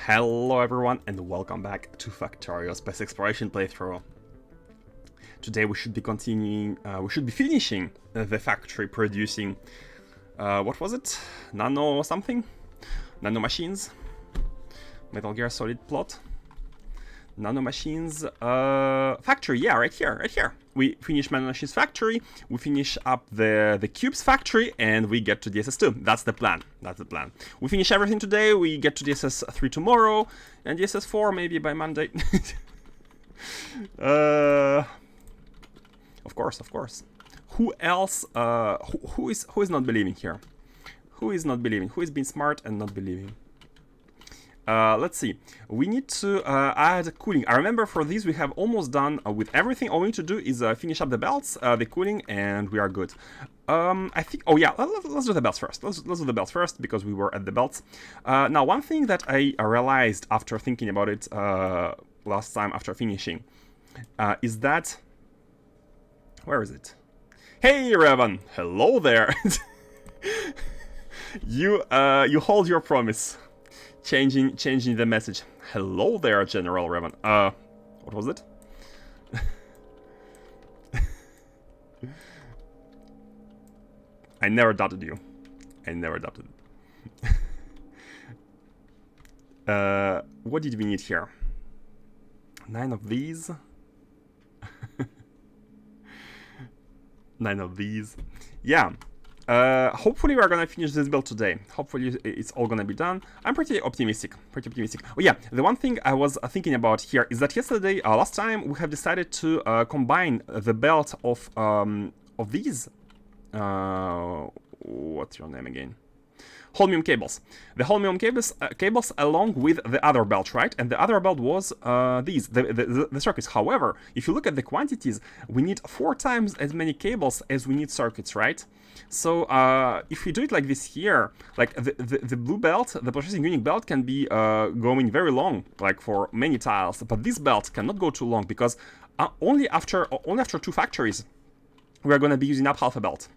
Hello everyone and welcome back to Factorio Space Exploration playthrough. Today we should be finishing the factory producing, what was it? Nano something? Nano machines? Metal Gear Solid plot? Nano machines, factory, yeah, right here. We finish Nano Machines factory, we finish up the cubes factory, and we get to DSS2. That's the plan. We finish everything today, we get to DSS3 tomorrow, and DSS4 maybe by Monday. Of course. Who else, who is not believing here? Who is not believing? Who is being smart and not believing? Let's see. We need to add cooling. I remember for this we have almost done with everything. All we need to do is finish up the belts, the cooling, and we are good. I think. Oh yeah, let's do the belts first. Let's do the belts first because we were at the belts. Now, one thing that I realized after thinking about it last time after finishing is that where is it? Hey, Revan. Hello there. You hold your promise. Changing the message. Hello there, General Revan. What was it? I never doubted you. What did we need here? 9 of these. 9 of these. Yeah. Hopefully we're gonna finish this build today. Hopefully it's all gonna be done. I'm pretty optimistic. Oh yeah, the one thing I was thinking about here is that yesterday, last time, we have decided to combine the belt of these. What's your name again? Holmium cables. The holmium cables along with the other belt, right? And the other belt was these, the circuits. However, if you look at the quantities, we need 4 times as many cables as we need circuits, right? So if we do it like this here, like the blue belt, the processing unit belt can be going very long, like for many tiles, but this belt cannot go too long because only after 2 factories we are going to be using up half a belt.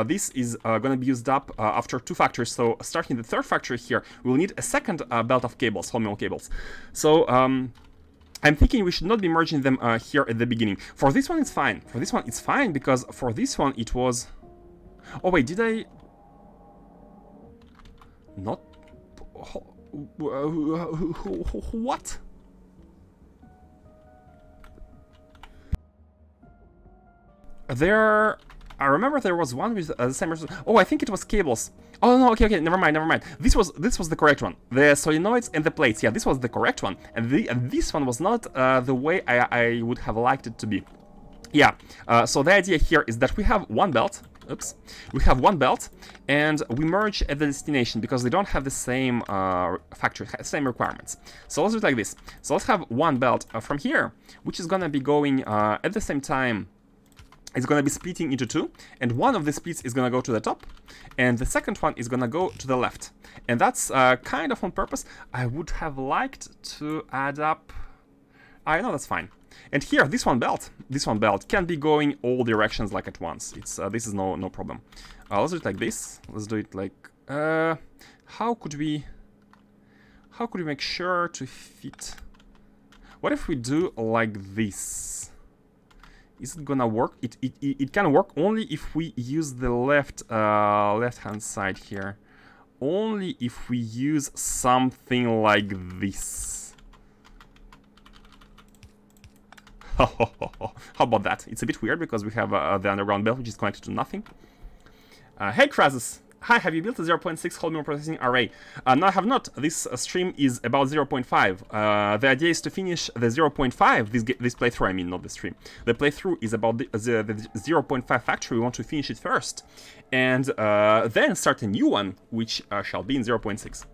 This is going to be used up after 2 factories, so starting the 3rd factory here, we'll need a second belt of cables, holmium cables. So I'm thinking we should not be merging them here at the beginning. For this one, it's fine. Because for this one, it was... Oh wait, did I... Not... What? There... I remember there was one with the same... Oh, I think it was cables. Oh no, okay, never mind. This was the correct one. The solenoids and the plates. Yeah, this was the correct one. And this one was not the way I would have liked it to be. Yeah, so the idea here is that we have one belt. Oops. We have one belt, and we merge at the destination because they don't have the same factory, same requirements. So let's do it like this. So let's have one belt from here, which is gonna be going at the same time. It's going to be splitting into 2, and one of the splits is going to go to the top, and the second one is going to go to the left. And that's kind of on purpose. I would have liked to add up... I know, that's fine. And here, this one belt can be going all directions like at once. It's this is no problem. Let's do it like this. Let's do it like... how could we make sure to fit... What if we do like this? Is it gonna work? It can work only if we use the left-hand side here. Only if we use something like this. How about that? It's a bit weird because we have the underground belt which is connected to nothing. Hey Krasus! Hi, have you built a 0.6 holmium processing array? No, I have not. This stream is about 0.5. The idea is to finish the 0.5, this playthrough, I mean, not the stream. The playthrough is about the 0.5 factory. We want to finish it first. And then start a new one, which shall be in 0.6.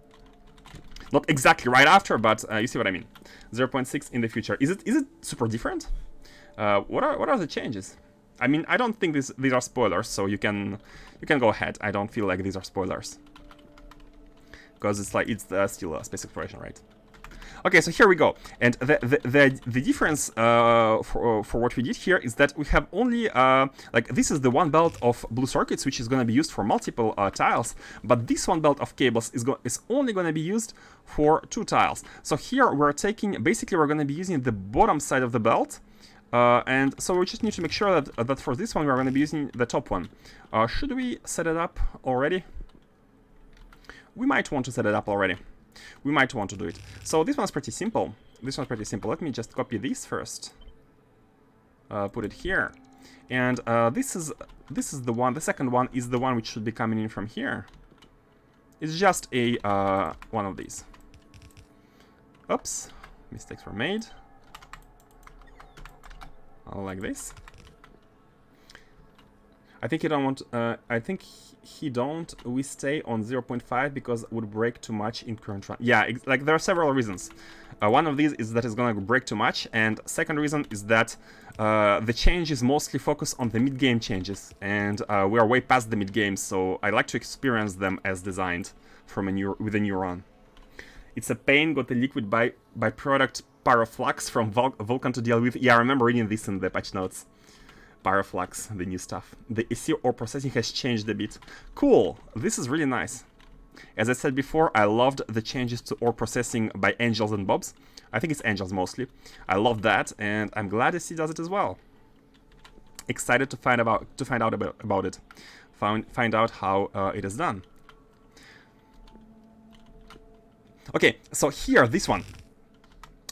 Not exactly right after, but you see what I mean. 0.6 in the future. Is it super different? What are the changes? I mean, I don't think these are spoilers, so you can go ahead. I don't feel like these are spoilers because it's still a space exploration, right? Okay, so here we go. And the difference for what we did here is that we have only, like, this is the one belt of blue circuits, which is going to be used for multiple tiles. But this one belt of cables is only going to be used for 2 tiles. So here we're taking, basically we're going to be using the bottom side of the belt. And so we just need to make sure that for this one we're going to be using the top one. Should we set it up already? We might want to set it up already. We might want to do it. So this one's pretty simple. This one's pretty simple. Let me just copy this first. Put it here. And this is the one. The second one is the one which should be coming in from here. It's just a one of these. Oops, mistakes were made. Like this. I think you don't want. I think he don't. We stay on 0.5 because it would break too much in current run. Yeah, like there are several reasons. One of these is that it's gonna break too much, and second reason is that the change is mostly focused on the mid-game changes, and we are way past the mid-game, so I like to experience them as designed from with a new run. It's a pain. Got a liquid byproduct pyroflux from Vulcan to deal with. Yeah, I remember reading this in the patch notes. Pyroflux, the new stuff. The EC ore processing has changed a bit. Cool, this is really nice. As I said before, I loved the changes to ore processing by Angels and Bobs. I think it's Angels mostly. I love that, and I'm glad EC does it as well. Excited to find out about it. Find out how it is done. Okay, so here, this one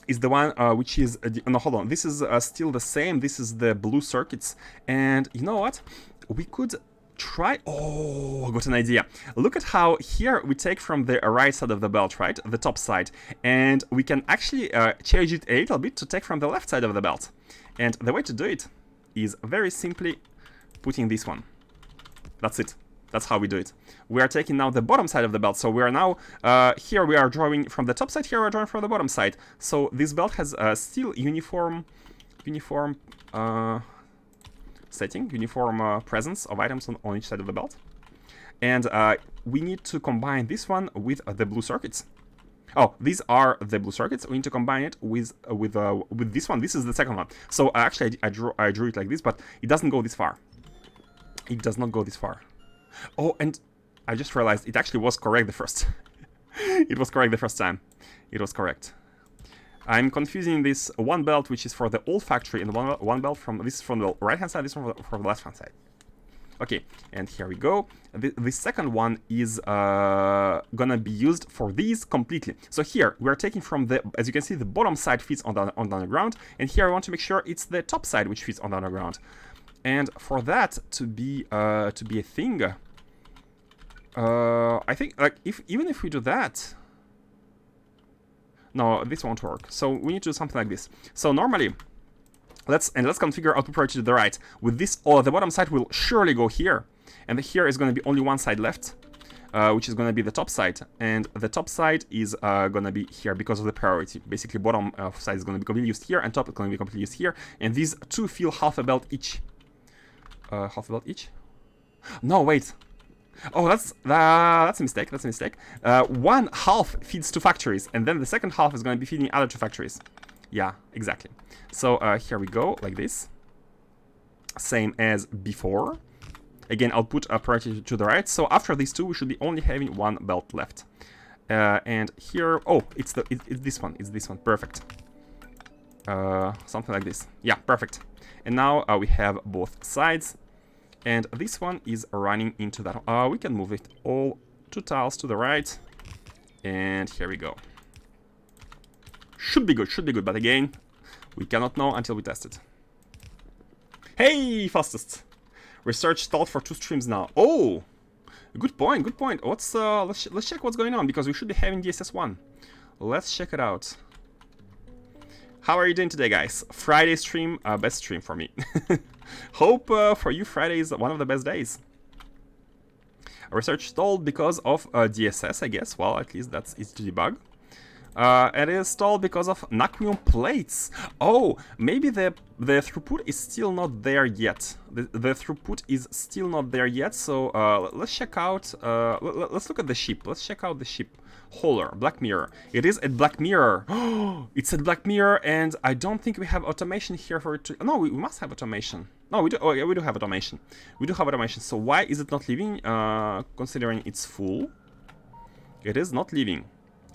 is the one which is... no, hold on. This is still the same. This is the blue circuits. And you know what? We could try... Oh, I got an idea. Look at how here we take from the right side of the belt, right? The top side. And we can actually change it a little bit to take from the left side of the belt. And the way to do it is very simply putting this one. That's it. That's how we do it. We are taking now the bottom side of the belt. So we are now, here we are drawing from the top side, here we are drawing from the bottom side. So this belt has still uniform setting, uniform presence of items on each side of the belt. And we need to combine this one with the blue circuits. Oh, these are the blue circuits. We need to combine it with this one. This is the second one. So actually I drew it like this, but it doesn't go this far. It does not go this far. Oh, and I just realized it actually was correct the first. It was correct the first time. It was correct. I'm confusing this one belt, which is for the old factory, and one belt from this from the right hand side, this one from the left hand side. Okay, and here we go. The second one is gonna be used for these completely. So here we're taking from the, as you can see, the bottom side fits on the underground, and here I want to make sure it's the top side which fits on the underground. And for that to be a thing, I think like even if we do that, no, this won't work. So we need to do something like this. So normally, let's configure output priority to the right. With this, the bottom side will surely go here, and here is going to be only one side left, which is going to be the top side, and the top side is going to be here because of the priority. Basically, bottom side is going to be completely used here, and top is going to be completely used here, and these two fill half a belt each. Half a belt each? No, wait. Oh, that's a mistake. That's a mistake. One half feeds 2 factories, and then the second half is going to be feeding other 2 factories. Yeah, exactly. So here we go, like this. Same as before. Again, I'll put a priority to the right. So after these 2, we should be only having 1 belt left. And here, oh, it's this one. It's this one. Perfect. Something like this. Yeah, perfect. And now we have both sides. And this one is running into that. We can move it all 2 tiles to the right. And here we go. Should be good. But again, we cannot know until we test it. Hey, fastest. Research stalled for 2 streams now. Oh, good point, good point. Let's check what's going on, because we should be having DSS1. Let's check it out. How are you doing today, guys? Friday stream, best stream for me. Hope for you Friday is one of the best days. Research stalled because of DSS, I guess. Well, at least that's easy to debug. It is stalled because of Naquium plates. Oh, maybe the throughput is still not there yet. The throughput is still not there yet. So let's check out. Let's look at the ship. Let's check out the ship. Holler, Black Mirror. It is at Black Mirror. It's at Black Mirror, and I don't think we have automation here for it to... No, we must have automation. No, we do. Oh, yeah, we do have automation. We do have automation. So why is it not leaving, considering it's full? It is not leaving.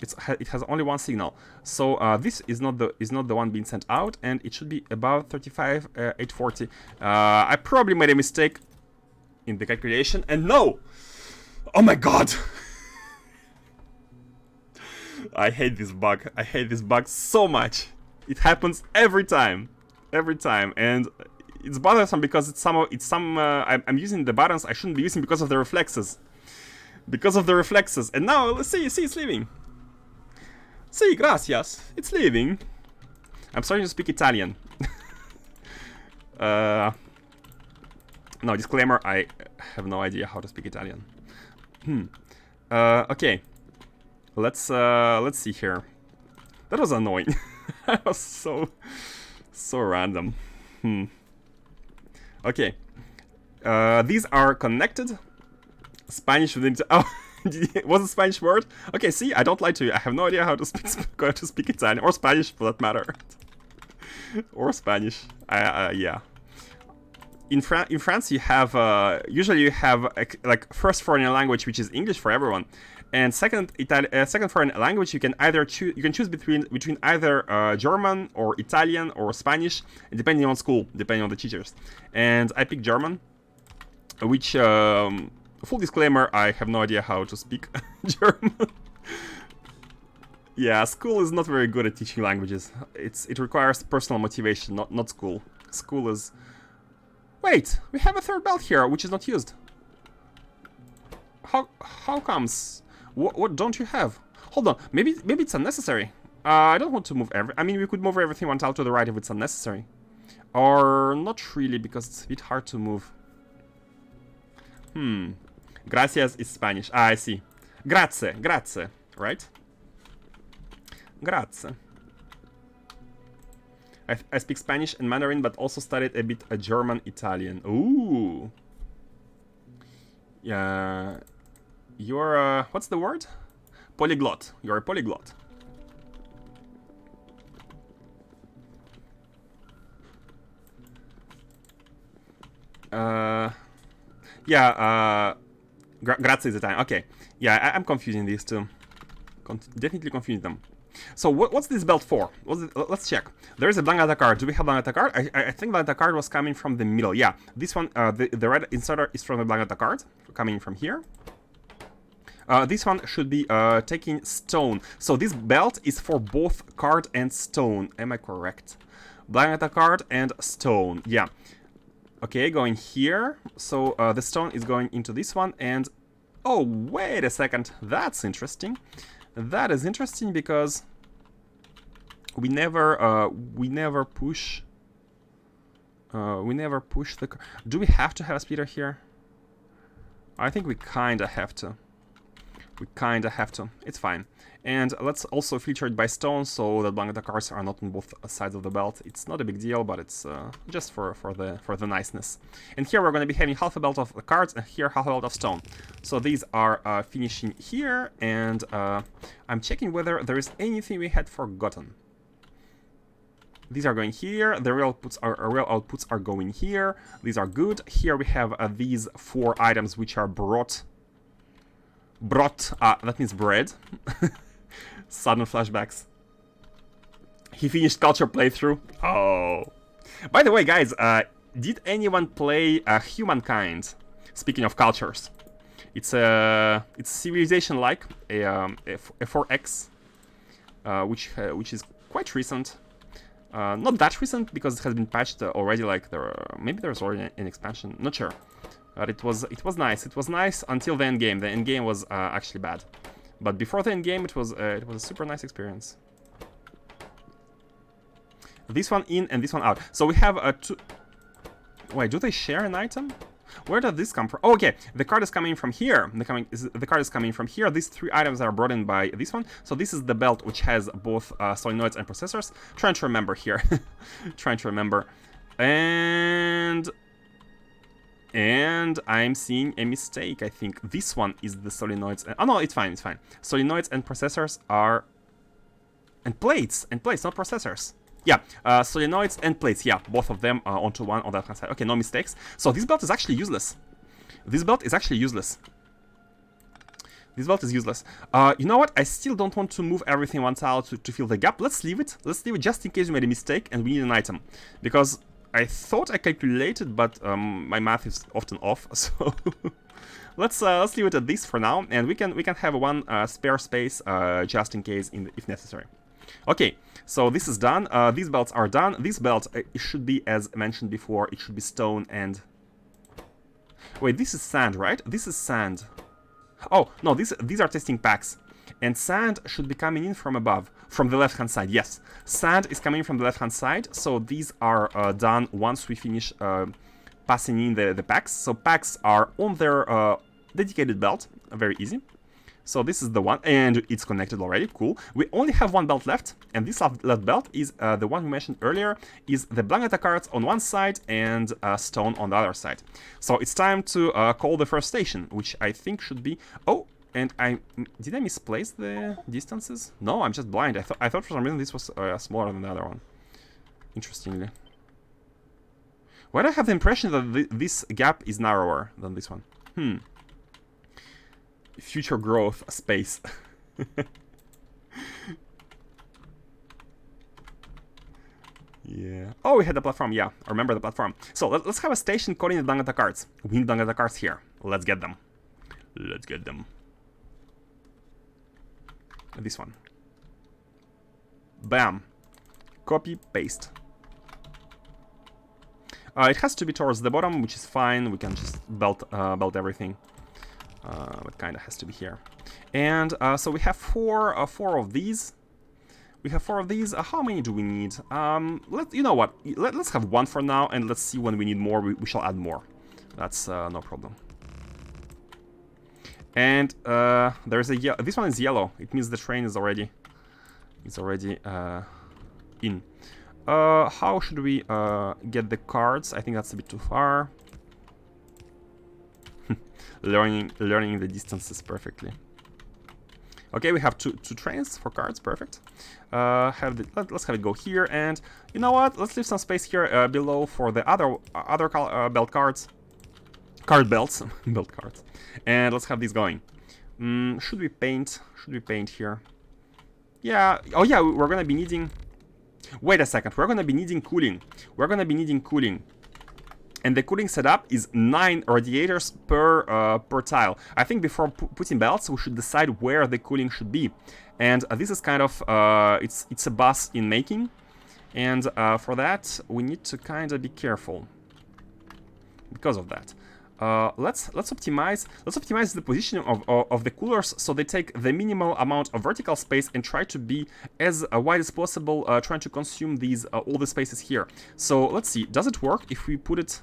It has only one signal. So this is not the one being sent out, and it should be about 35, 840. I probably made a mistake in the calculation, and no! Oh my god! I hate this bug. I hate this bug so much. It happens every time, and it's bothersome because I'm using the buttons I shouldn't be using because of the reflexes. And now let's see. It's leaving. Sí, gracias. It's leaving. I'm starting to speak Italian. No, disclaimer, I have no idea how to speak Italian. Okay. Let's see here. That was annoying. That was so random. Okay. These are connected. Spanish within... Oh, was a Spanish word? Okay, see, I don't lie to you. I have no idea how to speak Italian or Spanish for that matter. Or Spanish. Yeah. In France, you have usually you have like first foreign language, which is English for everyone, and second foreign language you can choose between either German or Italian or Spanish, depending on school, depending on the teachers. And I picked German, which full disclaimer, I have no idea how to speak German. Yeah, school is not very good at teaching languages. It requires personal motivation, not school. School is... Wait, we have a third belt here, which is not used. How comes? What don't you have? Hold on, maybe it's unnecessary. I don't want to move I mean, we could move everything one tile to the right if it's unnecessary. Or not really, because it's a bit hard to move. Gracias is Spanish. Ah, I see. Grazie, right? Grazie. I speak Spanish and Mandarin, but also studied a bit German, Italian. Ooh. Yeah. You're what's the word? Polyglot. You're a polyglot. Yeah. Grazie is Italian. Okay. Yeah, I'm confusing these two. Definitely confusing them. So what's this belt for? Let's check. There is a Blanca card. Do we have Blanca card? I think Blanca card was coming from the middle. Yeah, this one, the red inserter is from the Blanca card, coming from here. This one should be taking stone. So this belt is for both card and stone. Am I correct? Blanca card and stone. Yeah. Okay, going here. So the stone is going into this one, and oh, wait a second. That's interesting. That is interesting because we never push the... Do we have to have a splitter here? I think we kinda have to. It's fine. And let's also filter it by stone so that Blanca cards are not on both sides of the belt. It's not a big deal, but it's just for the niceness. And here we're going to be having half a belt of the cards and here half a belt of stone. So these are finishing here, and I'm checking whether there is anything we had forgotten. These are going here. The real outputs are going here. These are good. Here we have these 4 items which are brought. That means bread. Sudden flashbacks. He finished culture playthrough. Oh. By the way, guys, did anyone play Humankind? Speaking of cultures, it's civilization-like a 4X, which is quite recent. Not that recent because it has been patched already. Like maybe there's already an expansion. Not sure. But it was nice. It was nice until the end game. The end game was actually bad. But before the end game, it was a super nice experience. This one in and this one out. So we have two. Wait, do they share an item? Where did this come from? Oh, okay, the card is coming from here. The card is coming from here. These 3 items are brought in by this one. So this is the belt which has both solenoids and processors. Trying to remember here. Trying to remember. And And I'm seeing a mistake, I think. This one is the solenoids. Oh, no, it's fine, it's fine. Solenoids and processors are... And plates, not processors. Yeah, solenoids and plates, yeah, both of them onto one on the left-hand side. Okay, no mistakes. So this belt is actually useless. This belt is actually useless. This belt is useless. You know what? I still don't want to move everything one tile to fill the gap. Let's leave it. Let's leave it just in case we made a mistake and we need an item. Because I thought I calculated, but my math is often off. So let's leave it at this for now, and we can have one spare space just in case if necessary. Okay, so this is done. These belts are done. This belt it should be, as mentioned before, it should be stone and... Wait, this is sand, right? This is sand. Oh, no, these are testing packs. And sand should be coming in from above, from the left-hand side, yes. Sand is coming from the left-hand side, so these are done once we finish passing in the packs. So packs are on their dedicated belt, very easy. So this is the one, and it's connected already, cool. We only have one belt left, and this left belt is the one we mentioned earlier, is the Blanketa cards on one side and stone on the other side. So it's time to call the first station, which I think should be... Oh, and did I misplace the distances? No, I'm just blind. I thought for some reason this was smaller than the other one. Interestingly. Why do I have the impression that this gap is narrower than this one? Future growth space. Yeah. Oh, we had the platform. Yeah, I remember the platform. So let's have a station calling the Blanketa cards. We need Blanketa cards here. Let's get them. Let's get them. This one. Bam. Copy, paste. It has to be towards the bottom, which is fine. We can just belt everything. But kind of has to be here. And so we have four of these. We have 4 of these. How many do we need? You know what? Let's have 1 for now, and let's see when we need more. We shall add more. That's no problem. And there's a this one is yellow. It means the train is already in. How should we get the cards? I think that's a bit too far. learning the distances perfectly. Okay, we have two trains for cards. Perfect. Let's have it go here, and you know what? Let's leave some space here below for the other belt cards. Card belts, belt cards, and let's have these going. Should we paint? Should we paint here? Yeah. Oh yeah, we're gonna be needing. Wait a second. We're gonna be needing cooling. We're gonna be needing cooling. And the cooling setup is 9 radiators per tile. I think before putting belts, we should decide where the cooling should be. And this is kind of it's a bus in making, and for that we need to kind of be careful. Because of that, let's optimize the positioning of the coolers so they take the minimal amount of vertical space and try to be as wide as possible, trying to consume these all the spaces here. So let's see, does it work if we put it?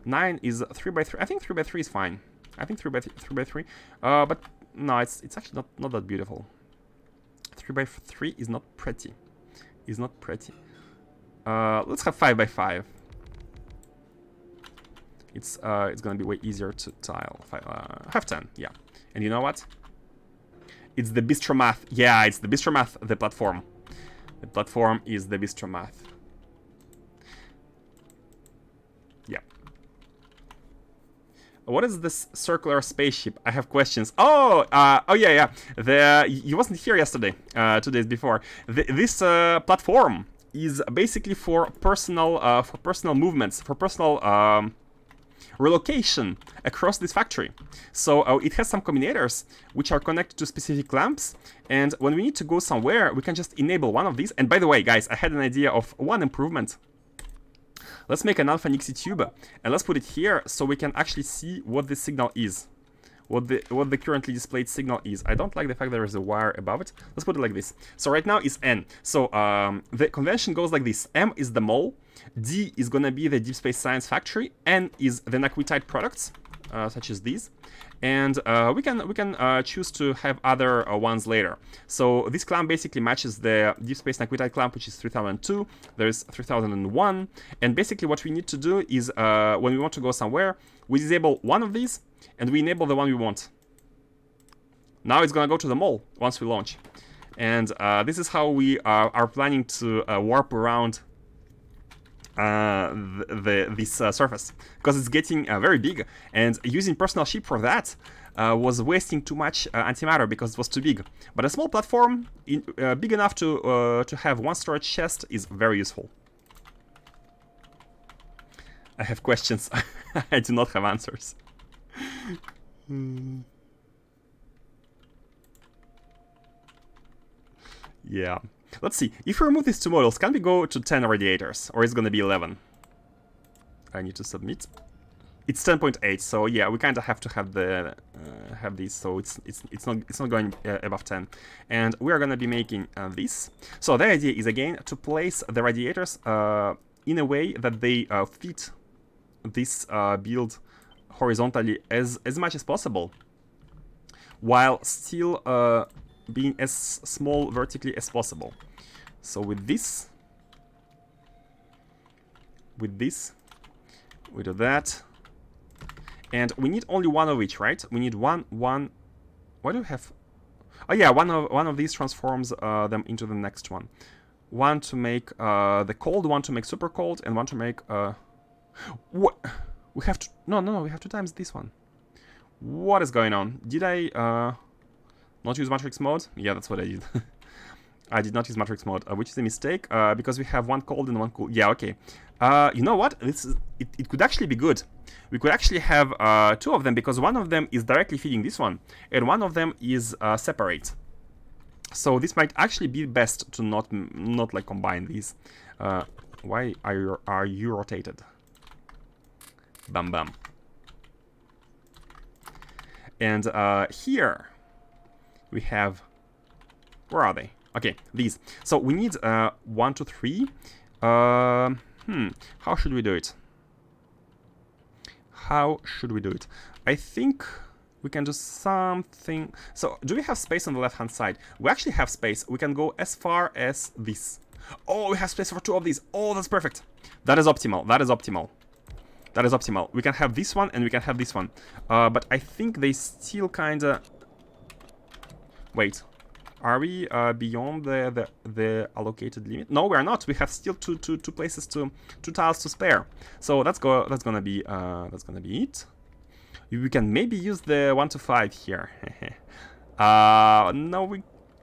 9 is 3x3. I think 3x3 is fine. I think 3x3. But no, it's actually not that beautiful. 3x3 is not pretty. Is not pretty. Let's have 5x5. It's gonna be way easier to tile. Have 10, yeah. And you know what? It's the Bistromath. Yeah, it's the Bistromath, the platform. The platform is the Bistromath. Yeah. What is this circular spaceship? I have questions. Oh, oh yeah. You wasn't here yesterday. 2 days before. This platform is basically for personal movements, for personal relocation across this factory. So it has some combinators which are connected to specific lamps, and when we need to go somewhere, we can just enable one of these. And by the way, guys, I had an idea of one improvement. Let's make an Alpha Nixie tube, and let's put it here so we can actually see what the signal is. What the currently displayed signal is. I don't like the fact there is a wire above it. Let's put it like this. So right now it's N. So the convention goes like this. M is the mole, D is gonna be the Deep Space Science Factory, N is the Naquitite products, such as these, and we can choose to have other ones later. So this clamp basically matches the Deep Space Naquium clamp, which is 3002. There's 3001, and basically what we need to do is when we want to go somewhere, we disable one of these and we enable the one we want. Now it's gonna go to the mall once we launch, and this is how we are planning to warp around this surface, because it's getting very big, and using personal ship for that was wasting too much antimatter because it was too big. But a small platform big enough to have one storage chest is very useful. I have questions. I do not have answers. Yeah. Let's see. If we remove these two models, can we go to 10 radiators, or is it gonna be 11? I need to submit. It's 10.8, so yeah, we kind of have to have the have these, so it's not going above 10. And we are gonna be making this. So the idea is again to place the radiators in a way that they fit this build horizontally as much as possible, while still being as small vertically as possible. So with this, we do that, and we need only one of each, right? We need one. Why do we have? Oh yeah, one of these transforms them into the next one. One to make the cold, one to make super cold, and one to make what? We have to no, we have to times this one. What is going on? Did I not use matrix mode? Yeah, that's what I did. I did not use matrix mode, which is a mistake, because we have one cold and one cool. Yeah, okay. You know what? It could actually be good. We could actually have two of them, because one of them is directly feeding this one, and one of them is separate. So this might actually be best to not like combine these. Why are you rotated? Bam bam. And here we have, where are they? Okay, these. So we need 1, 2, 3. How should we do it? How should we do it? I think we can do something. So do we have space on the left hand side? We actually have space. We can go as far as this. Oh, we have space for two of these. Oh, that's perfect. That is optimal. That is optimal. That is optimal. We can have this one and we can have this one. But I think they still kind of... Wait, are we beyond the allocated limit? No, we are not. We have still two places two tiles to spare. So that's gonna be it. We can maybe use the 1 to 5 here. No,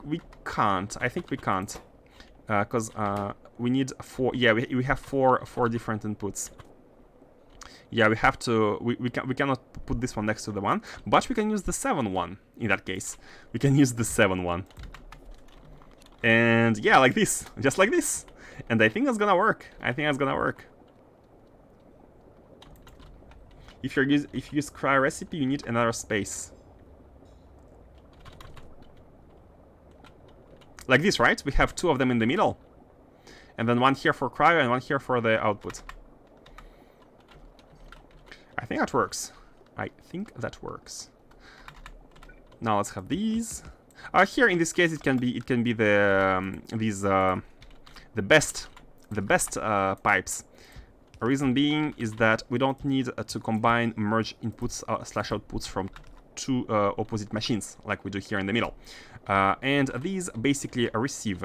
we can't. I think we can't, because we need 4. Yeah, we have four different inputs. Yeah, we have to. We cannot put this one next to the one, but we can use the 7 one. In that case, we can use the 7 one. And yeah, like this, just like this. And I think that's gonna work. If you use cry recipe, you need another space. Like this, right? We have 2 of them in the middle, and then one here for cryo and one here for the output. I think that works. Now let's have these. Here in this case, it can be the best pipes. A reason being is that we don't need to combine merge inputs slash outputs from 2 opposite machines like we do here in the middle. And these basically receive.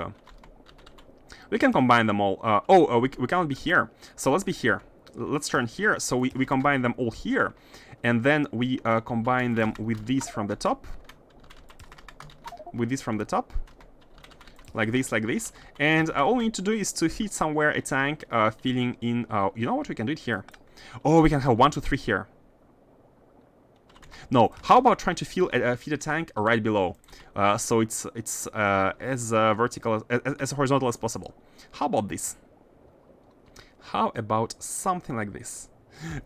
We can combine them all. We cannot be here. So let's be here. Let's turn here. So we combine them all here, and then we combine them with these from the top. Like this, and all we need to do is to feed somewhere a tank filling in. You know what? We can do it here. Oh, we can have 1, 2, 3 here. No, how about trying to feed a tank right below, so it's as vertical as horizontal as possible. How about this? How about something like this?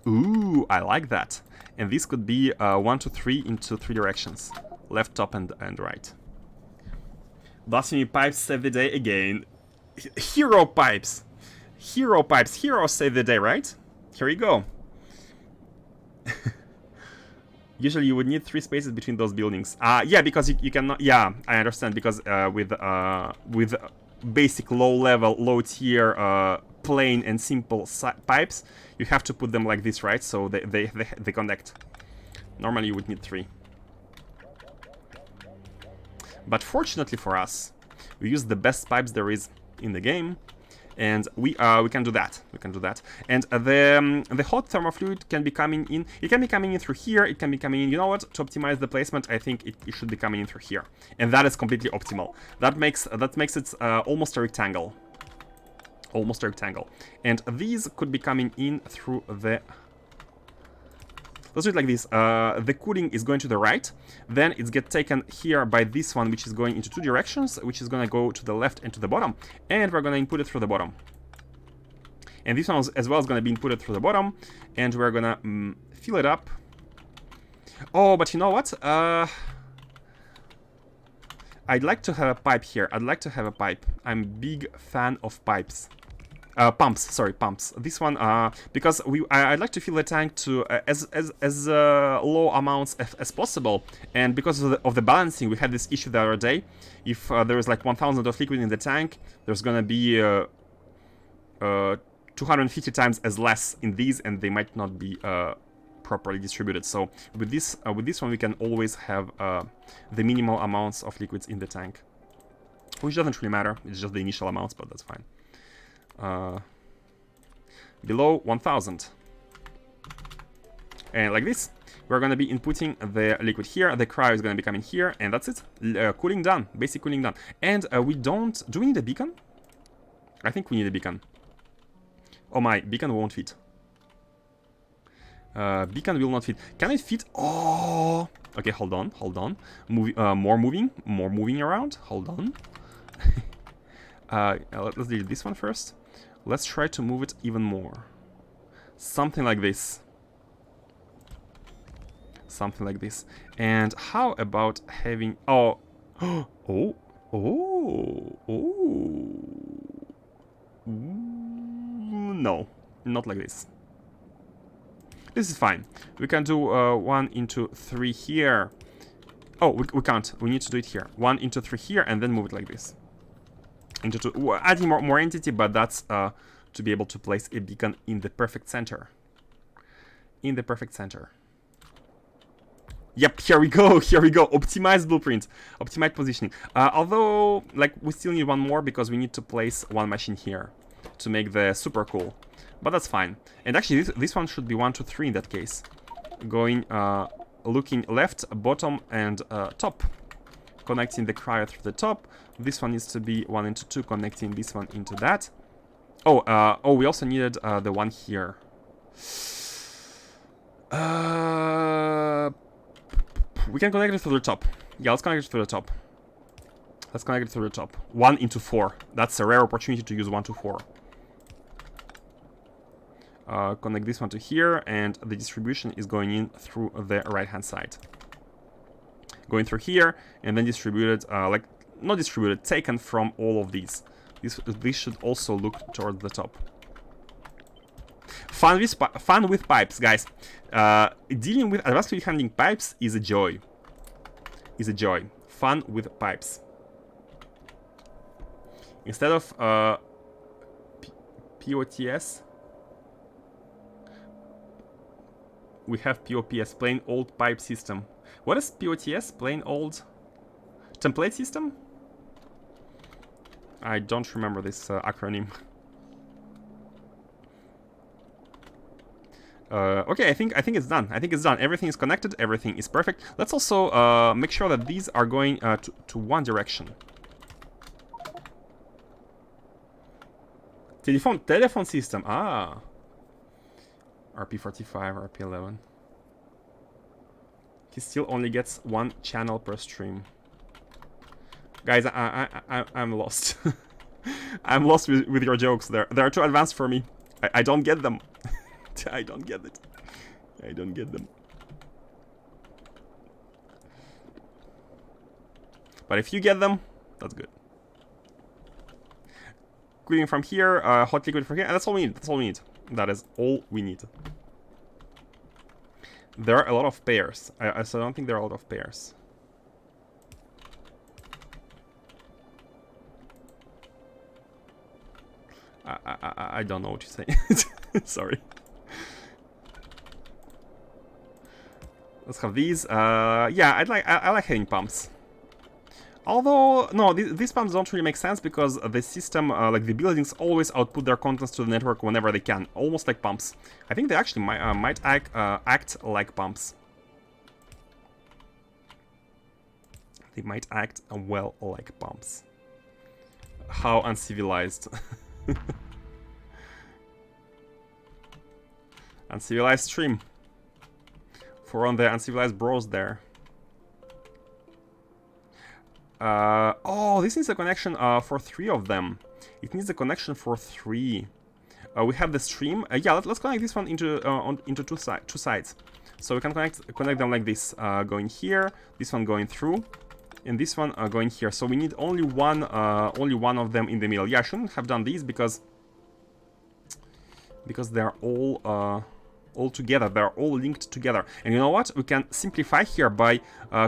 Ooh, I like that. And this could be 1, 2, 3 into 3 directions, left, top, and right. Blasphemy pipes save the day again. Hero pipes! Hero pipes! Heroes save the day, right? Here we go. Usually you would need 3 spaces between those buildings. Yeah, because you cannot. Yeah, I understand. Because with basic low-level, low-tier plain and simple pipes, you have to put them like this, right? So they connect. Normally you would need 3. But fortunately for us, we use the best pipes there is in the game, and we can do that. We can do that. And the hot thermal fluid can be coming in. It can be coming in through here. It can be coming in. You know what? To optimize the placement, I think it should be coming in through here, and that is completely optimal. That makes it almost a rectangle. Almost a rectangle. And these could be coming in through the. Let's do it like this. The cooling is going to the right. Then it's get taken here by this one, which is going into 2 directions, which is going to go to the left and to the bottom. And we're going to input it through the bottom. And this one as well is going to be inputted through the bottom. And we're going to fill it up. Oh, but you know what? I'd like to have a pipe here. I'd like to have a pipe. I'm a big fan of pipes. Pumps, sorry, pumps. This one, because I'd like to fill the tank to as low amounts as possible, and because of the balancing, we had this issue the other day. If there is like 1,000 of liquid in the tank, there's gonna be 250 times as less in these, and they might not be properly distributed. So with this one, we can always have the minimal amounts of liquids in the tank, which doesn't really matter. It's just the initial amounts, but that's fine. Below 1000, and like this we're going to be inputting the liquid here. The cryo is going to be coming here, and that's it. Cooling done, basic cooling done. And we don't, do we need a beacon? I think we need a beacon. Oh my, beacon won't fit. Beacon will not fit. Can it fit? Oh, okay, hold on. More moving around. Hold on. Let's do this one first. Let's try to move it even more. Something like this. Something like this. And how about having... Oh. No, not like this. This is fine. We can do 1 into 3 here. Oh, we can't. We need to do it here. 1 into 3 here, and then move it like this. Into 2, adding more entity, but that's to be able to place a beacon in the perfect center. In the perfect center. Yep, here we go. Here we go. Optimized blueprint, optimized positioning. Although, like, we still need 1 more because we need to place 1 machine here to make the super cool. But that's fine. And actually, this one should be 1, 2, 3 in that case. Going, looking left, bottom, and top. Connecting the cryo through the top. This one needs to be 1 into 2, connecting this one into that. Oh, we also needed the one here. We can connect it through the top. Yeah, let's connect it through the top. Let's connect it through the top. 1 into 4. That's a rare opportunity to use 1 to 4. Connect this one to here, and the distribution is going in through the right-hand side. Going through here, and then distributed, like, not distributed, taken from all of these. This should also look toward the top. Fun with pipes, guys. Dealing with advanced fluid handling pipes is a joy. Is a joy. Fun with pipes. Instead of POTS, we have POPS, plain old pipe system. What is POTS? Plain old template system? I don't remember this acronym. Okay, I think it's done. I think it's done. Everything is connected. Everything is perfect. Let's also make sure that these are going to one direction. Telephone system. Ah. RP45, RP11. He still only gets 1 channel per stream. Guys, I'm lost. I'm lost with your jokes. They're too advanced for me. I don't get them. I don't get it. I don't get them. But if you get them, that's good. Cooling from here, hot liquid from here, and that's all we need. That's all we need. That is all we need. There are a lot of pairs. So I don't think there are a lot of pairs. I don't know what you're saying. Sorry. Let's have these. Yeah, I like having pumps. Although, no, these pumps don't really make sense because the system, like the buildings, always output their contents to the network whenever they can, almost like pumps. I think they actually might act like pumps. They might act well like pumps. How uncivilized. Uncivilized stream. For on the uncivilized bros there. Oh, this needs a connection for 3 of them. It needs a connection for 3. We have the stream. Yeah, let's connect this one into two sides. So we can connect them like this, going here. This one going through, and this one going here. So we need only one of them in the middle. Yeah, I shouldn't have done these because they're all together. They're all linked together. And you know what? We can simplify here by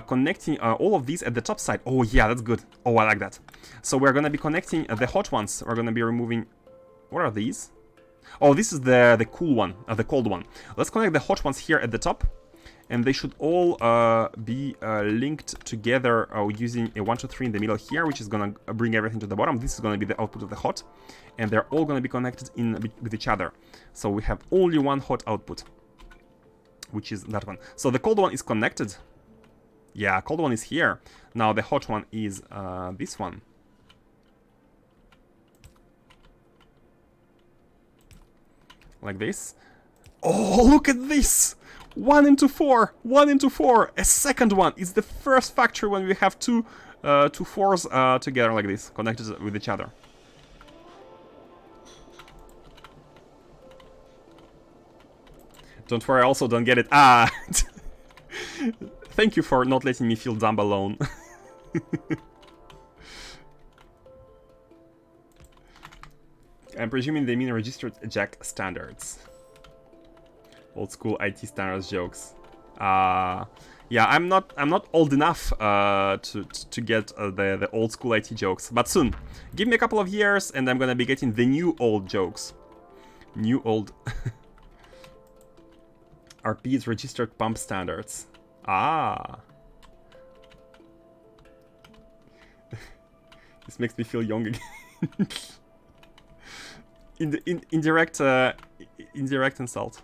connecting all of these at the top side. Oh yeah, that's good. Oh, I like that. So we're gonna be connecting the hot ones. We're gonna be removing. What are these? Oh, this is the cool one, the cold one. Let's connect the hot ones here at the top, and they should all be linked together using a 1, 2, 3 in the middle here, which is gonna bring everything to the bottom. This is gonna be the output of the hot, and they're all gonna be connected with each other. So we have only one hot output, which is that one. So the cold one is connected. Yeah, cold one is here. Now the hot one is this one. Like this. Oh, look at this! 1 into 4! 1 into 4! A second one! It's the first factory when we have two 4s together like this, connected with each other. Don't worry, I also don't get it. Ah! Thank you for not letting me feel dumb alone. I'm presuming they mean registered jack standards. Old school IT standards jokes. Yeah, I'm not old enough to get the old school IT jokes, but soon. Give me a couple of years, and I'm gonna be getting the new old jokes. New old. RP is registered pump standards. Ah. This makes me feel young again. Indirect insult.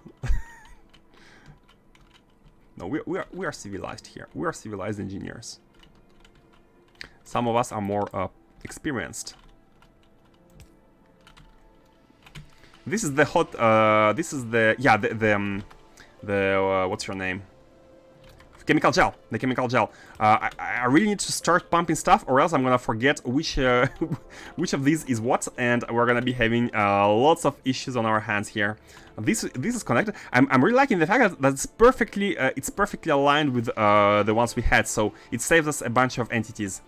No, we are civilized here. We are civilized engineers. Some of us are more experienced. This is the hot. This is the what's your name? Chemical gel. The chemical gel. I really need to start pumping stuff, or else I'm gonna forget which of these is what, and we're gonna be having lots of issues on our hands here. This is connected. I'm really liking the fact that it's perfectly aligned with the ones we had, so it saves us a bunch of entities.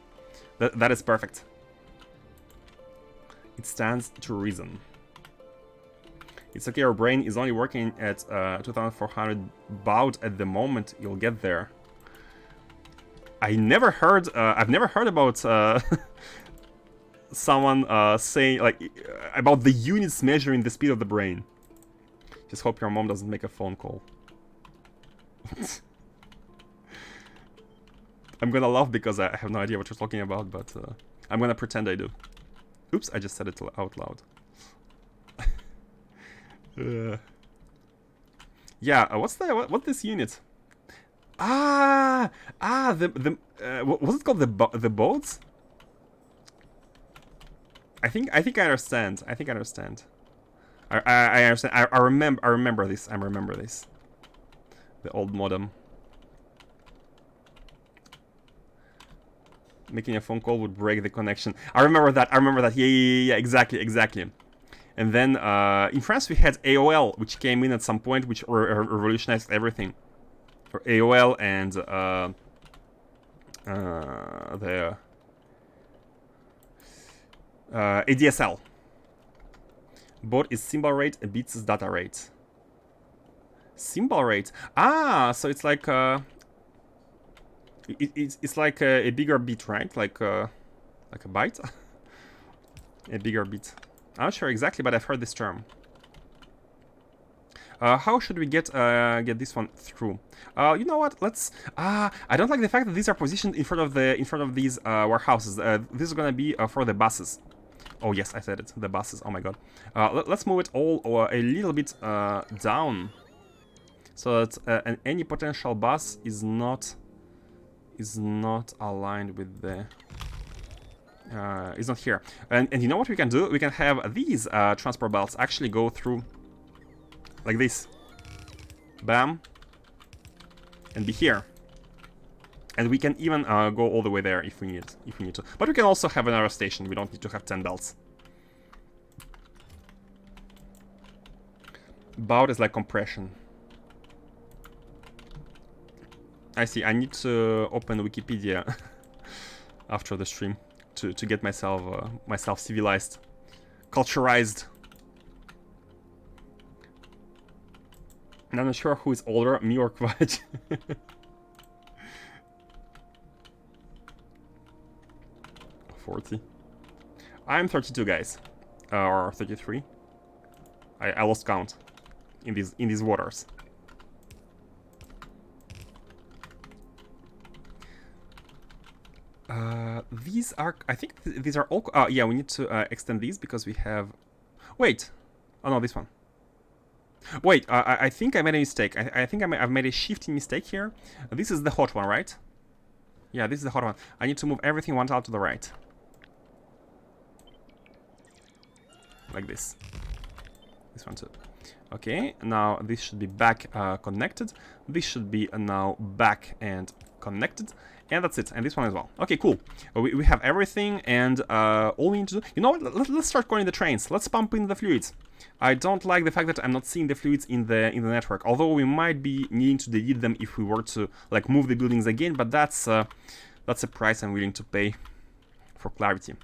That is perfect. It stands to reason. It's okay, your brain is only working at 2400 baud at the moment. You'll get there. I've never heard about someone saying, like, about the units measuring the speed of the brain. Just hope your mom doesn't make a phone call. I'm gonna laugh because I have no idea what you're talking about, but I'm gonna pretend I do. Oops, I just said it out loud. Yeah, what's this unit? What's it called? The boats? I think I understand. I understand. I remember this. I remember this. The old modem. Making a phone call would break the connection. I remember that. Yeah, exactly. And then in France we had AOL, which came in at some point, which revolutionized everything. For AOL and the ADSL. Bot is symbol rate and bits is data rate. Symbol rate. Ah, so it's like it's like a bigger bit, right? Like a byte, a bigger bit. I'm not sure exactly, but I've heard this term. How should we get this one through? You know what? Let's. I don't like the fact that these are positioned in front of these warehouses. This is gonna be for the buses. Oh yes, I said it. The buses. Oh my god. Let's move it all a little bit down, so that any potential bus is not aligned with the. Is not here. And you know what we can do? We can have these transport belts actually go through. Like this. Bam. And be here. And we can even go all the way there if we need to. But we can also have another station. We don't need to have 10 belts. Bout is like compression. I see. I need to open Wikipedia after the stream to get myself civilized, culturized. And I'm not sure who is older, me or Kvaj. 40. I'm 32, guys, or 33. I lost count in these waters. These are, I think these are all. Yeah, we need to extend these because we have. Wait, oh no, this one. Wait, I think I made a mistake. I think I've made a shifting mistake here. This is the hot one, right? Yeah, this is the hot one. I need to move everything one tile to the right. Like this. This one too. Okay, now this should be back connected. This should be now back and connected. And that's it. And this one as well. Okay, cool. We have everything, and all we need to do... You know what? Let's start calling the trains. Let's pump in the fluids. I don't like the fact that I'm not seeing the fluids in the network. Although we might be needing to delete them if we were to like move the buildings again. But that's a price I'm willing to pay for clarity.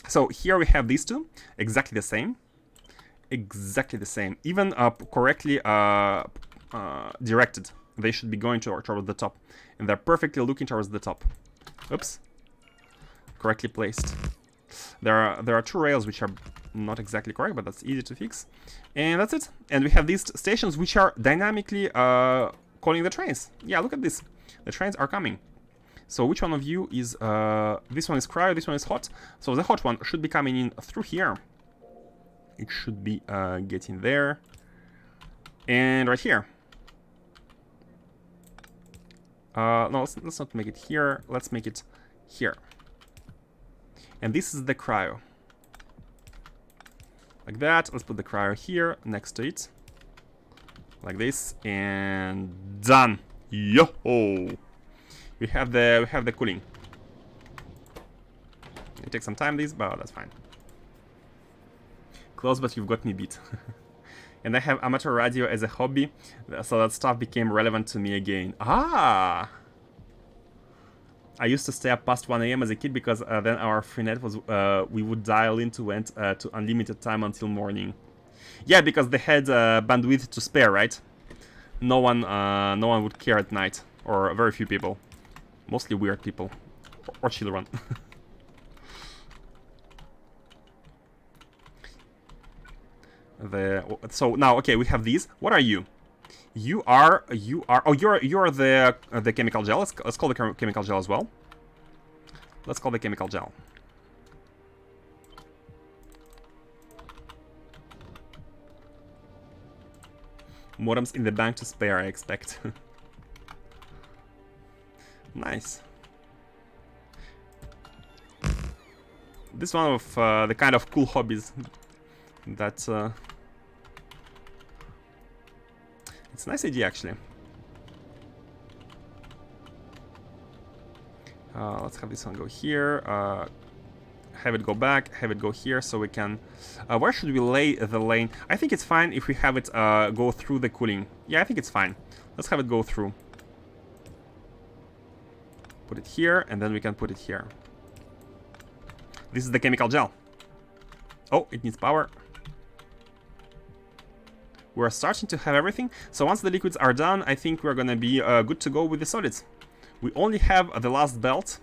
So here we have these two. Exactly the same. Exactly the same. Even correctly directed. They should be going towards the top. And they're perfectly looking towards the top. Oops. Correctly placed. There are two rails which are not exactly correct, but that's easy to fix. And that's it. And we have these stations which are dynamically calling the trains. Yeah, look at this. The trains are coming. So which one of you is... this one is cryo, this one is hot. So the hot one should be coming in through here. It should be getting there. And right here. No, let's not make it here. Let's make it here. And this is the cryo. Like that. Let's put the cryo here next to it. Like this. And done. Yo-ho! We have the cooling. It takes some time, this, but that's fine. Close, but you've got me beat. And I have amateur radio as a hobby, so that stuff became relevant to me again. Ah! I used to stay up past 1 AM as a kid because then our free net was, we would dial in to unlimited time until morning. Yeah, because they had bandwidth to spare, right? No one would care at night, or very few people. Mostly weird people, or children. So now, okay, we have these. What are you? You are. Oh, you're the chemical gel. Let's call the chemical gel as well. Let's call the chemical gel. Modems in the bank to spare, I expect. Nice. This one of the kind of cool hobbies that it's a nice idea, actually. Let's have this one go here, have it go back, have it go here, so we can... where should we lay the lane? I think it's fine if we have it go through the cooling. Yeah, I think it's fine. Let's have it go through. Put it here, and then we can put it here. This is the chemical gel. Oh, it needs power. we're starting to have everything. So once the liquids are done, I think we're gonna be good to go with the solids. We only have the last belt.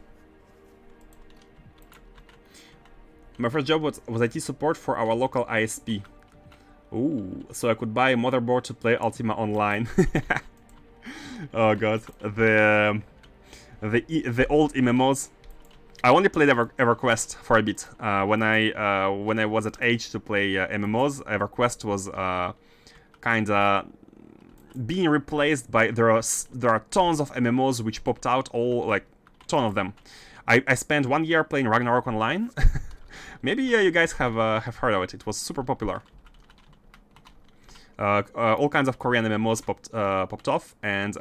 My first job was IT support for our local ISP. Ooh, so I could buy a motherboard to play Ultima Online. Oh god, the old MMOs. I only played EverQuest for a bit. When I was at age to play MMOs, EverQuest was kinda being replaced by there are tons of MMOs which popped out, all like ton of them. I spent 1 year playing Ragnarok Online. Maybe you guys have heard of it. It was super popular. All kinds of Korean MMOs popped off, and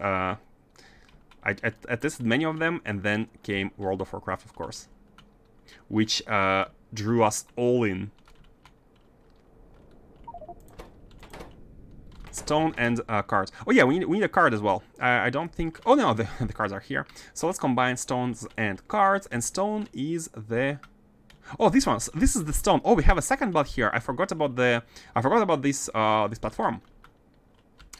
I tested many of them, and then came World of Warcraft, of course, which drew us all in. Stone and cards. Oh yeah, we need a card as well. I don't think... Oh no, the cards are here. So let's combine stones and cards, and stone is the... Oh, this one. This is the stone. Oh, we have a second belt here. I forgot about this this platform.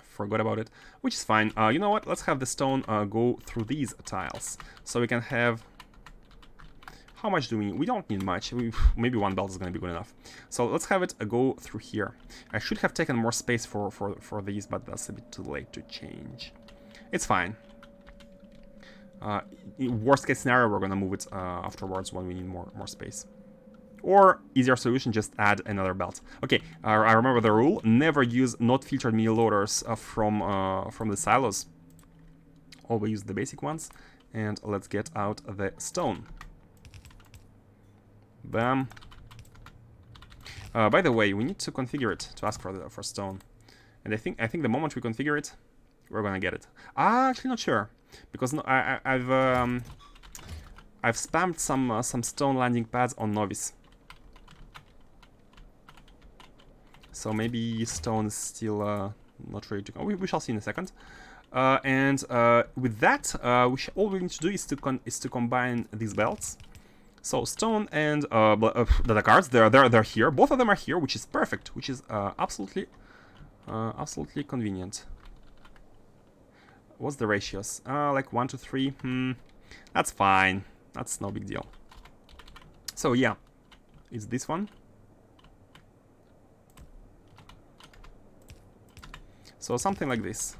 Forgot about it, which is fine. You know what? Let's have the stone go through these tiles, so we can have. How much do we need? We don't need much. Maybe one belt is gonna be good enough. So let's have it go through here. I should have taken more space for these, but that's a bit too late to change. It's fine. In worst case scenario, we're gonna move it afterwards when we need more space. Or easier solution, just add another belt. Okay, I remember the rule: never use not filtered mini loaders from the silos. Always use the basic ones. And let's get out the stone. Bam. By the way, we need to configure it to ask for stone. And I think the moment we configure it, we're gonna get it. Actually, not sure. Because no, I've spammed some stone landing pads on Nauvis, so maybe stone is still not ready to go. We shall see in a second. And with that, all we need to do is to combine these belts. So stone and the cards, they're here. Both of them are here, which is perfect. Which is absolutely convenient. What's the ratios? Like 1 to 3. That's fine. That's no big deal. So yeah, it's this one. So something like this.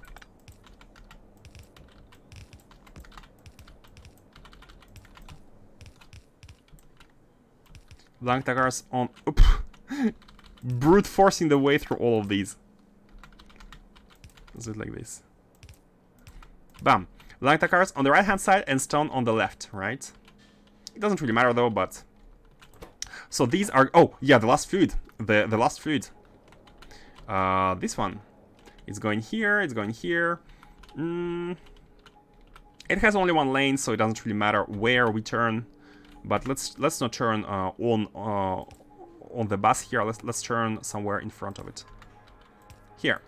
Blank taggers on. Oops. Brute forcing the way through all of these. Let's do it like this. Bam. Blank cards on the right hand side and stone on the left, right? It doesn't really matter though, but... So these are... Oh, yeah, the last fluid. The last fluid. This one. It's going here, it's going here. It has only one lane, so it doesn't really matter where we turn. But let's not turn on the bus here. Let's turn somewhere in front of it. Here.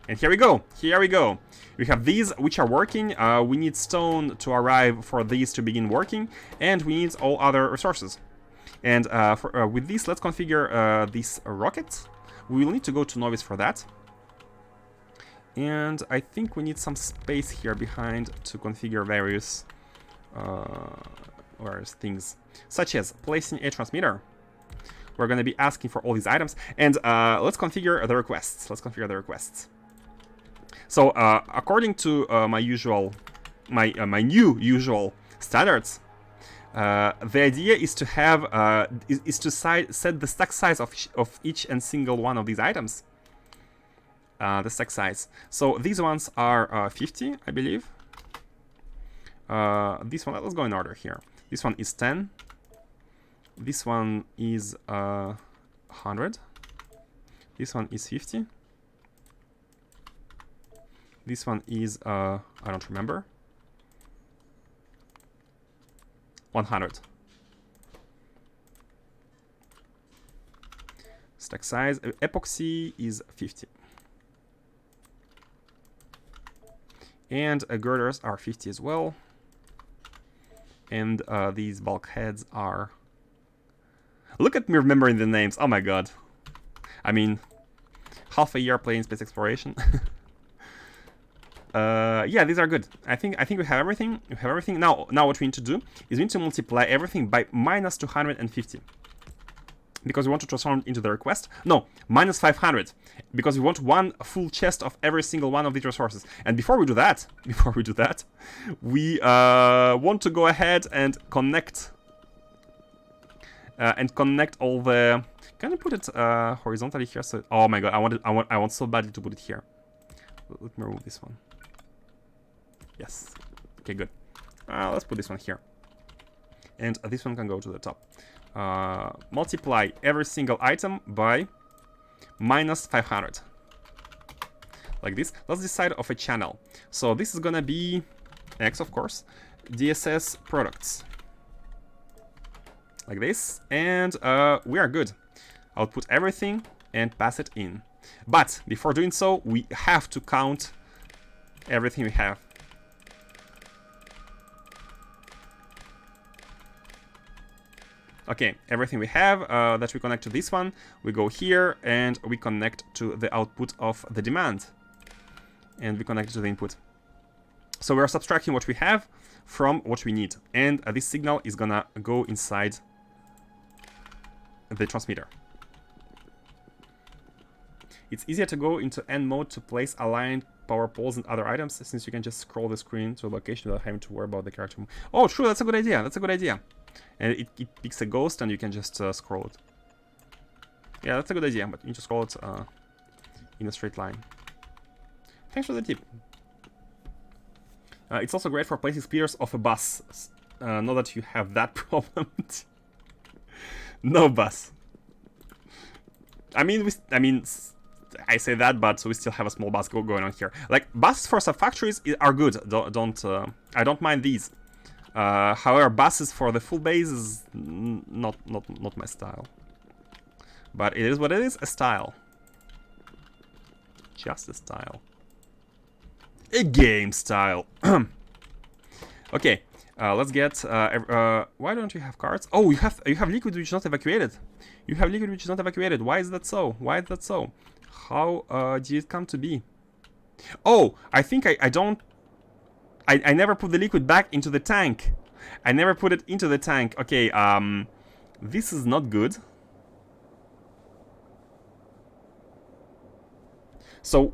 And here we go. Here we go. We have these which are working. We need stone to arrive for these to begin working, and we need all other resources. And with this, let's configure this rocket. We will need to go to Nauvis for that. And I think we need some space here behind to configure various things, such as placing a transmitter. We're going to be asking for all these items, and let's configure the requests. So according to my new usual standards, the idea is to have set the stack size of each and single one of these items. The stack size. So these ones are 50, I believe. This one, let's go in order here. This one is 10. This one is 100. This one is 50. This one is I don't remember. 100. Stack size. Epoxy is 50. And girders are 50 as well. And these bulkheads are... Look at me remembering the names. Oh my god. I mean, half a year playing space exploration. Yeah, these are good. I think we have everything. We have everything. Now what we need to do is we need to multiply everything by minus 250. Because we want to transform it into the request. No, minus 500. Because we want one full chest of every single one of these resources. And before we do that, we want to go ahead and connect all the. Can I put it horizontally here? So, oh my god, I want so badly to put it here. Let me remove this one. Yes. Okay, good. Let's put this one here. And this one can go to the top. Multiply every single item by minus 500. Like this. Let's decide of a channel. So this is gonna be X, of course. DSS products. Like this. And we are good. I'll put everything and pass it in. But before doing so, we have to count everything we have. Okay, everything we have that we connect to this one, we go here and we connect to the output of the demand. And we connect it to the input. So we are subtracting what we have from what we need. And this signal is gonna go inside the transmitter. It's easier to go into end mode to place aligned power poles and other items, since you can just scroll the screen to a location without having to worry about the character. Oh, true, that's a good idea. That's a good idea. And it picks a ghost and you can just scroll it. Yeah, that's a good idea, but you need to scroll it in a straight line. Thanks for the tip. It's also great for placing speeders off a bus. Not that you have that problem. No bus. I say that, but we still have a small bus going on here. Like, buses for some factories are good. I don't mind these. However, buses for the full base is not my style. But it is what it is, a style. Just a style. A game style. Okay, let's get. Why don't you have cards? Oh, you have liquid which is not evacuated. You have liquid which is not evacuated. Why is that so? Why is that so? How did it come to be? Oh, I think I don't. I never put the liquid back into the tank. I never put it into the tank. Okay, this is not good. So,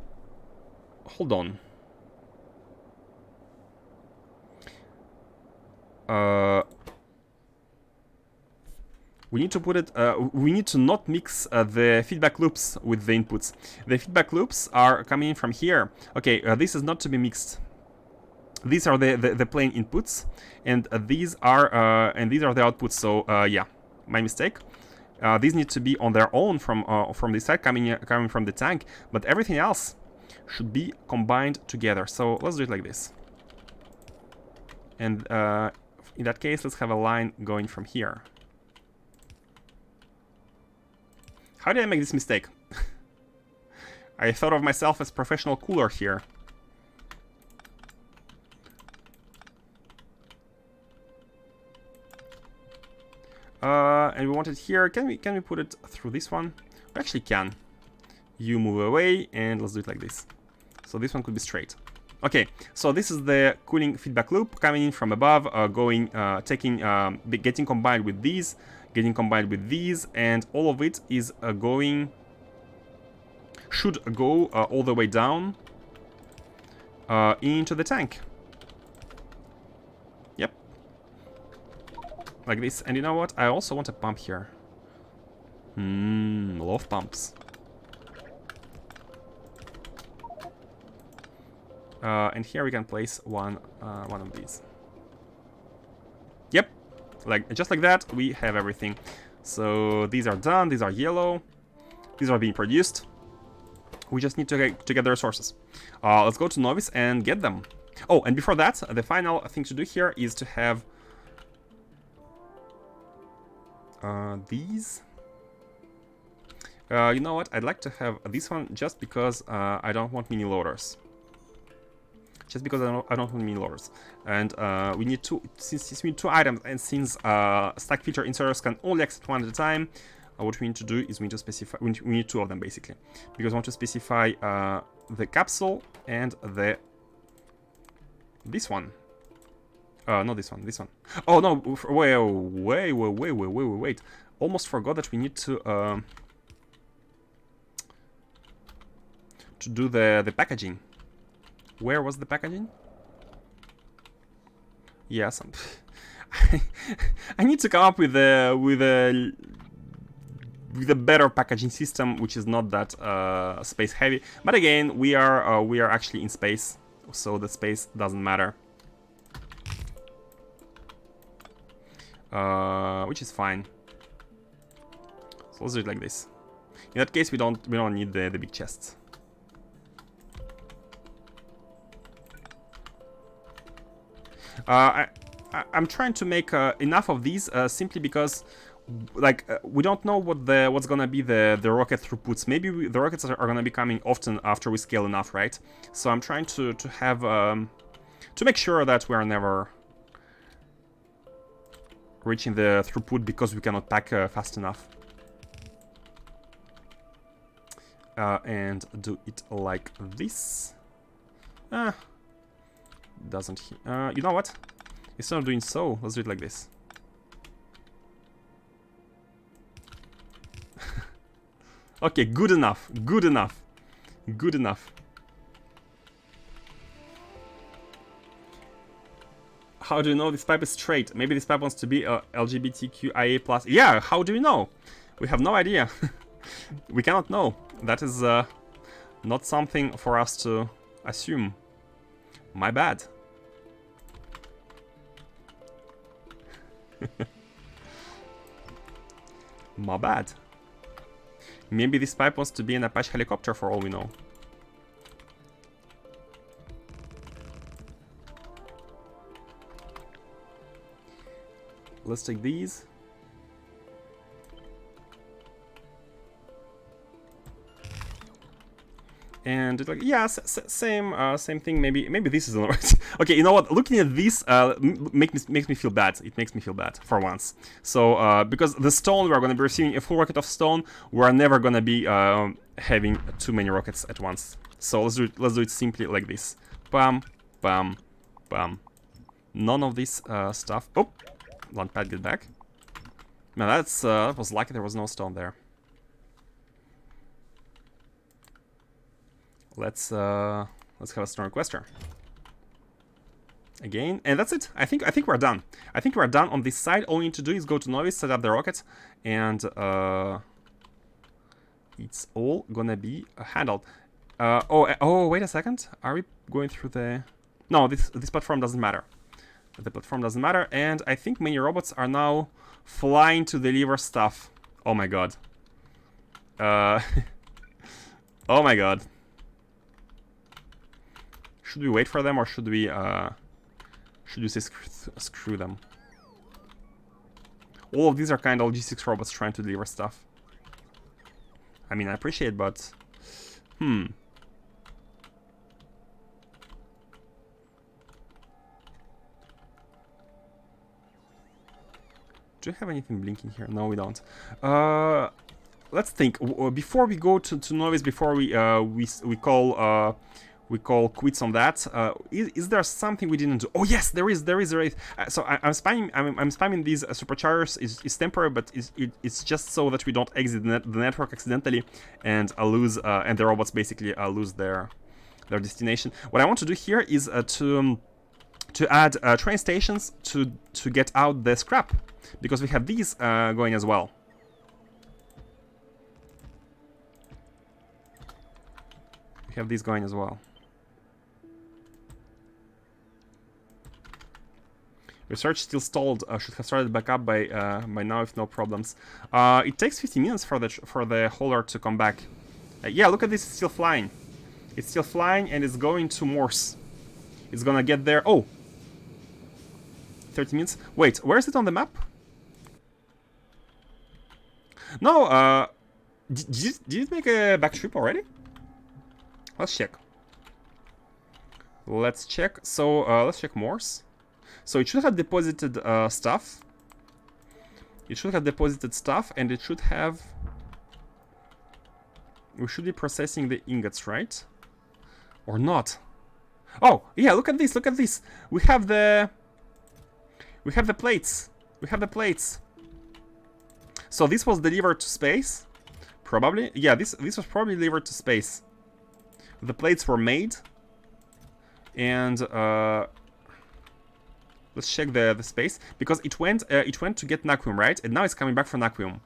hold on. We need to put it. We need to not mix the feedback loops with the inputs. The feedback loops are coming in from here. Okay, this is not to be mixed. These are the plain inputs, and these are the outputs. So yeah, my mistake. These need to be on their own from this side, coming from the tank. But everything else should be combined together. So let's do it like this. And in that case, let's have a line going from here. How did I make this mistake? I thought of myself as professional cooler here. And we want it here. Can we put it through this one? We actually can. You move away, and let's do it like this. So this one could be straight. Okay, so this is the cooling feedback loop coming in from above, getting combined with these, and all of it is should go all the way down into the tank. Yep. Like this. And you know what? I also want a pump here. Love pumps. And here we can place one of these. Yep, just like that, we have everything. So these are done. These are yellow. These are being produced. We just need to get the resources. Let's go to Nauvis and get them. Oh, and before that, the final thing to do here is to have these. You know what? I'd like to have this one just because I don't want mini loaders. Just because I don't want mini loaders. And we need since we need two items, and since stack filter inserters can only accept one at a time, what we need to do is we need to specify, we need two of them basically, because we want to specify the capsule and this one. Not this one, this one. Oh no, wait. Almost forgot that we need to do the packaging. Where was the packaging? Yes, I need to come up with a better packaging system, which is not that space heavy. But again, we are actually in space, so the space doesn't matter, which is fine. So let's do it like this. In that case, we don't need the big chests. I'm trying to make enough of these simply because, like, we don't know what's gonna be the rocket throughputs. Maybe the rockets are gonna be coming often after we scale enough, right? So I'm trying to have to make sure that we are never reaching the throughput because we cannot pack fast enough. And do it like this. Doesn't he? You know what? Instead of doing so, let's do it like this. Okay, good enough. Good enough. Good enough. How do you know this pipe is straight? Maybe this pipe wants to be LGBTQIA+. Yeah, how do you know? We have no idea. We cannot know. That is not something for us to assume. My bad. My bad. Maybe this pipe wants to be an Apache helicopter for all we know. Let's take these. And it's like, yeah, same thing. Maybe this is alright. Okay, you know what? Looking at this makes me feel bad. It makes me feel bad for once. So because the stone, we're going to be receiving a full rocket of stone. We're never going to be having too many rockets at once. So let's do it simply like this. Bam, bam, bam. None of this stuff. Oh, launch pad, get back. Now that was lucky. There was no stone there. Let's have a stone requester again, and that's it. I think we're done. I think we're done on this side. All we need to do is go to Nauvis, set up the rockets, and it's all gonna be handled. Oh, wait a second. Are we going through the? No, this platform doesn't matter. The platform doesn't matter, and I think many robots are now flying to deliver stuff. Oh my god. Oh my god. Should we wait for them, or should we say screw them? All of these are kind of G6 robots trying to deliver stuff. I mean, I appreciate, but do you have anything blinking here? No, we don't. Let's think. Before we go to Nauvis, before we call quits on that. Is there something we didn't do? Oh yes, there is. So I'm spamming these superchargers. Is temporary, but it's just so that we don't exit the network accidentally and lose and the robots basically lose their destination. What I want to do here is to add train stations to get out the scrap, because we have these going as well. We have these going as well. Research still stalled. Should have started back up by now if no problems. It takes 50 minutes for the hauler to come back. Yeah, look at this. It's still flying. It's still flying, and it's going to Morse. It's gonna get there. Oh, 30 minutes. Wait, where is it on the map? No. Did it make a back trip already? Let's check. Let's check. So let's check Morse. So it should have deposited stuff. It should have deposited stuff, and it should have... We should be processing the ingots, right? Or not? Oh, yeah, look at this, look at this. We have the plates. We have the plates. So this was delivered to space. Probably. Yeah, this was probably delivered to space. The plates were made. And let's check the space. Because it went to get Naquium, right? And now it's coming back for Naquium.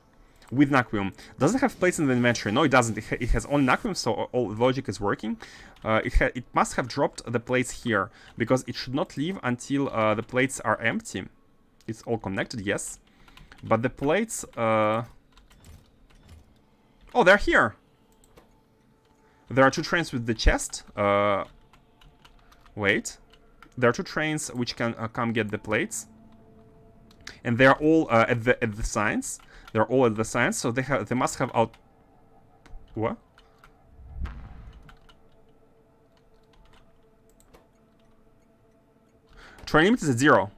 With Naquium. Does it have plates in the inventory? No, it doesn't. It has only Naquium, so all logic is working. It must have dropped the plates here, because it should not leave until the plates are empty. It's all connected, yes. But the plates... Oh, they're here! There are 2 trains with the chest. Wait. There are 2 trains which can come get the plates. And they're all at the signs. They're all at the signs, so they must have out... What? Train limit is at 0.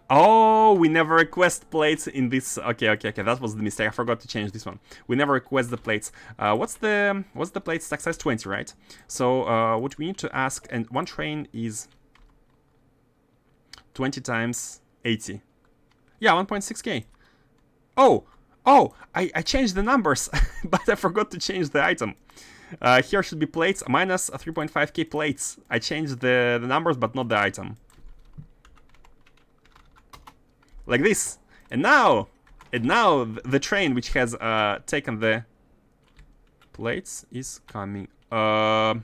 Oh, we never request plates in this. Okay. That was the mistake. I forgot to change this one. We never request the plates. What's the plate stack size? 20, right? So what we need to ask, and one train is 20 times 80. Yeah, 1.6k. Oh, I changed the numbers, but I forgot to change the item. Here should be plates minus 3.5k plates. I changed the numbers, but not the item. Like this. And now the train which has taken the plates is coming. Gonna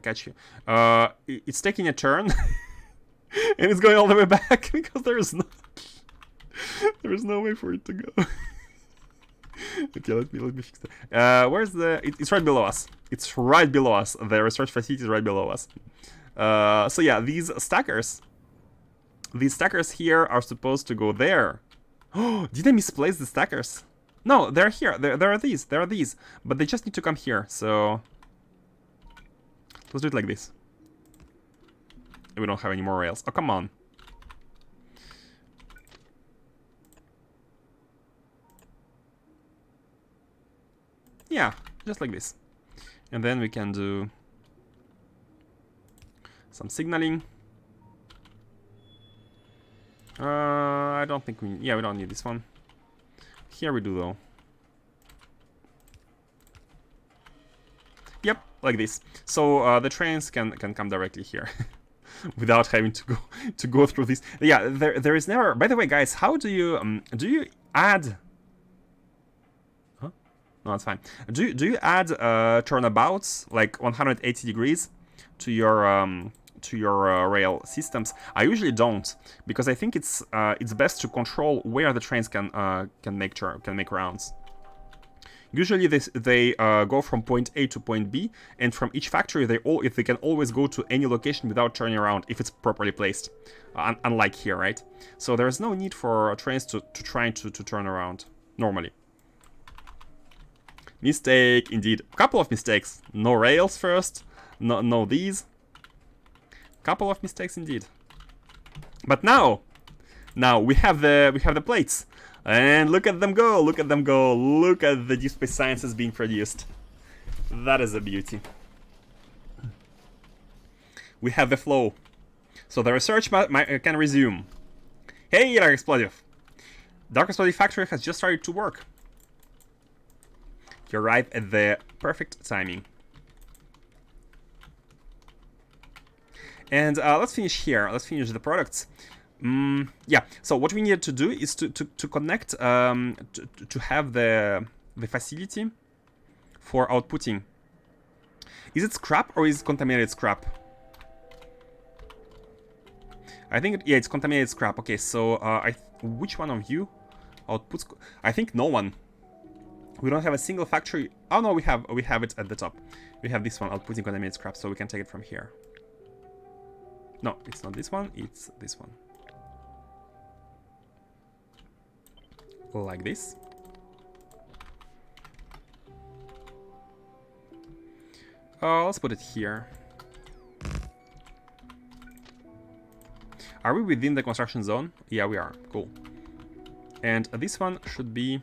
catch you. It's taking a turn. And it's going all the way back because there is no way for it to go. Okay, let me fix that. Where's the... It's right below us. It's right below us. The research facility is right below us. So yeah, these stackers here are supposed to go there. Oh, did I misplace the stackers? No, they're here. There are these. But they just need to come here, so... Let's do it like this. We don't have any more rails. Oh, come on. Yeah, just like this. And then we can do some signaling. I don't think we... Yeah, we don't need this one. Here we do, though. Yep, like this. So the trains can come directly here. Without having to go through this. Yeah, there is never... By the way, guys, how do you add... Huh? No, that's fine. Do you add turnabouts, like 180 degrees, to your rail systems? I usually don't, because I think it's best to control where the trains can make rounds. Usually they go from point A to point B, and from each factory they can always go to any location without turning around if it's properly placed. Unlike here, right? So there's no need for trains to try to turn around normally. Mistake, indeed. A couple of mistakes. No rails first. No these. Couple of mistakes indeed. But now we have the plates. And look at them go, look at them go. Look at the Deep Space Sciences being produced. That is a beauty. We have the flow. So the research can resume. Hey, Dark Explosive. Dark Explosive Factory has just started to work. You arrive at the perfect timing. And let's finish here. Let's finish the products. Yeah, so what we needed to do is to connect, to have the facility for outputting. Is it scrap or is it contaminated scrap? I think, yeah, it's contaminated scrap. Okay, so which one of you outputs? I think no one. We don't have a single factory. Oh no, we have it at the top. We have this one outputting contaminated scrap, so we can take it from here. No, it's not this one, it's this one. Like this. Let's put it here. Are we within the construction zone? Yeah, we are. Cool. And this one should be...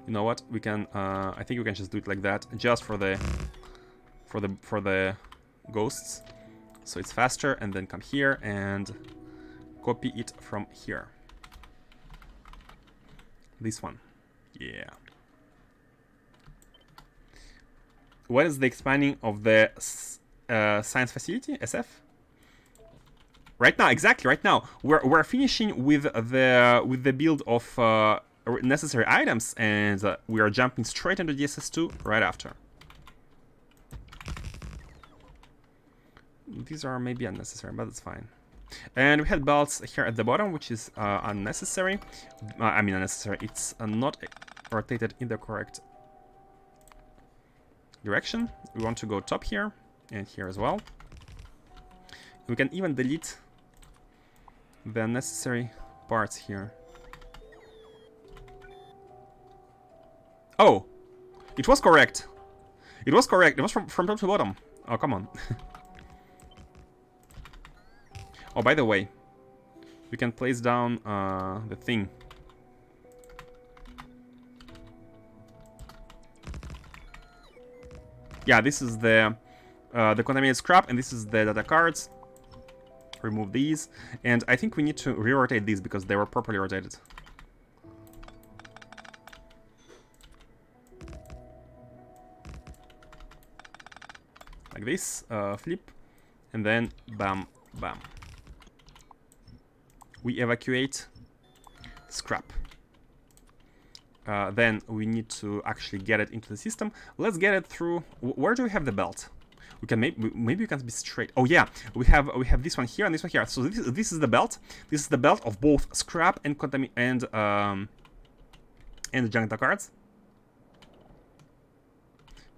You know what? We can... I think we can just do it like that, just for the ghosts. So it's faster, and then come here and copy it from here. This one. Yeah. What is the expanding of the science facility, SF? Right now, exactly. Right now, we're finishing with the build of necessary items, and we are jumping straight into DSS2 right after. These are maybe unnecessary, but it's fine. And we had belts here at the bottom, which is unnecessary. I mean unnecessary. It's not rotated in the correct direction. We want to go top here and here as well. We can even delete the unnecessary parts here. Oh, it was correct. It was correct. It was from top to bottom. Oh, come on. Oh, by the way, we can place down the thing. Yeah, this is the contaminated scrap, and this is the data cards. Remove these, and I think we need to re-rotate these because they were properly rotated. Like this, flip, and then bam, bam. We evacuate scrap. Then we need to actually get it into the system. Let's get it through. Where do we have the belt? We can maybe we can be straight. Oh yeah, we have this one here and this one here. So this is the belt. This is the belt of both scrap and the junk cards.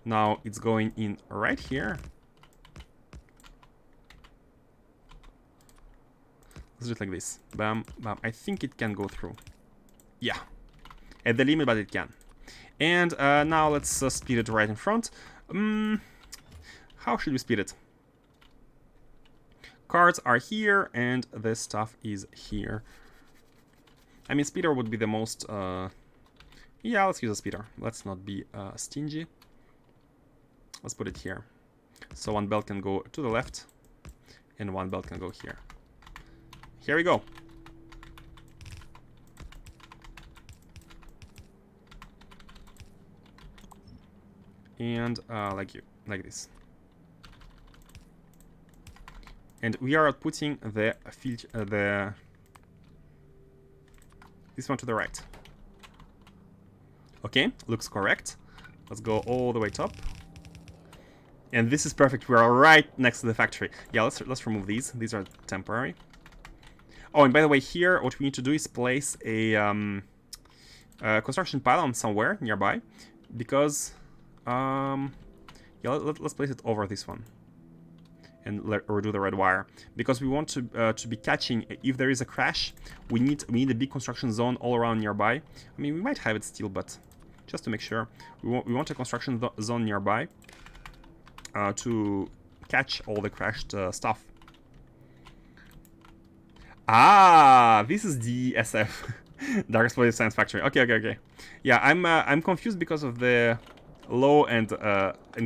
Now it's going in right here. Let's do it like this. Bam, bam. I think it can go through. Yeah. At the limit, but it can. And now let's speed it right in front. How should we speed it? Cards are here, and this stuff is here. I mean, speeder would be the most... yeah, let's use a speeder. Let's not be stingy. Let's put it here. So one belt can go to the left, and one belt can go here. Here we go. And like this. And we are putting the this one to the right. Okay, looks correct. Let's go all the way top. And this is perfect. We are right next to the factory. Yeah, let's remove these. These are temporary. Oh, and by the way, here what we need to do is place a construction pylon somewhere nearby, because yeah, let's place it over this one and redo the red wire, because we want to be catching if there is a crash. We need a big construction zone all around nearby. I mean, we might have it still, but just to make sure, we want a construction zone nearby to catch all the crashed stuff. Ah, this is the SF. Dark Explosive Science Factory. Okay. Yeah, I'm confused because of the low and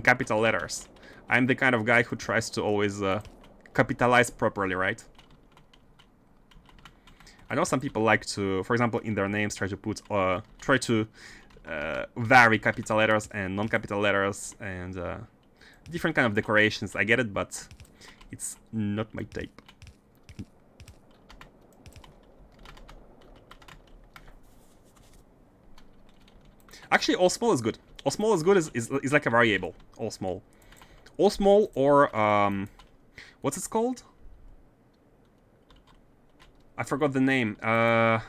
capital letters. I'm the kind of guy who tries to always capitalize properly, right? I know some people like to, for example, in their names try to vary capital letters and non-capital letters and different kind of decorations. I get it, but it's not my type. Actually, all small is good. All small is good is like a variable. All small. All small, or what's it called? I forgot the name. I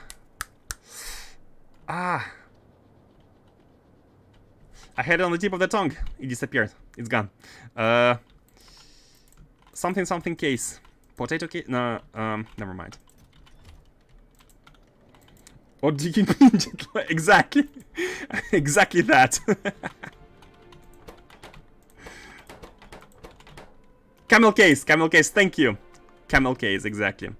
had it on the tip of the tongue. It disappeared. It's gone. Something case. Potato case? No, never mind. What do you mean? Exactly. Exactly that. Camel case, thank you. Camel case, exactly.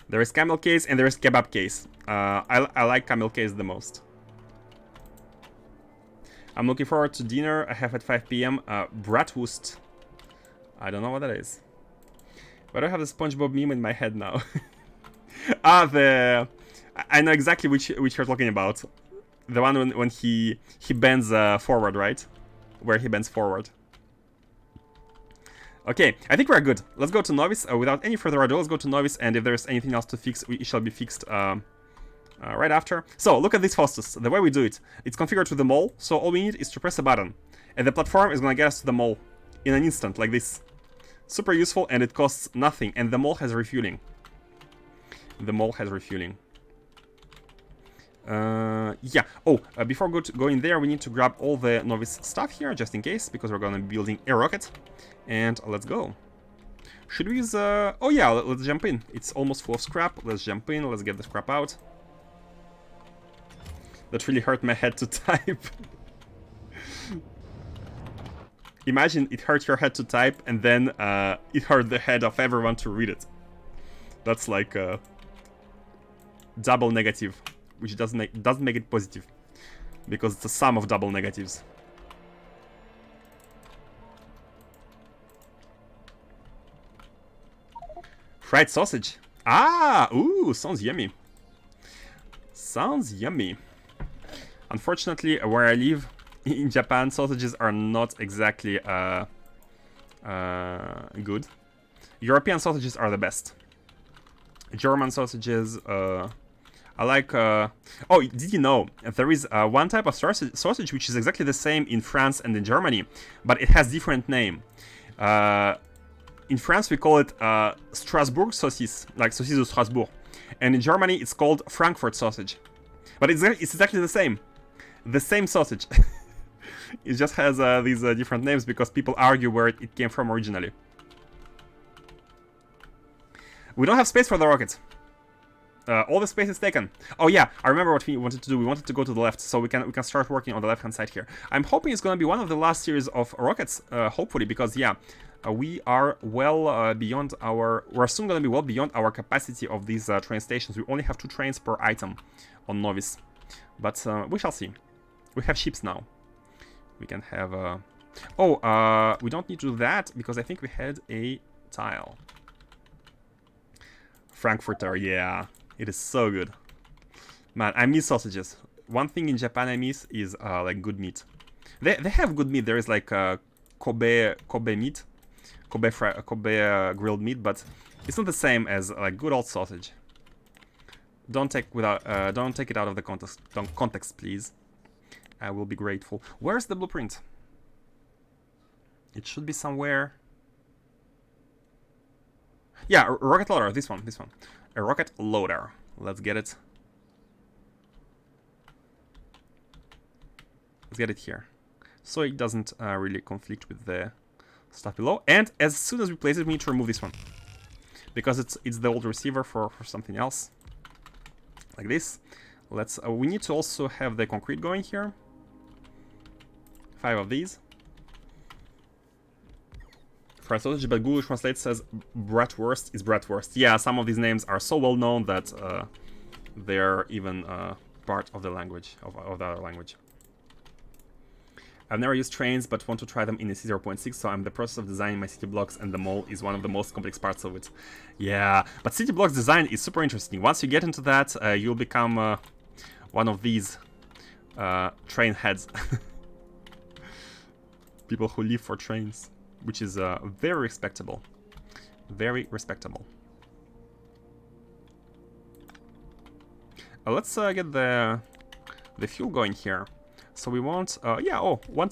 There is camel case and there is kebab case. I like camel case the most. I'm looking forward to dinner. I have at 5 p.m. Bratwurst. I don't know what that is. But I have the SpongeBob meme in my head now. I know exactly which you're talking about. The one when he bends forward, right? Where he bends forward. Okay, I think we're good. Let's go to Nauvis. Without any further ado, let's go to Nauvis, and if there's anything else to fix, it shall be fixed right after. So, look at this hostess. The way we do it, it's configured to the mall, so all we need is to press a button. And the platform is gonna get us to the mall in an instant, like this. Super useful, and it costs nothing, and the mall has refueling. The mall has refueling. Yeah. Oh, before going there, we need to grab all the Nauvis stuff here, just in case, because we're gonna be building a rocket. And let's go. Should we use... oh yeah, let's jump in. It's almost full of scrap. Let's jump in, let's get the scrap out. That really hurt my head to type. Imagine it hurt your head to type, and then it hurt the head of everyone to read it. That's like double negative, which doesn't make it positive, because it's a sum of double negatives. Fried sausage. Ah, ooh, sounds yummy. Sounds yummy. Unfortunately, where I live in Japan, sausages are not exactly good. European sausages are the best. German sausages, I like... oh, did you know there is one type of sausage which is exactly the same in France and in Germany, but it has different name. In France, we call it Strasbourg saucisse, like saucisse de Strasbourg. And in Germany, it's called Frankfurt sausage. But it's exactly the same. The same sausage. It just has these different names because people argue where it came from originally. We don't have space for the rocket. All the space is taken. Oh yeah, I remember what we wanted to do. We wanted to go to the left, so we can start working on the left-hand side here. I'm hoping it's going to be one of the last series of rockets, hopefully, because yeah, we are well beyond our... We're soon going to be well beyond our capacity of these train stations. We only have 2 trains per item on Nauvis. But we shall see. We have ships now. We can have... Oh, we don't need to do that, because I think we had a tile. Frankfurter, yeah. It is so good. Man, I miss sausages. One thing in Japan I miss is like good meat. They have good meat. There is like Kobe meat. Kobe grilled meat, but it's not the same as like good old sausage. Don't take it out of the context, please. I will be grateful. Where's the blueprint? It should be somewhere. Yeah, a rocket loader. This one. A rocket loader. Let's get it. Let's get it here, so it doesn't really conflict with the stuff below. And as soon as we place it, we need to remove this one, because it's the old receiver for something else, like this. Let's. We need to also have the concrete going here. 5 of these. Fried sausage, but Google Translate says bratwurst is bratwurst. Yeah, some of these names are so well known that they're even part of the language, of the other language. I've never used trains, but want to try them in a C0.6, so I'm in the process of designing my city blocks, and the mall is one of the most complex parts of it. Yeah, but city blocks design is super interesting. Once you get into that, you'll become one of these train heads. People who live for trains. Which is very respectable. Very respectable. Let's get the fuel going here. So we want, yeah, oh, one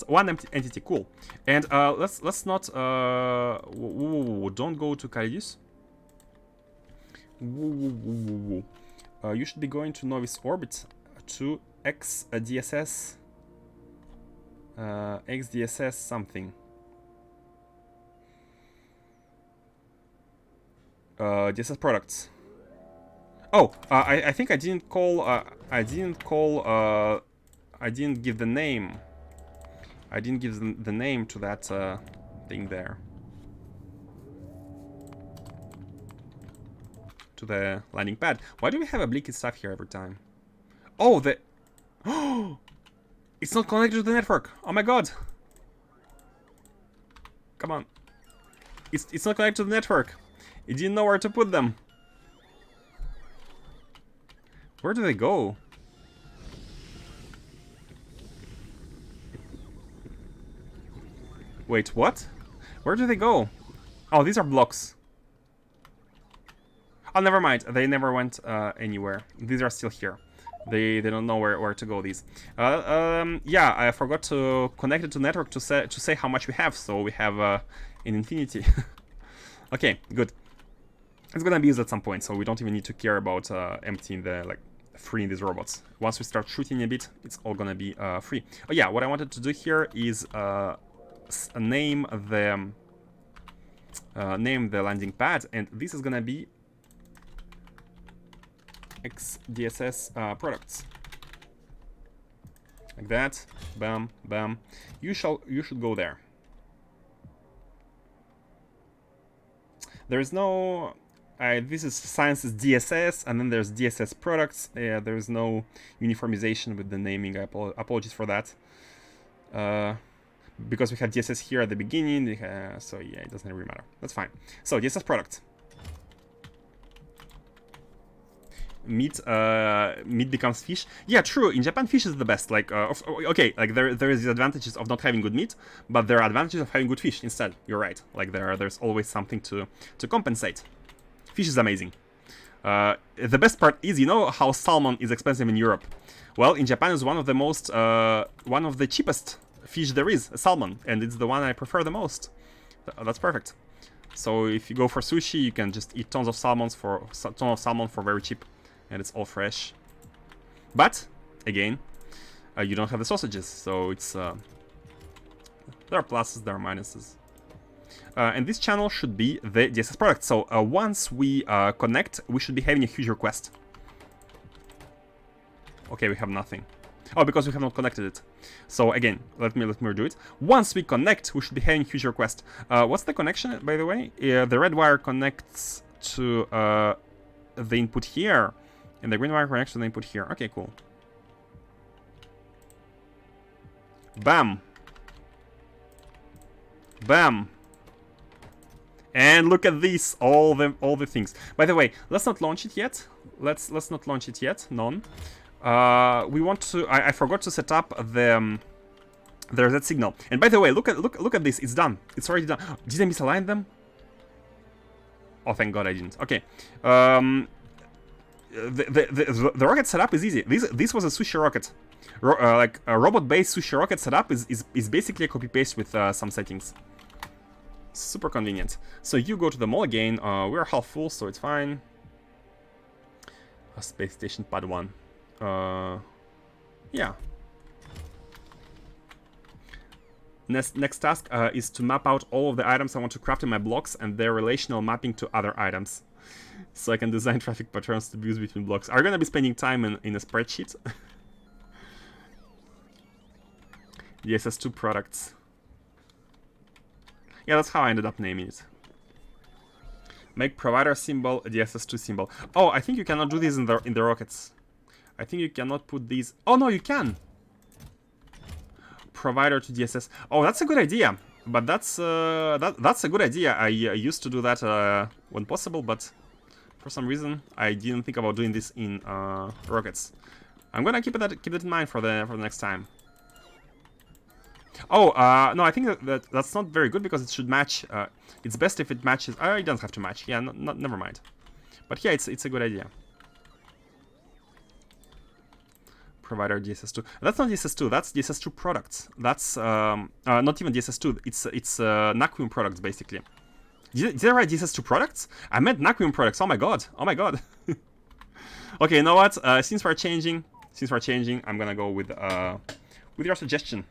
entity, cool. And let's not, don't go to Calidus. You should be going to Nauvis Orbit to XDSS, XDSS something. DSS products. Oh, I think I didn't call. I didn't give the name. I didn't give the name to that thing there. to the landing pad. Why do we have oblique stuff here every time? Oh, the... Oh! It's not connected to the network! Oh my god! Come on. It's not connected to the network. It didn't know where to put them. Where do they go? Wait, what? Where do they go? Oh, these are blocks. Oh, never mind. They never went anywhere. These are still here. They don't know where to go. These. Yeah, I forgot to connect it to network to say how much we have. So we have an infinity. Okay, good. It's gonna be used at some point, so we don't even need to care about emptying freeing these robots. Once we start shooting a bit, it's all gonna be free. Oh yeah, what I wanted to do here is name the landing pad, and this is gonna be XDSS products, like that. Bam, bam. You should go there. There is no. This is Science's DSS, and then there's DSS products. There is no uniformization with the naming. Apologies for that. Because we had DSS here at the beginning, so yeah, it doesn't really matter. That's fine. So DSS products. Meat becomes fish. Yeah, true. In Japan, fish is the best. Like, okay, like there is the advantages of not having good meat, but there are advantages of having good fish instead. You're right. Like there's always something to compensate. Fish is amazing. The best part is, you know how salmon is expensive in Europe. Well, in Japan is one of the cheapest fish there is, salmon, and it's the one I prefer the most. That's perfect. So if you go for sushi, you can just eat tons of salmon for very cheap, and it's all fresh. But again, you don't have the sausages, so it's there are pluses, there are minuses. And this channel should be the DSS product. So once we connect, we should be having a huge request. Okay, we have nothing. Oh, because we have not connected it. So again, let me redo it. Once we connect, we should be having a huge request. What's the connection, by the way? The red wire connects to the input here, and the green wire connects to the input here. Okay, cool. Bam. Bam. And look at this, all the things. By the way, let's not launch it yet. Let's not launch it yet. None. We want to. I forgot to set up the that signal. And by the way, look at this. It's done. It's already done. Did I misalign them? Oh, thank God I didn't. Okay. The rocket setup is easy. This was a sushi rocket. Like a robot-based sushi rocket setup is basically a copy paste with some settings. Super convenient. So you go to the mall again. We're half full, so it's fine. Space Station Pad 1. Yeah. Next task is to map out all of the items I want to craft in my blocks and their relational mapping to other items. So I can design traffic patterns to be used between blocks. Are you gonna be spending time in a spreadsheet? The SS2 products. Yeah, that's how I ended up naming it. Make provider symbol the SS2 symbol. Oh, I think you cannot do this in the rockets. I think you cannot put these. Oh no, you can. Provider to DSS. Oh, that's a good idea. But that's a good idea. I used to do that when possible, but for some reason I didn't think about doing this in rockets. I'm gonna keep it in mind for the next time. Oh, no, I think that's not very good because it should match. It's best if it matches. It doesn't have to match. Yeah, never mind. But yeah, it's a good idea. Provider DSS2. That's not DSS2. That's DSS2 products. That's not even DSS2. It's Naquium products basically. Did I write DSS2 products? I meant Naquium products. Oh my god. Oh my god. Okay, you know what? Since we're changing, I'm gonna go with your suggestion.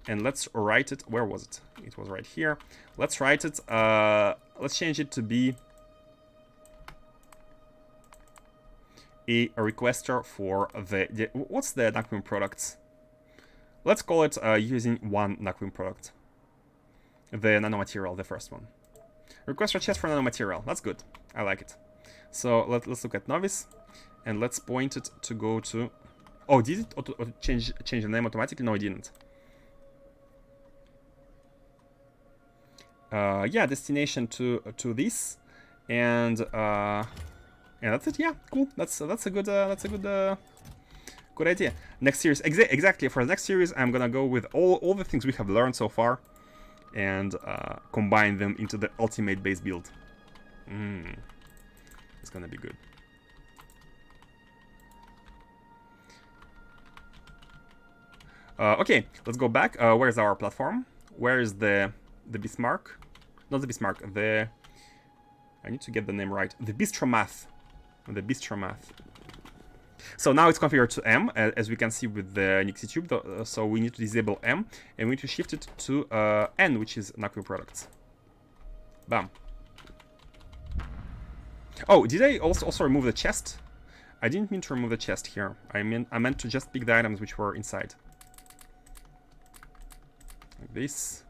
And let's write it. Where was it? It was right here. Let's write it. Let's change it to be a requester for the what's the Naquium products? Let's call it using one Naquium product. The nanomaterial, the first one. Request request for nanomaterial. That's good. I like it. So let's look at Nauvis, and let's point it to go to. Oh, did it auto change the name automatically? No, it didn't. Yeah, destination to this, and that's it. Yeah, cool. That's a good good idea. Next series, exactly. For the next series, I'm gonna go with all the things we have learned so far, and combine them into the ultimate base build. It's gonna be good. Okay, let's go back. Where's our platform? Where is the Bismarck? Not the Bismarck. I need to get the name right. The Bistromath. The Bistromath. So now it's configured to M, as we can see with the Nixie tube. So we need to disable M, and we need to shift it to N, which is Naquium products. Bam. Oh, did I also remove the chest? I didn't mean to remove the chest here. I meant to just pick the items which were inside. Like this.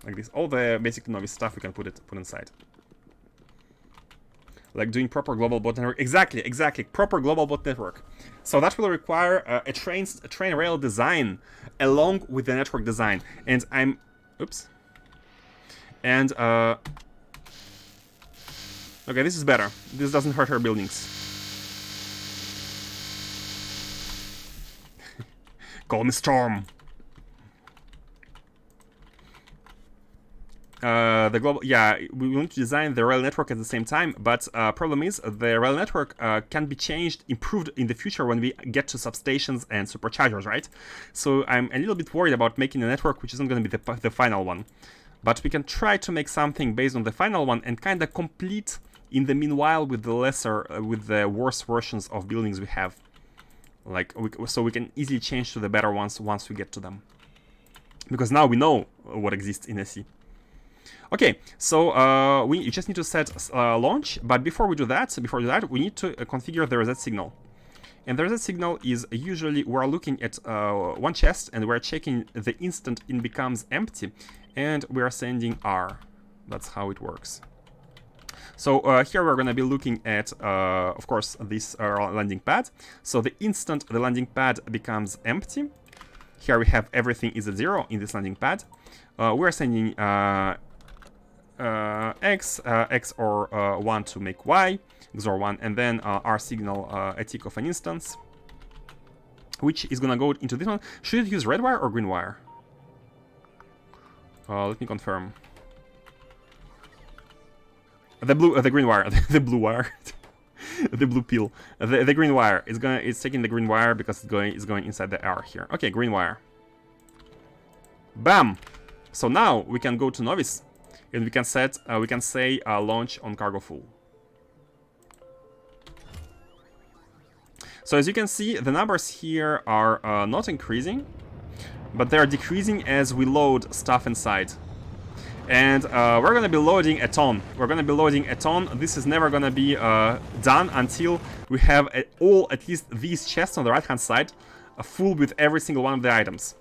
Like this. All the basic Nauvis stuff we can put inside. Like doing proper global bot network. Exactly. Proper global bot network. So that will require a train rail design along with the network design. And I'm... Oops. And, okay, this is better. This doesn't hurt our buildings. Call me Storm. The global, yeah, we want to design the rail network at the same time, but problem is the rail network can be changed, improved in the future when we get to substations and superchargers, right? So I'm a little bit worried about making a network which isn't going to be the final one. But we can try to make something based on the final one and kind of complete in the meanwhile with the worse versions of buildings we have. Like, so we can easily change to the better ones once we get to them. Because now we know what exists in SE. Okay, so we just need to set launch, but before we do that, we need to configure the reset signal. And the reset signal is usually we're looking at one chest and we're checking the instant it becomes empty, and we're sending R. That's how it works. So here we're going to be looking at, of course, this landing pad. So the instant the landing pad becomes empty, here we have everything is at 0 in this landing pad. We're sending X or 1 to make Y, XOR 1, and then our signal a tick of an instance, which is gonna go into this one. Should it use red wire or green wire? Let me confirm. The green wire, the blue wire, the blue peel. The green wire is taking the green wire because it's going inside the R here. Okay, green wire. Bam. So now we can go to Nauvis. And we can say launch on cargo full. So as you can see, the numbers here are not increasing, but they are decreasing as we load stuff inside. And we're going to be loading a ton. This is never going to be done until we have at least these chests on the right-hand side full with every single one of the items.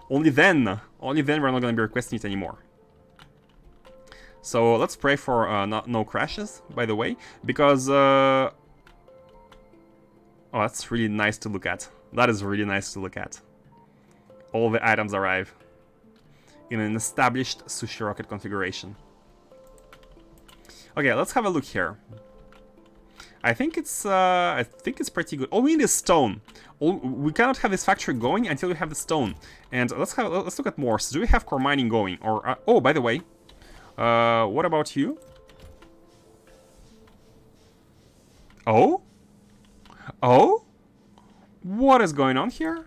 Only then we're not going to be requesting it anymore. So let's pray for no crashes, by the way, because oh, that's really nice to look at. That is really nice to look at. All the items arrive in an established sushi rocket configuration. Okay, let's have a look here. I think it's pretty good. All we need is stone. We cannot have this factory going until we have the stone. And let's look at more. So do we have core mining going? Or oh, by the way. What about you? Oh? Oh? What is going on here?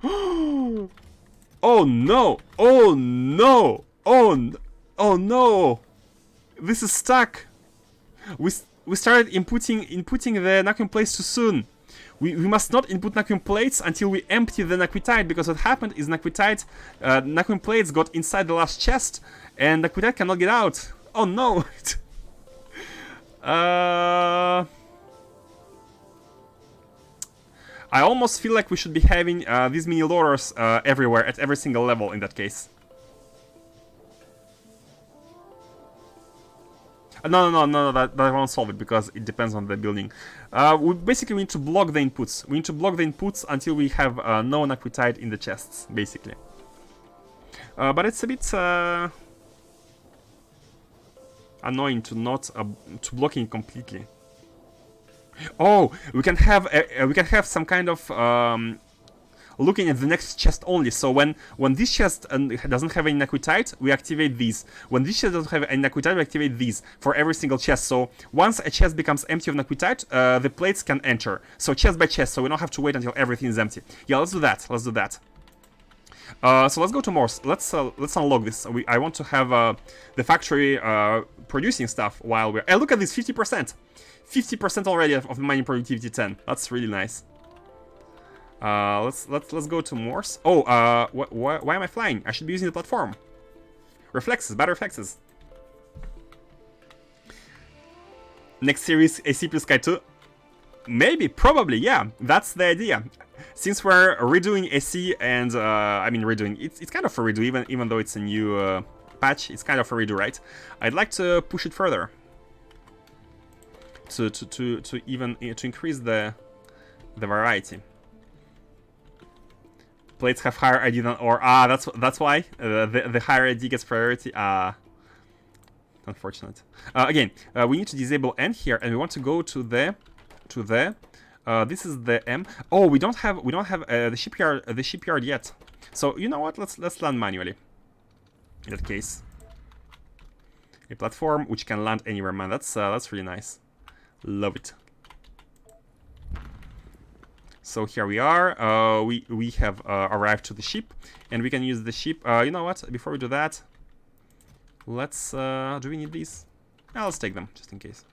Oh no! Oh no! Oh no! This is stuck. We started inputting the Naquium plates too soon. We must not input Naquium plates until we empty the Naquitite, because what happened is Naquium plates got inside the last chest, and Naquitite cannot get out. Oh no! I almost feel like we should be having these mini loaders everywhere, at every single level in that case. No, that won't solve it because it depends on the building. We basically need to block the inputs. We need to block the inputs until we have no naquitite in the chests, basically. But it's a bit annoying to not to blocking completely. Oh, we can have some kind of looking at the next chest only. So when this chest doesn't have any naquitite, we activate these. When this chest doesn't have any naquitite, we activate these for every single chest. So once a chest becomes empty of naquitite, the plates can enter. So chest by chest, so we don't have to wait until everything is empty. Yeah, let's do that. Let's do that. So let's go to Morse. Let's unlock this. I want to have the factory producing stuff while we're. Hey, look at this, 50%. 50% already of mining productivity 10. That's really nice. Let's go to Morse. Oh, why am I flying? I should be using the platform. Reflexes, better reflexes. Next series, AC plus Sky 2. Maybe, probably, yeah. That's the idea. Since we're redoing AC and I mean redoing, it's kind of a redo, even though it's a new patch. It's kind of a redo, right? I'd like to push it further. To increase the variety. Plates have higher ID than ore. That's why the higher ID gets priority. Unfortunate. Again, we need to disable N here, and we want to go to the this is the M. Oh, we don't have the shipyard yet. So you know what? Let's land manually. In that case, a platform which can land anywhere, man. That's really nice. Love it. So here we are. We have arrived to the ship, and we can use the ship. You know what? Before we do that, let's. Do we need these? Yeah, let's take them just in case.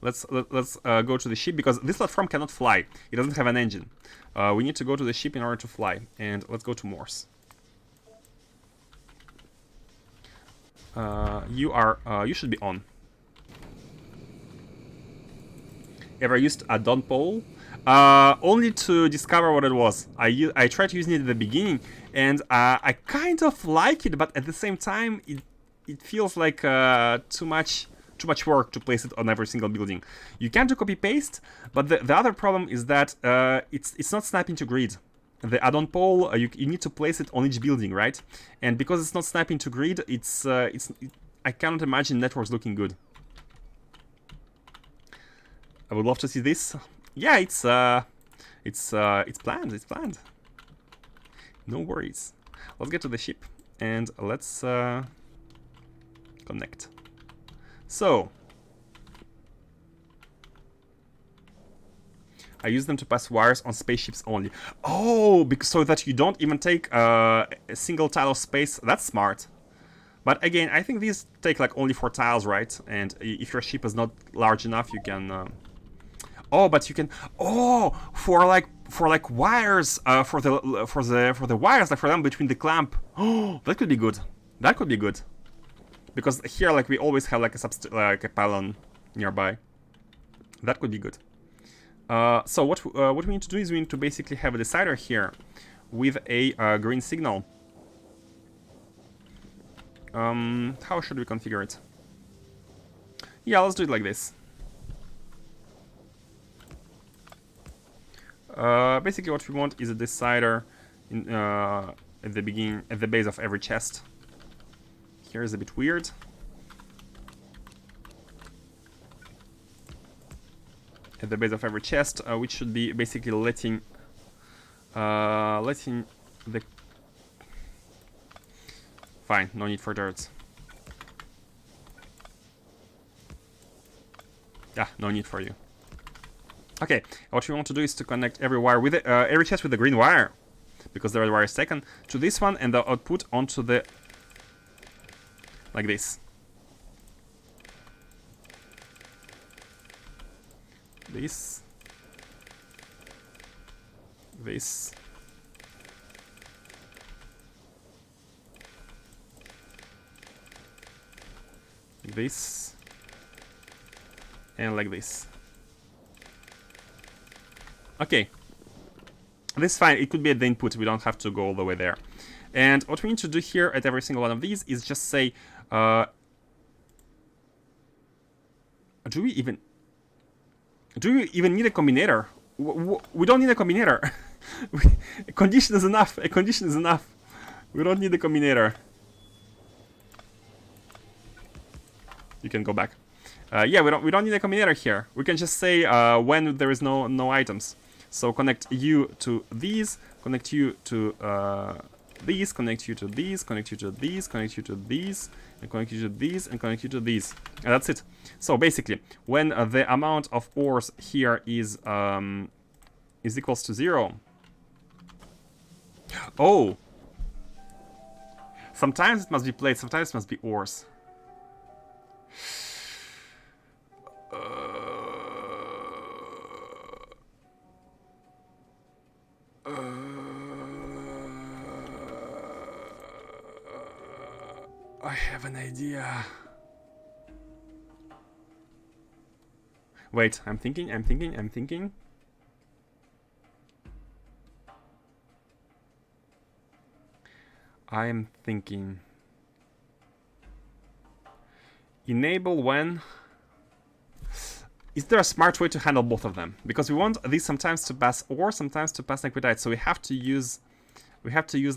Let's go to the ship because this platform cannot fly. It doesn't have an engine. We need to go to the ship in order to fly. And let's go to Morse. You should be on. Ever used a Dawn pole? Only to discover what it was. I tried using it at the beginning, and I kind of like it, but at the same time, it feels like too much work to place it on every single building. You can do copy paste, but the other problem is that it's not snapping to grid. The add-on pole, you need to place it on each building, right? And because it's not snapping to grid, I cannot imagine networks looking good. I would love to see this. Yeah, it's planned. It's planned. No worries. Let's get to the ship and let's connect. So I use them to pass wires on spaceships only. Oh, because so that you don't even take a single tile of space. That's smart. But again, I think these take like only 4 tiles, right? And if your ship is not large enough, you can. Oh, but you can. Oh, for like wires. For the wires, like for them between the clamp. Oh, that could be good. That could be good. Because here, like we always have like a pylon nearby. That could be good. So what we need to do is we need to basically have a decider here with a green signal. How should we configure it? Yeah, let's do it like this. Basically, what we want is a decider in, at the beginning, at the base of every chest. Here is a bit weird. At the base of every chest, which should be basically letting the. Fine, no need for turrets. Yeah, no need for you. Okay, what we want to do is to connect every wire with every chest with the green wire, because the red wire is taken to this one, and the output onto the like this. This. This. This. And like this. Okay. This is fine. It could be at the input. We don't have to go all the way there. And what we need to do here at every single one of these is just say Do we even need a combinator? We don't need a combinator. A condition is enough. A condition is enough. We don't need a combinator. You can go back. Yeah, we don't need a combinator here. We can just say when there is no items. So connect you to these, connect you to these, connect you to these, connect you to these, connect you to these, and connect you to these, and connect you to these. And that's it. So basically, when the amount of ores here is equals to 0. Oh! Sometimes it must be plates, sometimes it must be ores. I have an idea. Wait, I'm thinking. Enable when... Is there a smart way to handle both of them? Because we want these sometimes to pass ore, sometimes to pass liquidite. So we have to use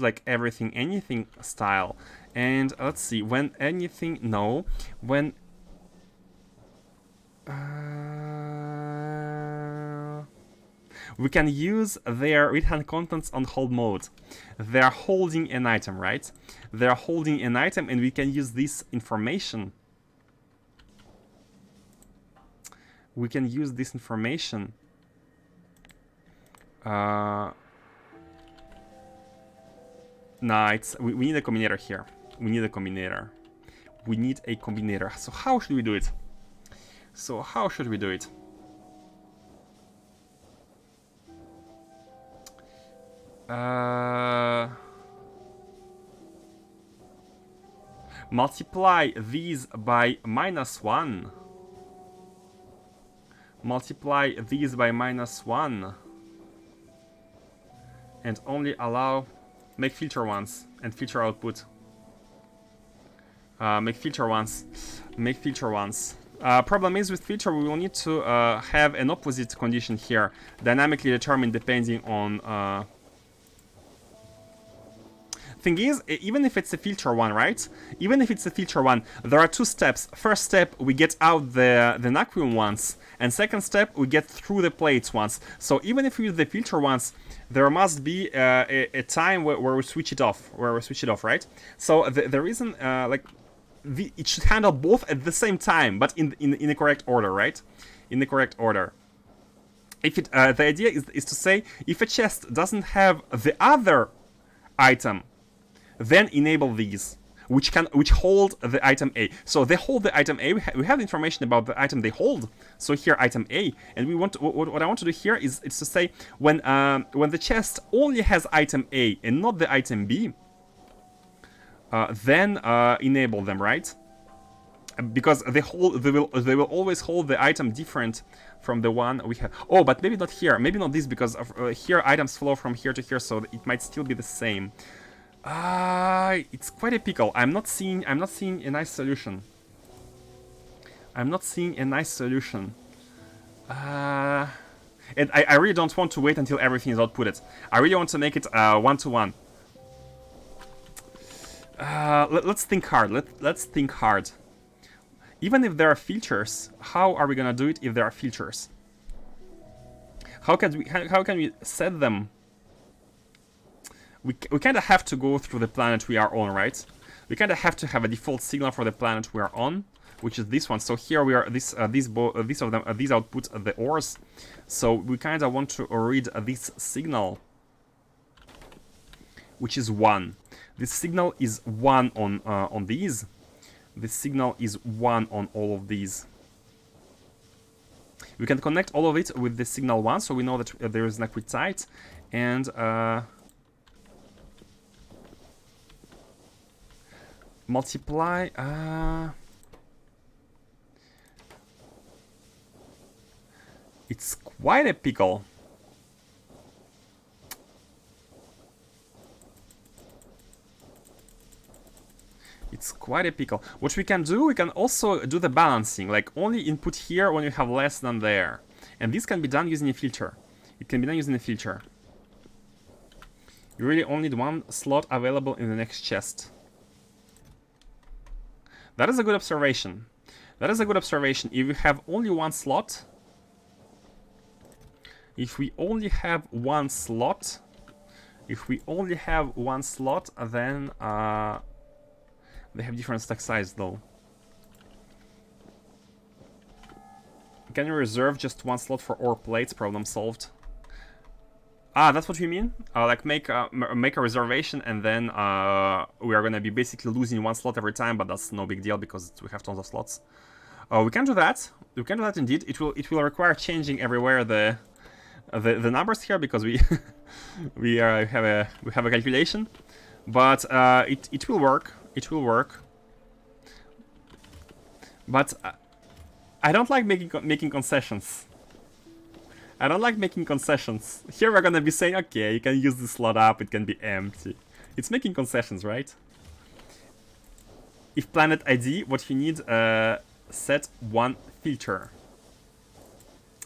like everything, anything style. And let's see, when anything, no, when we can use their read-hand contents on hold mode. They're holding an item, right? They're holding an item, and we can use this information. We can use this information. Nah, we need a combinator here. We need a combinator. We need a combinator. So how should we do it? Multiply these by -1. Multiply these by -1. And only allow... Make filter ones and filter output. Make filter ones. Make filter ones. Problem is with filter we will need to have an opposite condition here, dynamically determined depending on... Thing is, even if it's a filter one, right? Even if it's a filter one, there are two steps. First step, we get out the Naquium ones, and second step, we get through the plates ones. So even if we use the filter ones, there must be a time where we switch it off, right? So the reason, it should handle both at the same time, but in the correct order, right? In the correct order. If it, the idea is to say, if a chest doesn't have the other item, then enable these, which hold the item A. So they hold the item A. We have information about the item they hold. So here item A, and we want to, what I want to do here is to say when the chest only has item A and not the item B, then enable them, right? Because they will always hold the item different from the one we have. Oh, but maybe not here. Maybe not this, because here items flow from here to here, so it might still be the same. It's quite a pickle. I'm not seeing a nice solution. And I really don't want to wait until everything is outputted. I really want to make it one-to-one. Let's think hard. Let's think hard. Even if there are filters, how are we gonna do it if there are filters? How can we set them? We kind of have to go through the planet we are on, right? We kind of have to have a default signal for the planet we are on, which is this one. So here we are. These output the ores. So we kind of want to read this signal, which is 1. This signal is 1 on these. This signal is 1 on all of these. We can connect all of it with the signal 1, so we know that there is liquidite, and multiply. It's quite a pickle. It's quite a pickle. What we can do, we can also do the balancing, like only input here when you have less than there. And this can be done using a filter. It can be done using a filter. You really only need one slot available in the next chest. That is a good observation. That is a good observation. If you have only one slot, if we only have one slot, then they have different stack size though. Can you reserve just one slot for ore plates? Problem solved. Ah, that's what we mean? Like make a reservation and then we are gonna be basically losing one slot every time, but that's no big deal because we have tons of slots. We can do that. We can do that indeed. It will require changing everywhere the numbers here because we we have a calculation, but it will work. It will work. But I don't like making concessions. I don't like making concessions. Here we're gonna be saying, okay, you can use this slot up, it can be empty. It's making concessions, right? If planet ID, what you need, set one filter.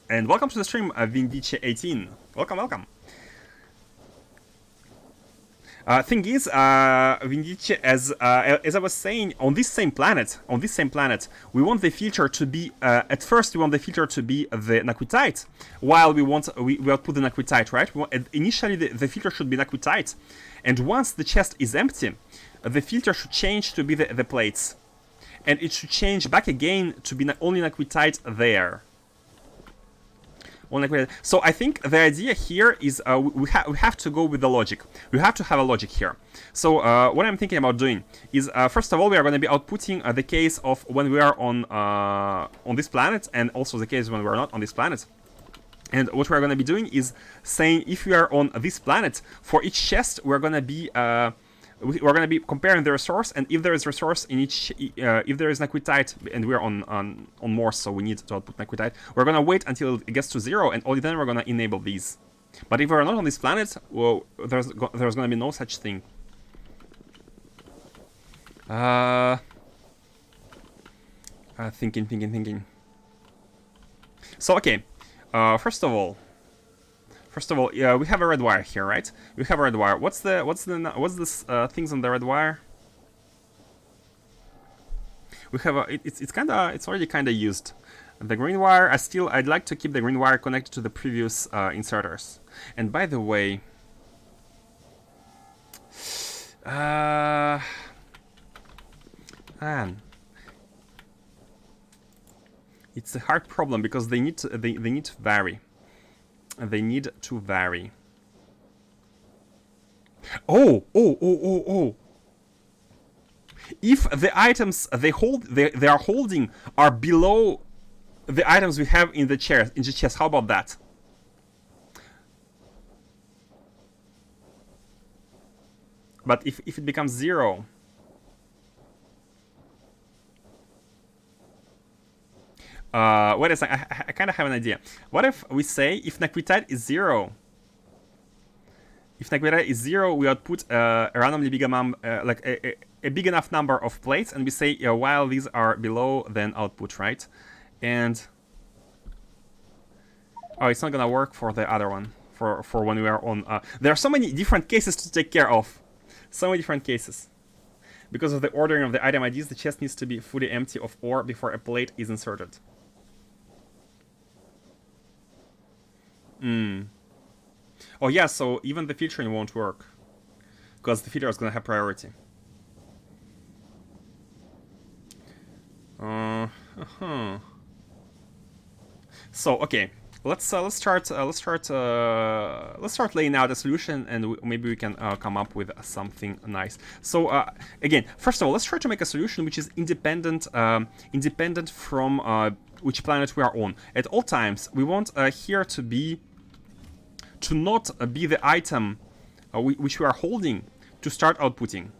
And welcome to the stream, Vindice18. Welcome, welcome. Thing is, Vindice, as I was saying, on this same planet, we want the filter to be, at first we want the filter to be the Naquitite, while we output the Naquitite, right? Initially the filter should be Naquitite, and once the chest is empty, the filter should change to be the plates, and it should change back again to be only Naquitite there. So I think the idea here is we have to go with the logic. We have to have a logic here. So what I'm thinking about doing is, first of all, we are going to be outputting the case of when we are on this planet, and also the case when we are not on this planet. And what we're going to be doing is saying if we are on this planet, for each chest we're going to be comparing the resource, and if there is resource in each, if there is Naquitite, and we're on Morse, so we need to output Naquitite, we're gonna wait until it gets to 0, and only then we're gonna enable these. But if we're not on this planet, well, there's gonna be no such thing. Thinking. So okay, first of all, yeah, we have a red wire here, right? We have a red wire. What's this things on the red wire? We have it's already kinda used. The green wire, I'd like to keep the green wire connected to the previous inserters. And by the way, man, it's a hard problem because they need to vary. They need to vary. Oh! If the items they are holding are below the items we have in the chest, how about that? But if it becomes 0, wait a second, I kind of have an idea. What if we say if Naquitite is 0? If Naquitite is 0, we output a randomly big amount, like a big enough number of plates, and we say while these are below, then output, right? And oh, it's not gonna work for the other one. For when we are on. There are so many different cases to take care of. So many different cases. Because of the ordering of the item IDs, the chest needs to be fully empty of ore before a plate is inserted. Oh yeah, so even the filtering won't work. Because the filter is gonna have priority. So okay, let's start laying out a solution, and maybe we can come up with something nice. So again, first of all, let's try to make a solution which is independent from which planet we are on. At all times, we want here to not be the item which we are holding to start outputting.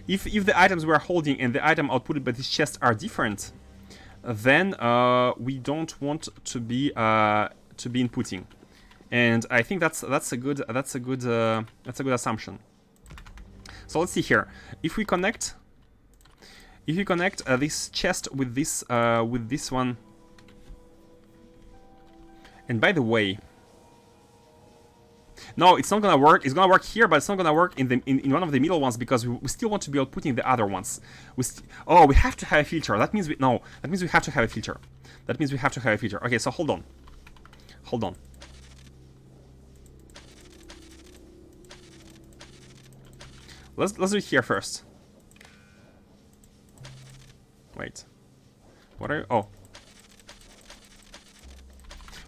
If the items we are holding and the item outputted by this chest are different, then we don't want to be inputting, and I think that's a good assumption. So let's see here. If we connect If you connect this chest with this one, and by the way, no, it's not gonna work. It's gonna work here, but it's not gonna work in the in one of the middle ones because we still want to be outputting the other ones. Oh, we have to have a filter. That means we have to have a filter. That means we have to have a filter. Okay, so hold on. Let's do it here first. Wait. What are you? Oh.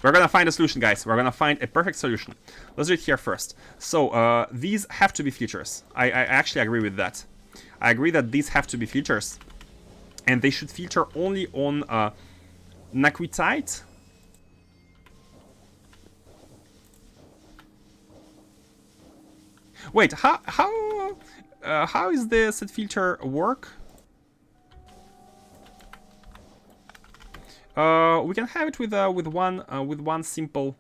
We're gonna find a solution, guys. We're gonna find a perfect solution. Let's do it here first. So, these have to be filters. I actually agree with that. I agree that these have to be filters. And they should filter only on naquitite. Wait, how is the set filter work? We can have it with one simple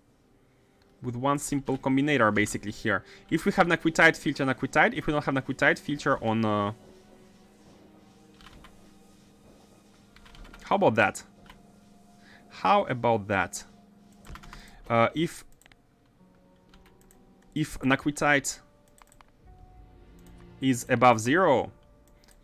combinator basically here. If we have naquitite, filter naquitite. If we don't have naquitite, filter on. How about that? If naquitite is above 0,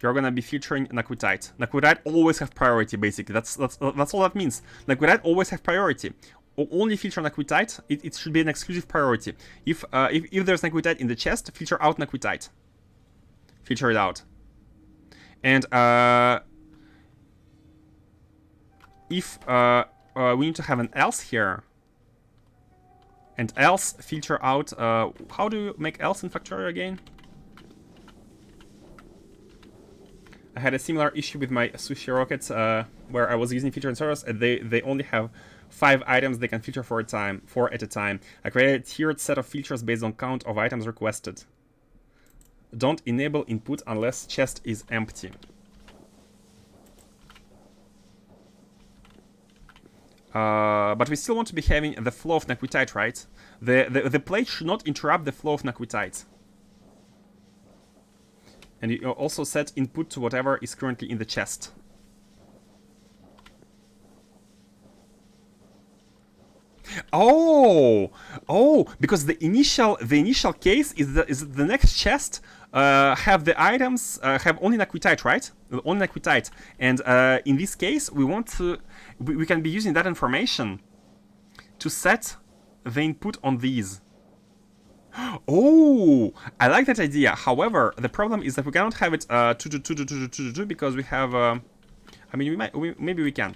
you're gonna be filtering naquitite. Naquitite always have priority, basically. That's all that means. Naquitite always have priority. Only filter naquitite. It should be an exclusive priority. If there's naquitite in the chest, filter out naquitite. Filter it out. And if we need to have an else here, and else filter out. How do you make else in Factorio again? I had a similar issue with my sushi rockets where I was using filter inserters and they only have 5 items they can filter for at a time. I created a tiered set of filters based on count of items requested. Don't enable input unless chest is empty. But we still want to be having the flow of naquitite, right? The plate should not interrupt the flow of naquitite. And you also set input to whatever is currently in the chest. Oh, because the initial case is the next chest have the items have only naquitite, right? Only naquitite, and in this case we can be using that information to set the input on these. Oh, I like that idea. However, the problem is that we cannot have it 2 because we have. I mean, maybe we can.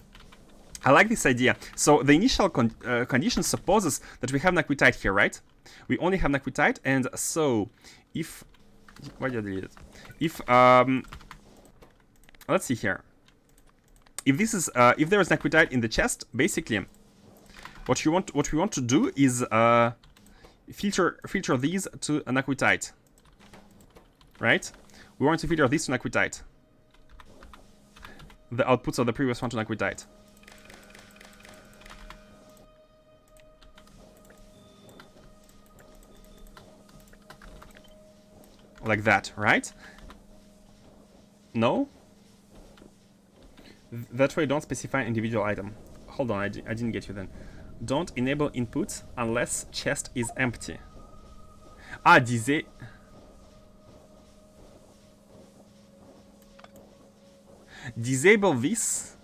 I like this idea. So the initial condition supposes that we have naquitite here, right? We only have naquitite, and so if why did I delete it? If let's see here. If this is if there is naquitite in the chest, basically, what we want to do is filter these to naquitite, right? We want to filter these to naquitite. The outputs of the previous one to naquitite. Like that, right? No? That way don't specify individual item. Hold on, I didn't get you then. Don't enable input unless chest is empty. Ah, disable this.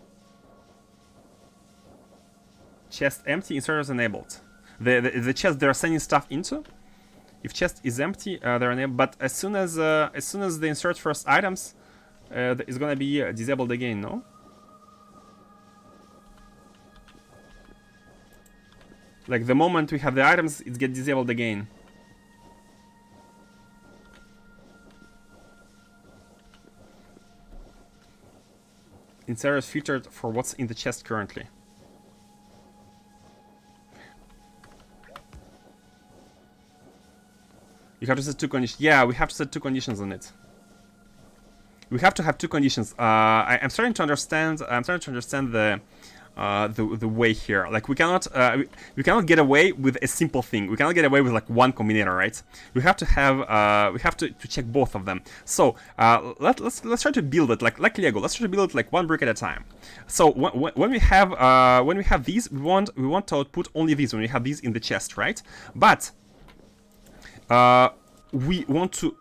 Chest empty, inserters enabled. The chest they're sending stuff into. If chest is empty, they're enabled. But as soon as they insert first items, it's gonna be disabled again. No. Like the moment we have the items, it gets disabled again. Inserters filtered for what's in the chest currently. You have to set 2 conditions. Yeah, we have to set 2 conditions on it. We have to have 2 conditions. I'm starting to understand. I'm starting to understand the way here. Like we cannot get away with a simple thing. We cannot get away with like one combinator, right? We have to have to check both of them. So let's try to build it like Lego. Let's try to build it like one brick at a time. So when we have these, we want to output only these when we have these in the chest, right? But we want to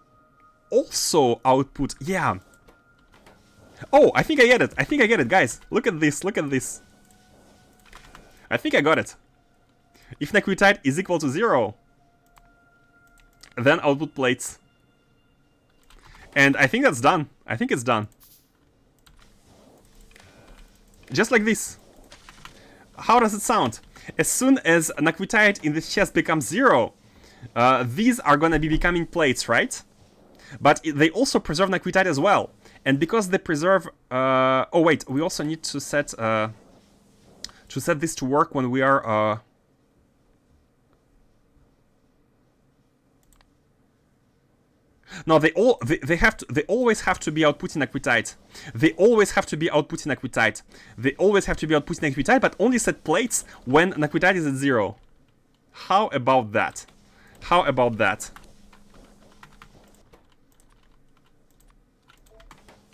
also output, yeah. Oh, I think I get it. I think I get it, guys. Look at this. Look at this. I think I got it. If Naquium is equal to 0, then output plates. And I think that's done. I think it's done. Just like this. How does it sound? As soon as Naquium in this chest becomes 0, these are gonna be becoming plates, right? But they also preserve Naquium as well. And because they preserve... oh wait, we also need to set this to work when we are... No, they always have to be outputting Naquium. They always have to be outputting Naquium. They always have to be outputting Naquium, but only set plates when Naquium is at 0. How about that? How about that?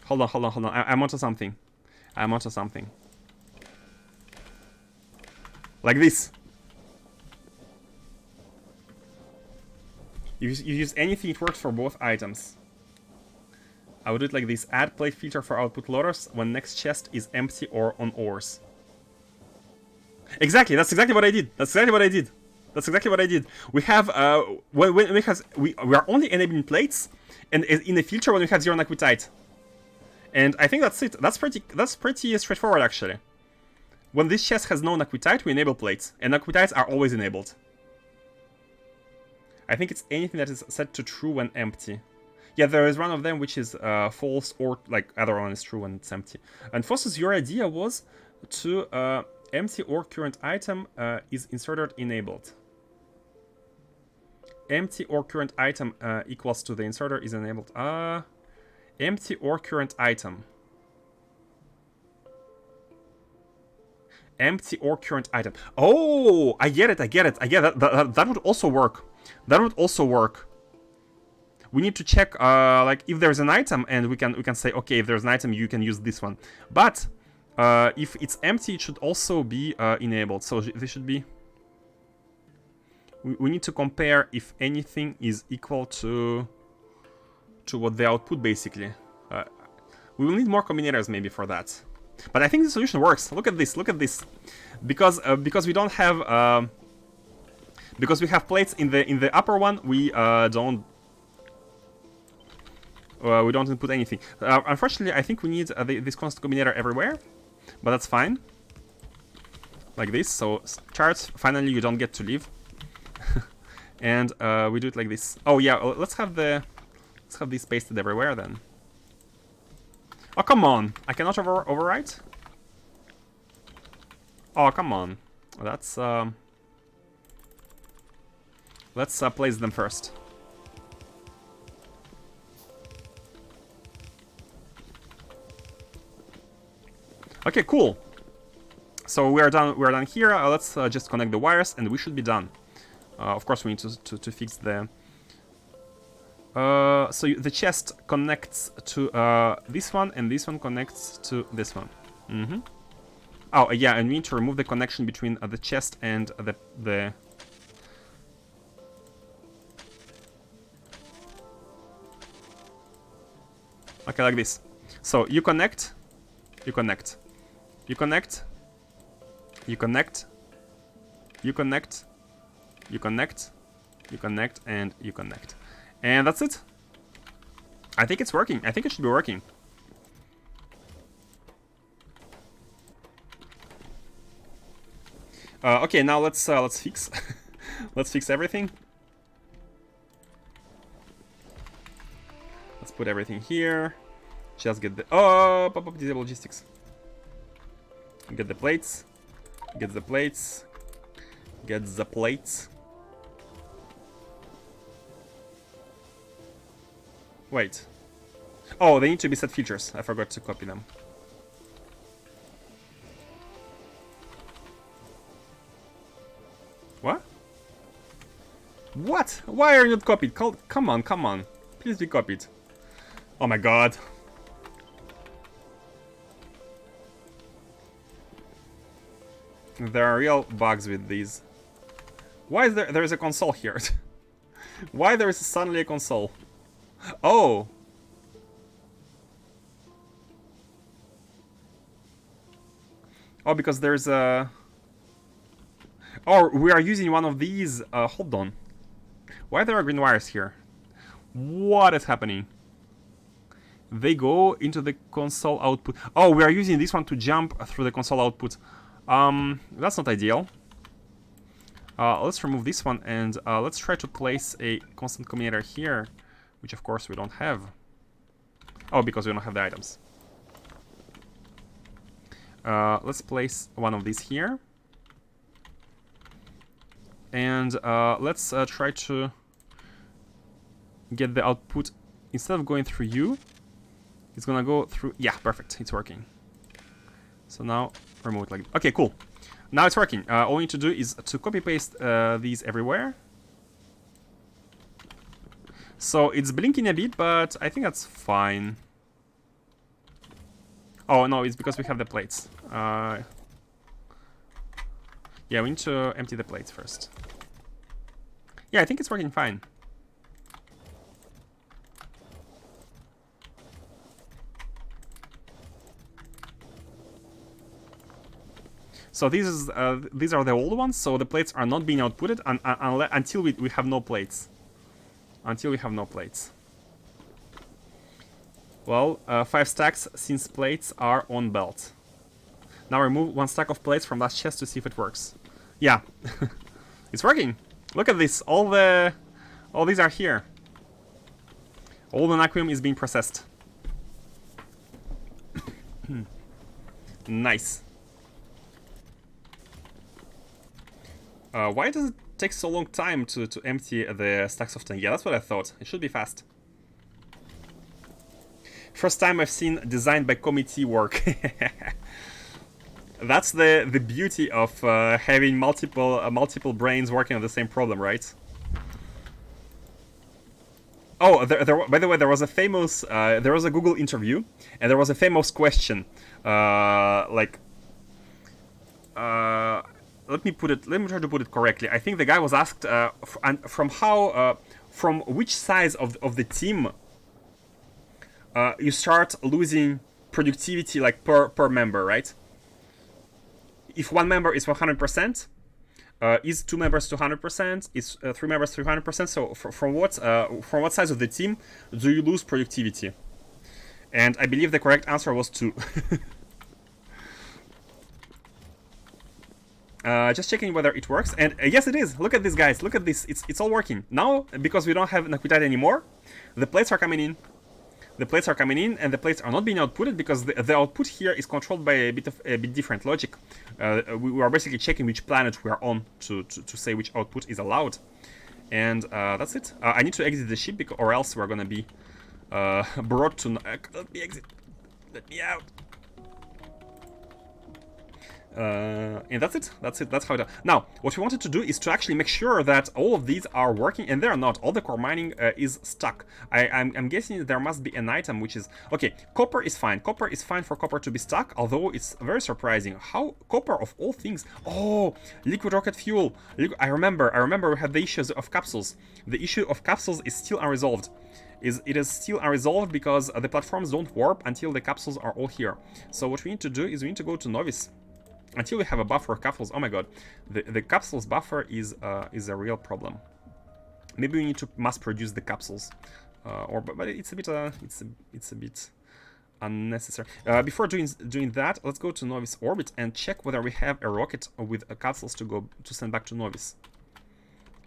Hold on. I'm onto something. I'm onto something. Like this. You use anything, it works for both items. I would do it like this. Add plate filter for output loaders when next chest is empty or on ores. Exactly, that's exactly what I did. That's exactly what I did. That's exactly what I did. We have we are only enabling plates and in a filter when we have 0 Naquium. And I think that's it. That's pretty straightforward actually. When this chest has no Naquium, we enable plates, and Naquium are always enabled. I think it's anything that is set to true when empty. Yeah, there is one of them which is false, or like other one is true when it's empty. And Fossus, your idea was to empty or current item is inserted enabled. Empty or current item equals to the inserter is enabled. Empty or current item. Empty or current item. Oh, I get it. I get it. I get it. That would also work. That would also work. We need to check like if there's an item, and we can say, okay, if there's an item, you can use this one. But if it's empty, it should also be enabled. So this should be. We need to compare if anything is equal to what the output basically. We will need more combinators maybe for that. But I think the solution works. Look at this. Look at this. Because we don't have because we have plates in the upper one, we don't input anything. Unfortunately, I think we need this constant combinator everywhere, but that's fine. Like this. So charts. Finally, you don't get to leave. And we do it like this. Oh yeah, let's have this pasted everywhere then. Oh come on! I cannot overwrite. Oh come on! That's let's place them first. Okay, cool. So we are done. We are done here. Let's just connect the wires, and we should be done. Of course, we need to fix the. So the chest connects to this one, and this one connects to this one. Mm-hmm. Oh, yeah, and we need to remove the connection between the chest and the... Okay, like this. So you connect, you connect, you connect, you connect, you connect, you connect, you connect, and you connect. And that's it. I think it's working. I think it should be working. Okay, now let's fix let's fix everything. Let's put everything here. Just get the pop-up disable logistics. Get the plates. Get the plates. Get the plates. Wait. Oh, they need to be set features. I forgot to copy them. What? Why are you not copied? Come on, come on. Please be copied. Oh my god. There are real bugs with these. Why is there is a console here? Why there is suddenly a console? Oh. Oh, because there's a... Oh, we are using one of these. Hold on. Why there are green wires here? What is happening? They go into the console output. Oh, we are using this one to jump through the console output. That's not ideal. Let's remove this one and let's try to place a constant combinator here, which of course we don't have. Oh, because we don't have the items. Let's place one of these here. And let's try to get the output, instead of going through you, it's gonna go through... Yeah, perfect, it's working. So now, remove it like... Okay, cool. Now it's working. All we need to do is to copy-paste these everywhere. So it's blinking a bit, but I think that's fine. Oh, no, it's because we have the plates. Yeah, we need to empty the plates first. Yeah, I think it's working fine. So these are the old ones, so the plates are not being outputted until we have no plates. Until we have no plates. Well, 5 stacks since plates are on belt. Now remove 1 stack of plates from last chest to see if it works. Yeah, it's working. Look at this. All these are here. All the Naquium is being processed. Nice. Why does it take so long time to empty the stacks of 10? Yeah, that's what I thought. It should be fast. First time I've seen designed by committee work. That's the beauty of having multiple brains working on the same problem, right? Oh, by the way, there was a famous there was a Google interview, and there was a famous question, like, let me try to put it correctly. I think the guy was asked from which size of the team you start losing productivity, like per member, right? If one member is 100%, is 2 members 200%, is 3 members 300%. So from what size of the team do you lose productivity? And I believe the correct answer was 2. Just checking whether it works, and yes, it is. Look at this, guys. Look at this. It's all working now because we don't have Naquium anymore. The plates are coming in. The plates are coming in, and the plates are not being outputted because the output here is controlled by a bit different logic. We are basically checking which planet we are on to say which output is allowed, and that's it. I need to exit the ship or else we're gonna be brought to. Let me exit. Let me out. And that's it. That's how it. Now, what we wanted to do is to actually make sure that all of these are working, and they're not. All the core mining is stuck. I'm guessing there must be an item which is okay. Copper is fine. Copper is fine for copper to be stuck. Although it's very surprising how copper of all things. Oh, liquid rocket fuel. I remember we had the issues of capsules. The issue of capsules is still unresolved. It is still unresolved because the platforms don't warp until the capsules are all here. So what we need to do is we need to go to Nauvis. Until we have a buffer of capsules. Oh my god, the capsules buffer is a real problem. Maybe we need to mass produce the capsules, but it's a bit it's a bit unnecessary. Before doing that, let's go to Nauvis Orbit and check whether we have a rocket with capsules to send back to Nauvis.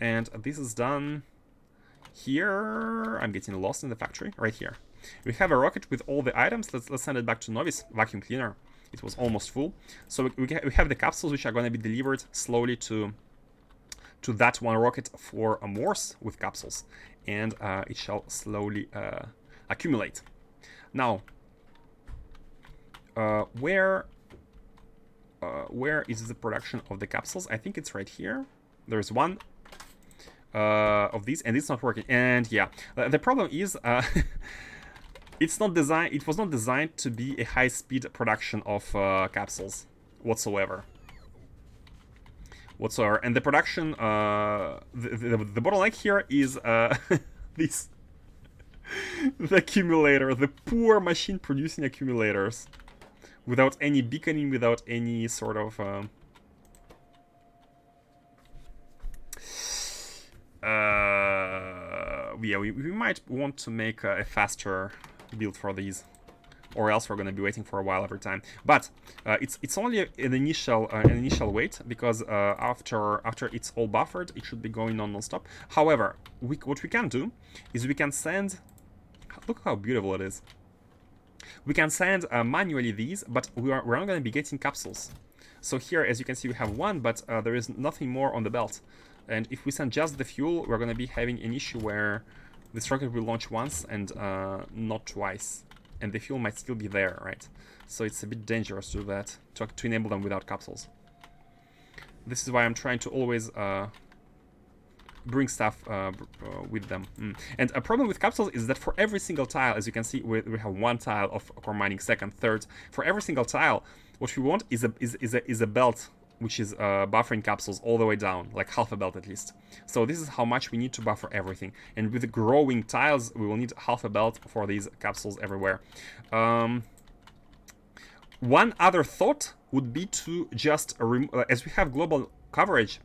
And this is done here. I'm getting lost in the factory right here. We have a rocket with all the items. Let's send it back to Nauvis. Vacuum cleaner. It was almost full, so we have the capsules which are going to be delivered slowly to that one rocket for a Morse with capsules, and it shall slowly accumulate. Now, where is the production of the capsules? I think it's right here. There's one of these, and it's not working. And yeah, the problem is it's not designed. It was not designed to be a high-speed production of capsules whatsoever. And the production, the bottleneck here is this the accumulator, the poor machine producing accumulators, without any beaconing, without any sort of yeah, we might want to make a faster build for these, or else we're gonna be waiting for a while every time. But it's only an initial wait, because after it's all buffered, it should be going on non-stop. However, what we can do is we can send. Look how beautiful it is. We can send manually these, but we're not going to be getting capsules. So here, as you can see, we have one, but there is nothing more on the belt. And if we send just the fuel, we're going to be having an issue where this rocket will launch once and not twice. And the fuel might still be there, right? So it's a bit dangerous to do that, to enable them without capsules. This is why I'm trying to always bring stuff with them. And a problem with capsules is that for every single tile, as you can see, we have one tile of core mining, second, third. For every single tile, what we want is a belt which is buffering capsules all the way down, like half a belt at least. So this is how much we need to buffer everything. And with the growing tiles, we will need half a belt for these capsules everywhere. One other thought would be to just, as we have global coverage,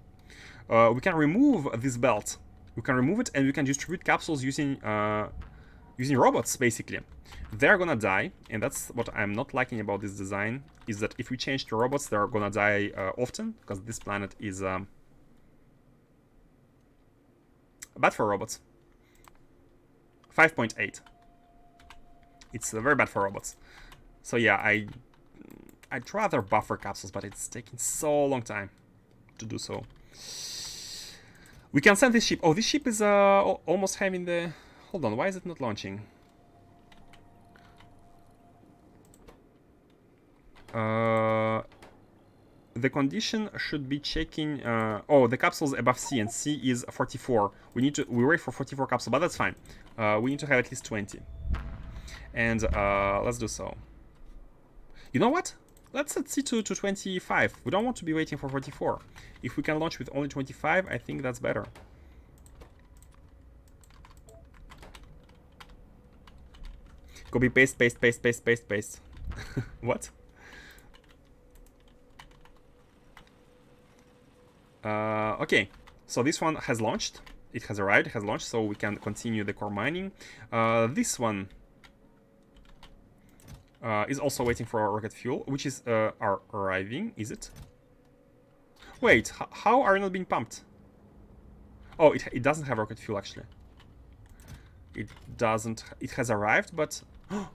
we can remove this belt. We can remove it, and we can distribute capsules using robots, basically. They're gonna die, and that's what I'm not liking about this design, is that if we change to robots, they're gonna die often, because this planet is bad for robots. 5.8. It's very bad for robots. So yeah, I'd rather buffer capsules, but it's taking so long time to do so. We can send this ship. Oh, this ship is almost having the... Hold on, why is it not launching? The condition should be checking... oh, the capsule's above C, and C is 44. We wait for 44 capsules, but that's fine. We need to have at least 20. And let's do so. You know what? Let's set C2 to 25. We don't want to be waiting for 44. If we can launch with only 25, I think that's better. Copy, paste, paste, paste, paste, paste, paste. What? Okay, so this one has launched. It has arrived, it has launched, so we can continue the core mining. This one is also waiting for our rocket fuel, which is arriving, is it? Wait, how are you not being pumped? Oh, it doesn't have rocket fuel, actually. It doesn't. It has arrived, but...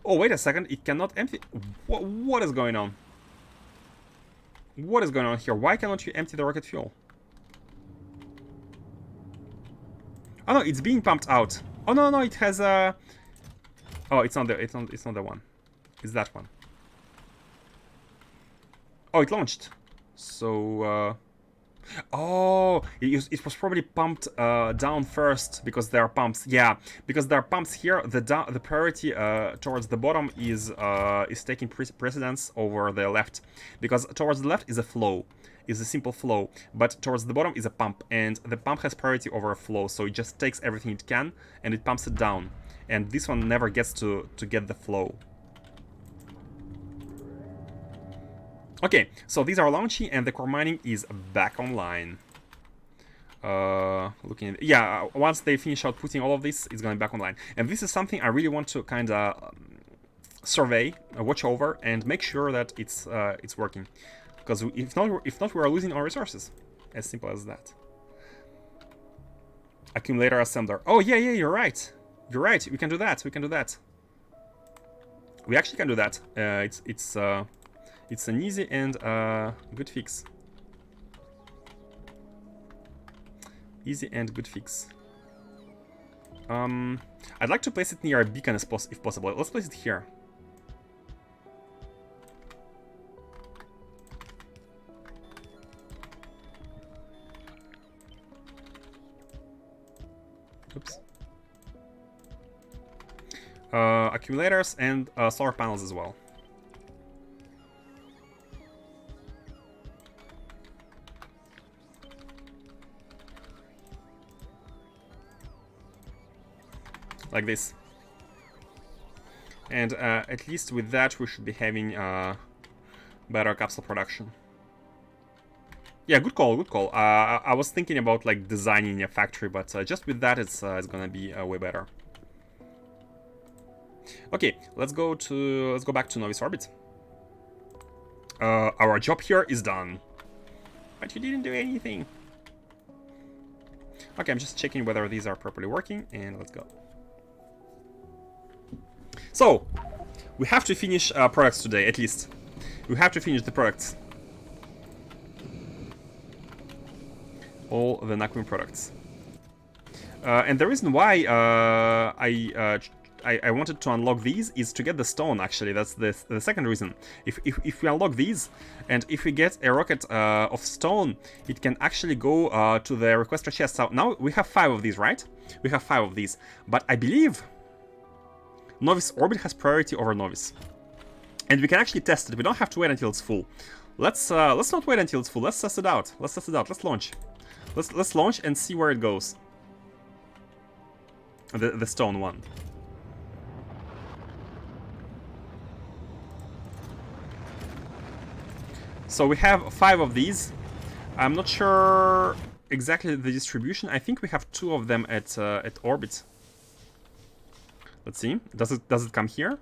Oh, wait a second, it cannot empty... What is going on? What is going on here? Why cannot you empty the rocket fuel? Oh no, it's being pumped out. Oh no, it has a... Oh, it's not the one. It's that one. Oh, it launched. So, oh, it was probably pumped down first because there are pumps. Yeah, because there are pumps here. The priority towards the bottom is taking precedence over the left, because towards the left is a flow, is a simple flow, but towards the bottom is a pump, and the pump has priority over a flow, so it just takes everything it can and it pumps it down, and this one never gets to get the flow. Okay, so these are launching, and the core mining is back online. Looking at, yeah, once they finish outputting all of this, it's going back online. And this is something I really want to kind of survey, watch over, and make sure that it's working. Because if not, we are losing our resources. As simple as that. Accumulator assembler. Oh yeah, you're right. You're right. We can do that. We can do that. We actually can do that. It's an easy and good fix. Easy and good fix. I'd like to place it near a beacon if possible. Let's place it here. Oops. Accumulators and solar panels as well. Like this. And at least with that we should be having better capsule production. Yeah, good call, good call. I was thinking about like designing a factory, but just with that it's gonna be way better. Okay, let's go back to Nauvis Orbit. Our job here is done. But you didn't do anything. Okay, I'm just checking whether these are properly working, and let's go. So, we have to finish products today, at least. We have to finish the products. All the Naquium products. And the reason why I wanted to unlock these is to get the stone, actually. That's the second reason. If we unlock these, and if we get a rocket of stone, it can actually go to the requester chest. So now we have 5 of these, right? We have 5 of these. But I believe Nauvis Orbit has priority over Nauvis. And we can actually test it. We don't have to wait until it's full. Let's not wait until it's full. Let's test it out. Let's test it out. Let's launch. Let's launch and see where it goes. The stone one. So we have 5 of these. I'm not sure exactly the distribution. I think we have 2 of them at orbit. Let's see. Does it come here?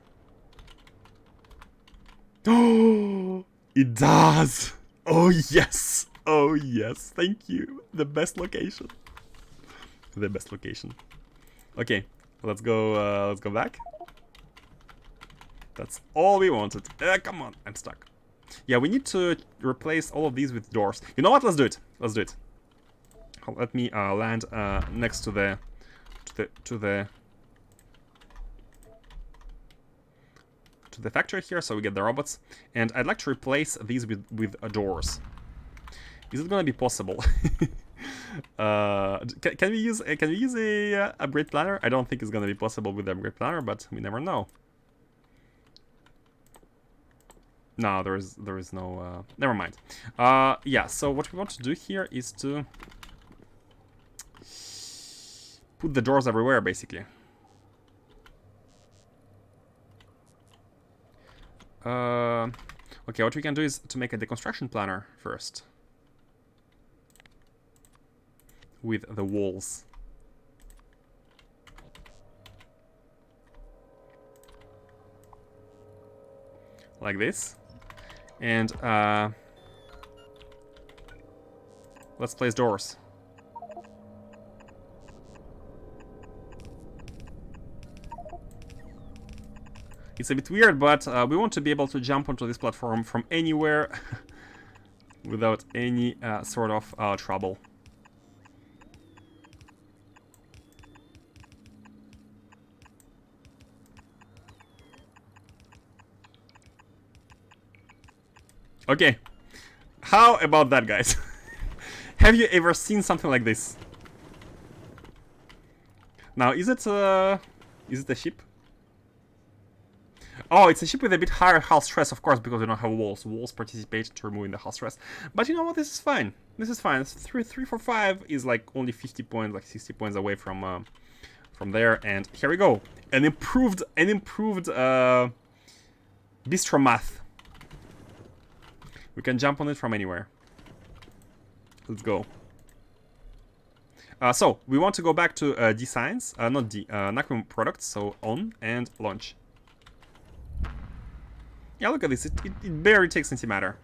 Oh, it does. Oh yes. Oh yes. Thank you. The best location. The best location. Okay, let's go. Let's go back. That's all we wanted. Come on, I'm stuck. Yeah, we need to replace all of these with doors. You know what? Let's do it. Let's do it. Let me land next to the factory here, so we get the robots. And I'd like to replace these with doors. Is it gonna be possible? Can we use a upgrade planner? I don't think it's gonna be possible with the upgrade planner, but we never know. No, there is no. Never mind. Yeah. So what we want to do here is to put the doors everywhere, basically. Okay. What we can do is to make a deconstruction planner first with the walls. Like this. And let's place doors. It's a bit weird, but we want to be able to jump onto this platform from anywhere without any sort of trouble. Okay, how about that, guys? Have you ever seen something like this? Now, is it a ship? Oh, it's a ship with a bit higher hull stress, of course, because we don't have walls. Walls participate to removing the hull stress. But you know what? This is fine. This is fine. 345 is like only 50 points, like 60 points away from there. And here we go. An improved bistro math. We can jump on it from anywhere. Let's go. So, we want to go back to D Science, not D, Naquium products, so on and launch. Yeah, look at this, it barely takes antimatter.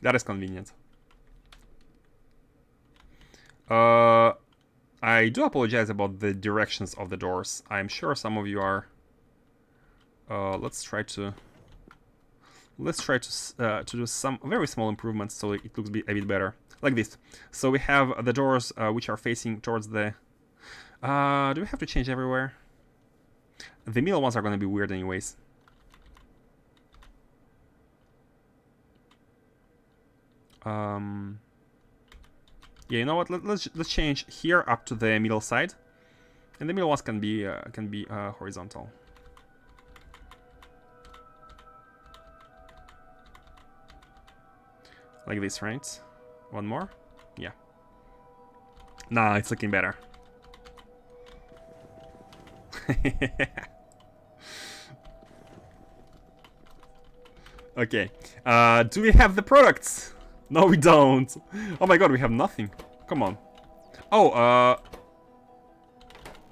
That is convenient. I do apologize about the directions of the doors. I'm sure some of you are... let's try to do some very small improvements so it looks a bit better. Like this. So we have the doors which are facing towards the... do we have to change everywhere? The middle ones are going to be weird anyways. Yeah, you know what? Let's change here up to the middle side, and the middle ones can be horizontal. Like this, right? One more? Yeah. Nah, it's looking better. Okay. Do we have the products? No, we don't. Oh my god, we have nothing. Come on. Oh,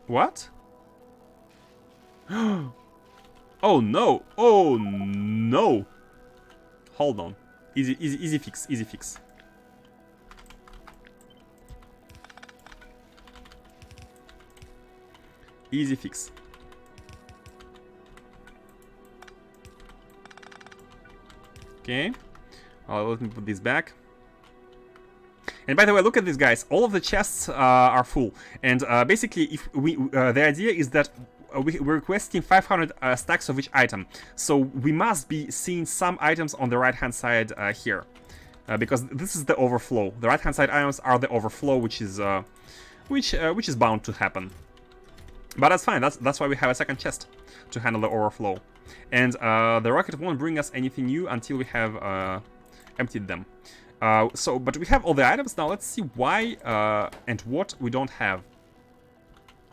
what? Oh no. Oh no. Hold on. Easy fix. Easy fix. Easy fix. Okay. Let me put this back. And by the way, look at this, guys. All of the chests are full. And basically, if the idea is that we're requesting 500 stacks of each item. So we must be seeing some items on the right-hand side here. Because this is the overflow. The right-hand side items are the overflow, which is bound to happen. But that's fine. That's why we have a second chest to handle the overflow. And the rocket won't bring us anything new until we have emptied them. But we have all the items now. Let's see why and what we don't have.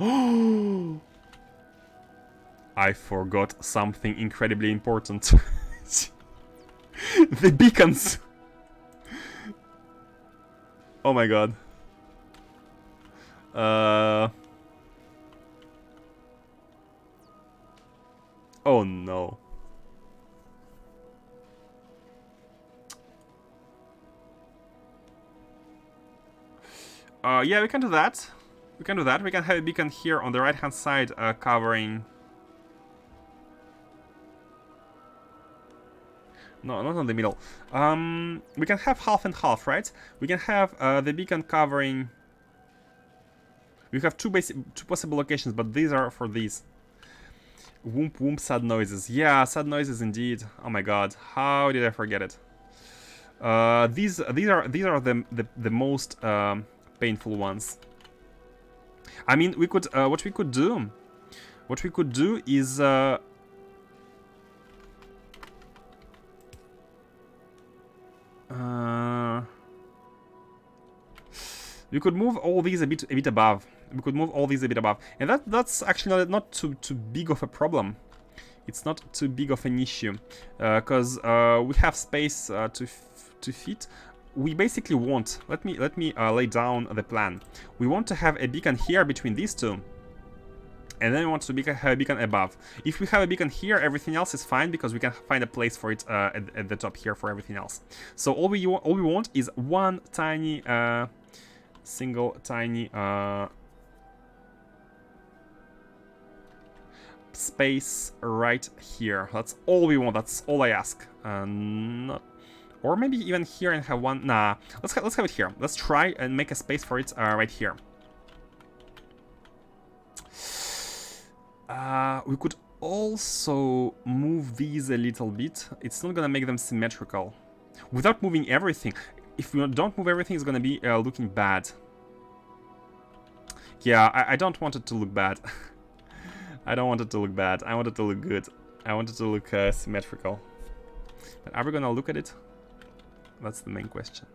Oh, I forgot something incredibly important. The beacons. Oh my god. Oh no. Yeah, we can do that. We can do that. We can have a beacon here on the right-hand side covering... No, not on the middle. We can have half and half, right? We can have the beacon covering... We have two possible locations, but these are for these. Whoomp whoomp sad noises. Yeah, sad noises indeed. Oh my god, how did I forget it? These are the most painful ones. I mean, we could what we could do is we could move all these a bit above. We could move all these a bit above, and that's actually not too big of a problem. It's not too big of an issue, because we have space to fit. We basically want. Let me lay down the plan. We want to have a beacon here between these two, and then we want to have a beacon above. If we have a beacon here, everything else is fine because we can find a place for it at the top here for everything else. So all we want is one tiny, single tiny space right here. That's all we want. That's all I ask. Not. Or maybe even here and have one. Nah, let's have it here. Let's try and make a space for it right here. We could also move these a little bit. It's not gonna make them symmetrical. Without moving everything. If we don't move everything, it's gonna be looking bad. Yeah, I don't want it to look bad. I don't want it to look bad. I want it to look good. I want it to look symmetrical. But are we gonna look at it? That's the main question.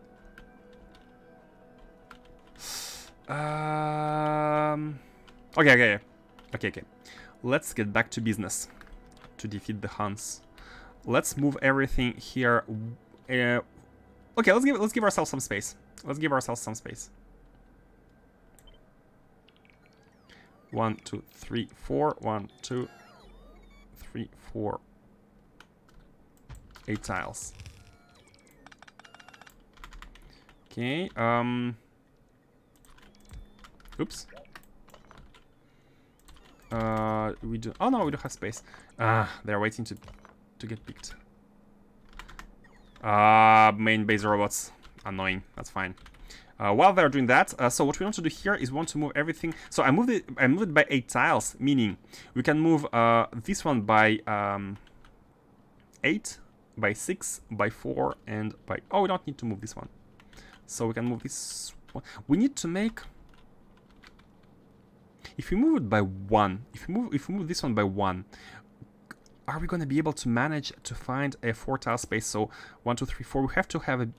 Okay. Let's get back to business to defeat the Huns. Let's move everything here. Okay, let's give ourselves some space. Let's give ourselves some space. 1, 2, 3, 4. 1, 2, 3, 4. 8 tiles. Okay, oops. We do... Oh no, we don't have space. They're waiting to get picked. Main base robots. Annoying, that's fine. While they're doing that, so what we want to do here is we want to move everything. So I moved it by 8 tiles, meaning we can move this one by 8, by 6, by 4, and by... Oh, we don't need to move this one. So we can move this We need to make... If we move it by 1, if we move this one by 1, are we going to be able to manage to find a 4-tile space? So 1, 2, 3, 4. We have to have a,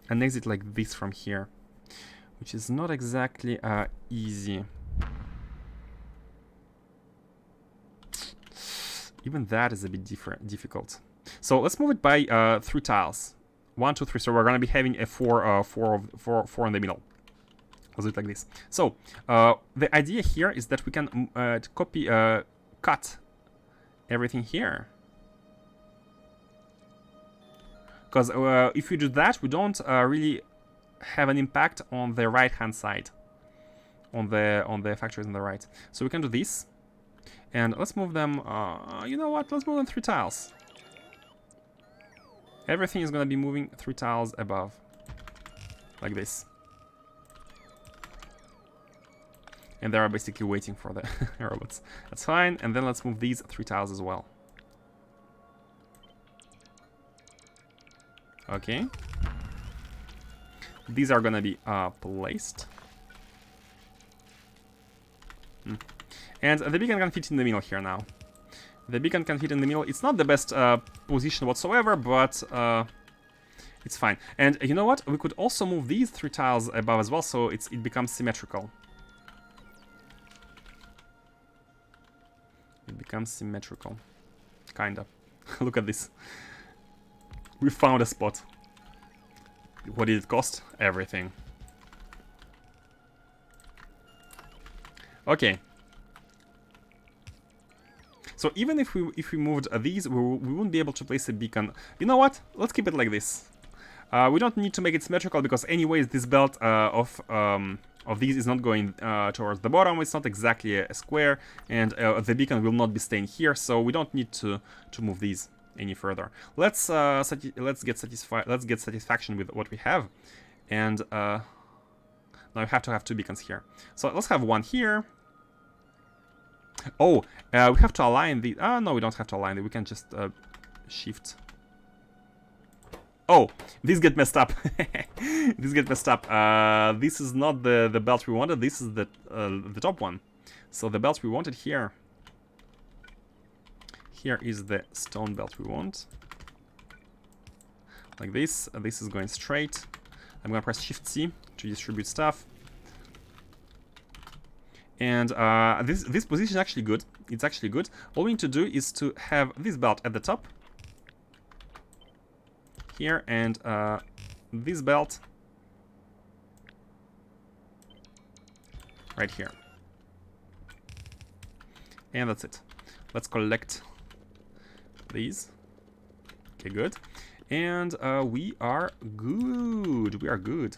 an exit like this from here, which is not exactly easy. Even that is a bit difficult. So let's move it by 3 tiles. 1, 2, 3. So we're going to be having a 4 in the middle. Let's do it like this. So the idea here is that we can cut everything here. Because if we do that, we don't really have an impact on the right-hand side, on the factories on the right. So we can do this, and let's move them. You know what? Let's move them 3 tiles. Everything is going to be moving 3 tiles above, like this. And they are basically waiting for the robots. That's fine. And then let's move these 3 tiles as well. Okay. These are gonna be placed. And the beacon can fit in the middle here now. The beacon can fit in the middle. It's not the best position whatsoever, but it's fine. And you know what? We could also move these 3 tiles above as well, so it becomes symmetrical. It becomes symmetrical. Kinda. Look at this. We found a spot. What did it cost? Everything. Okay. So even if we moved these, we wouldn't be able to place a beacon. You know what? Let's keep it like this. We don't need to make it symmetrical because anyways this belt of these is not going towards the bottom. It's not exactly a square, and the beacon will not be staying here, so we don't need to move these any further. Let's get satisfaction with what we have, and now we have to have 2 beacons here. So let's have 1 here. Oh, we have to align the. No, we don't have to align it. We can just shift. Oh, these get messed up. These get messed up. This is not the belt we wanted. This is the top one. So the belt we wanted here. Here is the stone belt we want. Like this. This is going straight. I'm gonna press Shift C to distribute stuff. And this position is actually good. It's actually good. All we need to do is to have this belt at the top. Here, and this belt right here. And that's it. Let's collect these. Okay, good. And we are good. We are good.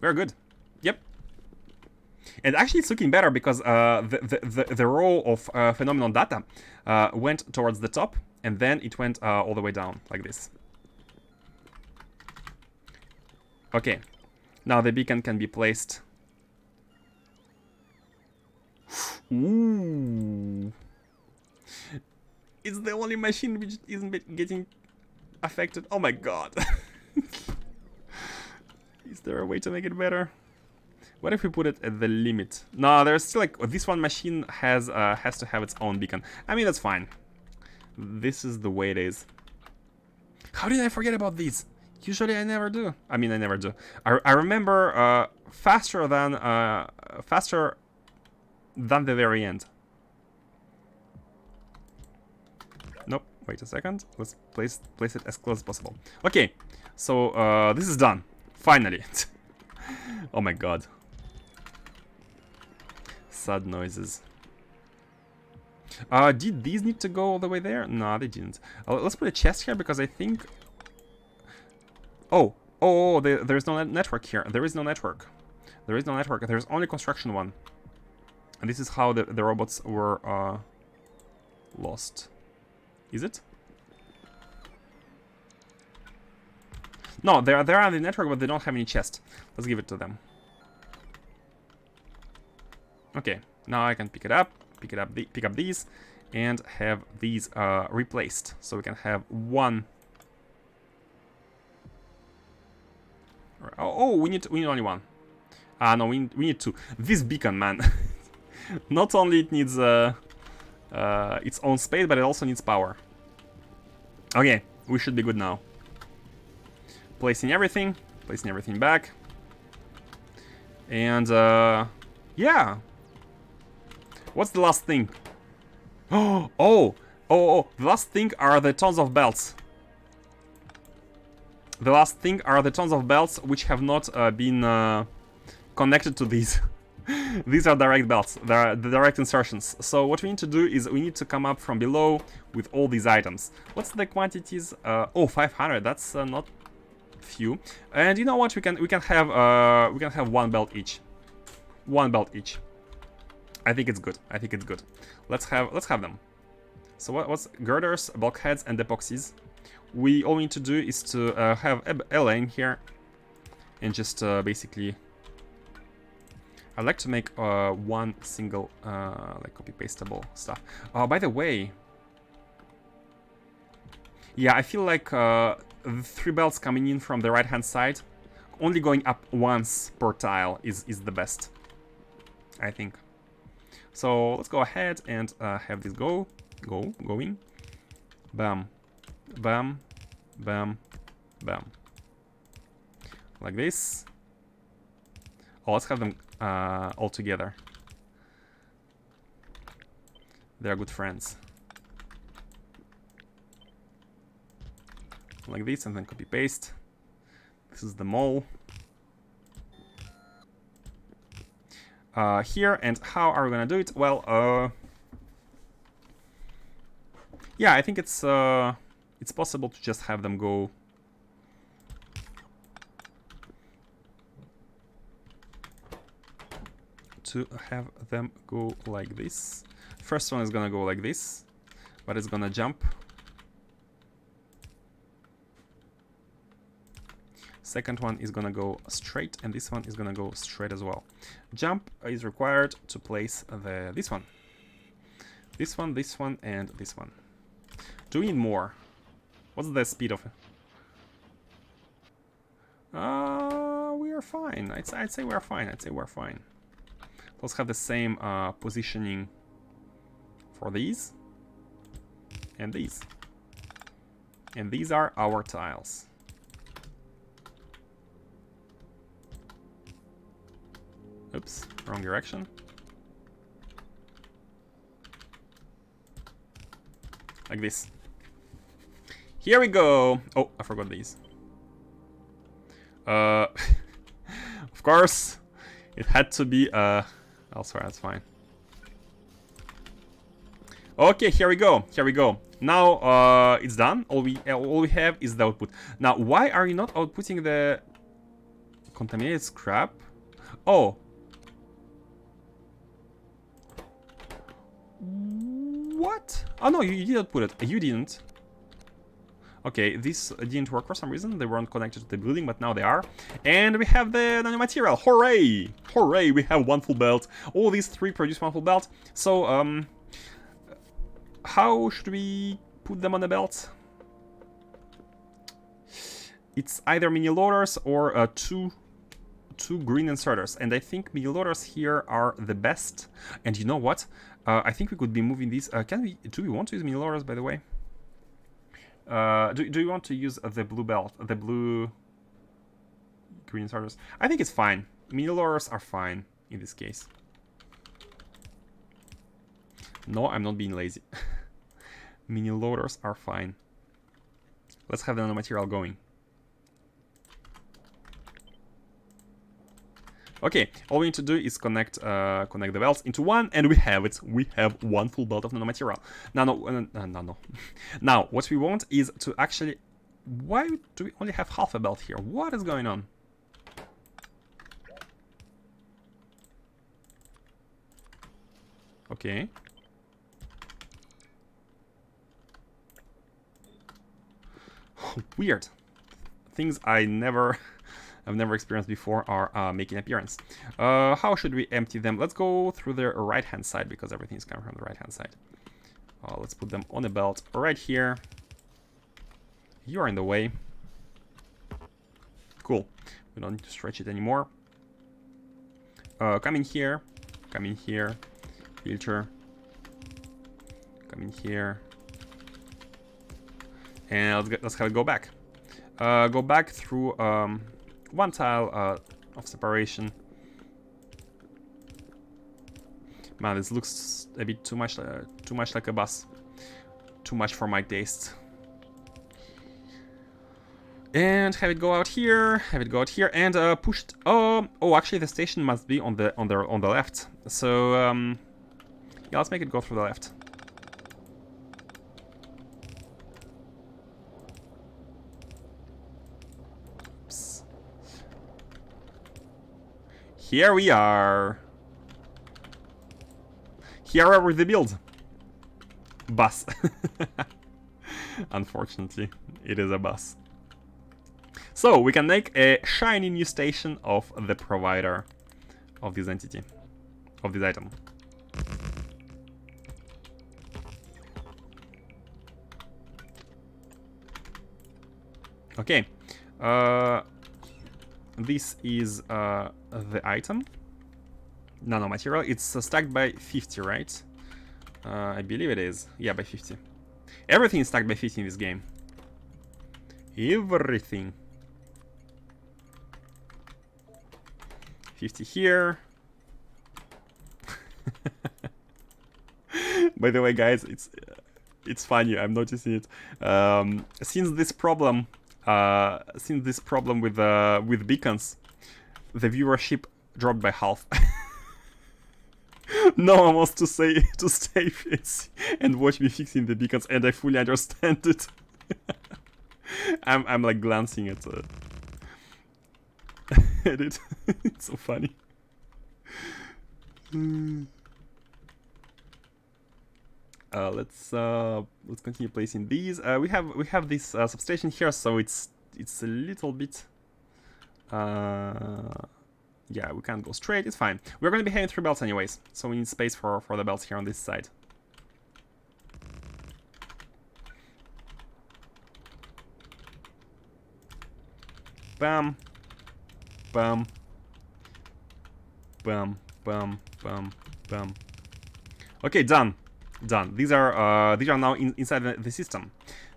We are good. Yep. And actually it's looking better because the row of phenomenon data went towards the top, and then it went all the way down, like this. Okay, now the beacon can be placed. Ooh. It's the only machine which isn't getting affected. Oh my god. Is there a way to make it better? What if we put it at the limit? No, there's still like, this one machine has to have its own beacon. I mean, that's fine. This is the way it is. How did I forget about these? Usually I never do. I mean, I never do. I remember faster than the very end. Nope. Wait a second. Let's place it as close as possible. Okay. So this is done. Finally. Oh my god. Sad noises. Did these need to go all the way there? No, they didn't. Let's put a chest here because I think... Oh, there's no network here. There is no network. There is no network. There's only construction one. And this is how the robots were lost. Is it? No, they're on the network, but they don't have any chest. Let's give it to them. Okay, now I can pick up these, and have these replaced. So we can have one Oh, we need only one. Ah, no, we need two. This beacon, man. Not only it needs its own space, but it also needs power. Okay, we should be good now. Placing everything back. And, yeah. What's the last thing? Oh, the last thing are the tons of belts. The last thing are the tons of belts which have not been connected to these. These are direct belts, the direct insertions. So what we need to do is we need to come up from below with all these items. What's the quantities? Oh, 500. That's not few. And you know what? We can have one belt each. One belt each. I think it's good. I think it's good. Let's have them. So what's girders, bulkheads, and epoxies? We all need to do is to have a lane here, and just basically. I'd like to make one single like copy pastable stuff. By the way, yeah, I feel like the 3 belts coming in from the right hand side, only going up once per tile is the best, I think. So let's go ahead and have this going. Bam, bam, bam, bam. Like this. Oh, let's have them all together. They're good friends. Like this, and then copy paste. This is the mole. Here, and how are we gonna do it? Well, yeah, I think it's possible to just have them go. To have them go like this. First one is gonna go like this, but it's gonna jump. Second one is gonna go straight, and this one is gonna go straight as well. Jump is required to place this one, and this one. Do we need more? What's the speed of it? We are fine. I'd say we're fine. I'd say we're fine. Let's have the same positioning for these and these. And these are our tiles. Oops, wrong direction. Like this. Here we go. Oh, I forgot these. Of course, it had to be elsewhere. That's fine. Okay, here we go. Here we go. Now it's done. All we have is the output. Now, why are you not outputting the contaminated scrap? Oh. What? Oh no, you did output it. You didn't. Okay, this didn't work for some reason. They weren't connected to the building, but now they are. And we have the nanomaterial. Hooray! Hooray! We have one full belt. All these 3 produce one full belt. So, how should we put them on the belt? It's either mini loaders or two green inserters. And I think mini loaders here are the best. And you know what? I think we could be moving these. Do we want to use mini loaders, by the way? Do you want to use the blue belt, the blue green starters? I think it's fine. Mini loaders are fine in this case. No, I'm not being lazy. Mini loaders are fine. Let's have the nanomaterial going. Okay, all we need to do is connect the belts into one, and we have it. We have one full belt of nanomaterial. Nano. Now, what we want is to actually... Why do we only have half a belt here? What is going on? Okay. Weird. Things I've never experienced before are making appearance. How should we empty them? Let's go through the right-hand side, because everything is coming from the right-hand side. Let's put them on a belt right here. You are in the way. Cool. We don't need to stretch it anymore. Come in here. Come in here. Filter. Come in here. And let's have it go back. Go back through one tile of separation. Man, this looks a bit too much like a bus. Too much for my taste. And have it go out here. Have it go out here and pushed. Oh, actually, the station must be on the left. So yeah, let's make it go through the left. Oops. Here we are. Here are we the build. Bus. Unfortunately, it is a bus. So we can make a shiny new station of the provider of this entity, of this item. Okay, this is the item, Nanomaterial. It's stacked by 50, right? I believe it is. Yeah, by 50. Everything is stacked by 50 in this game. Everything. 50 here. By the way, guys, it's funny. I'm noticing it. Since this problem with beacons, the viewership dropped by half. No one wants to stay and watch me fixing the beacons, and I fully understand it. I'm like glancing at it. It's so funny. Let's continue placing these. We have this substation here, so it's a little bit. Yeah, we can't go straight. It's fine. We're going to be having 3 belts anyways, so we need space for the belts here on this side. Bam, bam, bam, bam, bam, bam. Okay, done. Done. These are now inside the system.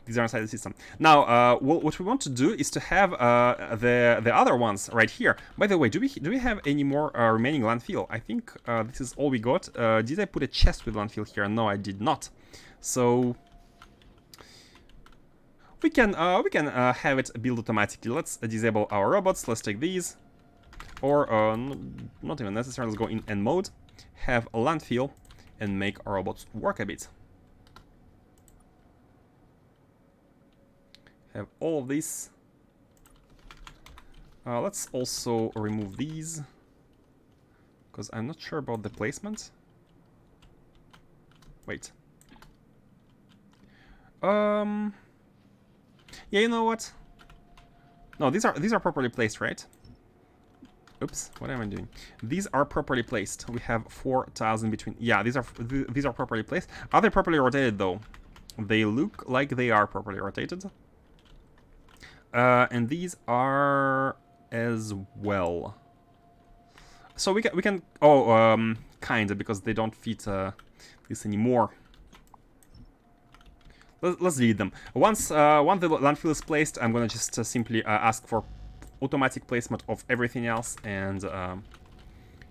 These are inside the system. Now, what we want to do is to have the other ones right here. By the way, do we have any more remaining landfill? I think this is all we got. Did I put a chest with landfill here? No, I did not. So we can have it build automatically. Let's disable our robots. Let's take these, or not even necessary. Let's go in end mode, have a landfill, and make our robots work a bit. Have all of these. Let's also remove these, because I'm not sure about the placement. Wait. Yeah, you know what? No, these are properly placed, right? Oops, what am I doing? These are properly placed. We have 4 tiles in between. Yeah, these are properly placed. Are they properly rotated though? They look like they are properly rotated. And these are as well. So we can kinda, because they don't fit this anymore. Let's delete them. Once the landfill is placed, I'm gonna just simply ask for automatic placement of everything else, and yeah,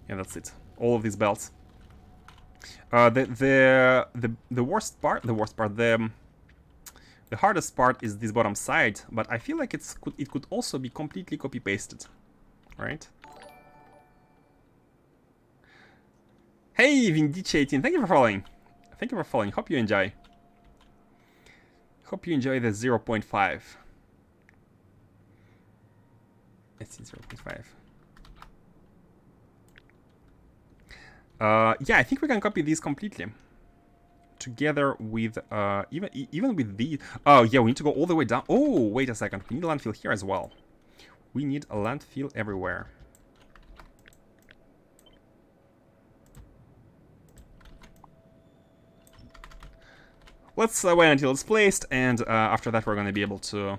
that's it. All of these belts. The hardest part is this bottom side, but I feel like it could also be completely copy pasted, right? Hey, Vindici18, thank you for following. Thank you for following. Hope you enjoy. Hope you enjoy the 0.5. Let's see, 0.5. Yeah, I think we can copy these completely. Together with, even with the... Oh, yeah, we need to go all the way down. Oh, wait a second. We need a landfill here as well. We need a landfill everywhere. Let's wait until it's placed, and after that we're going to be able to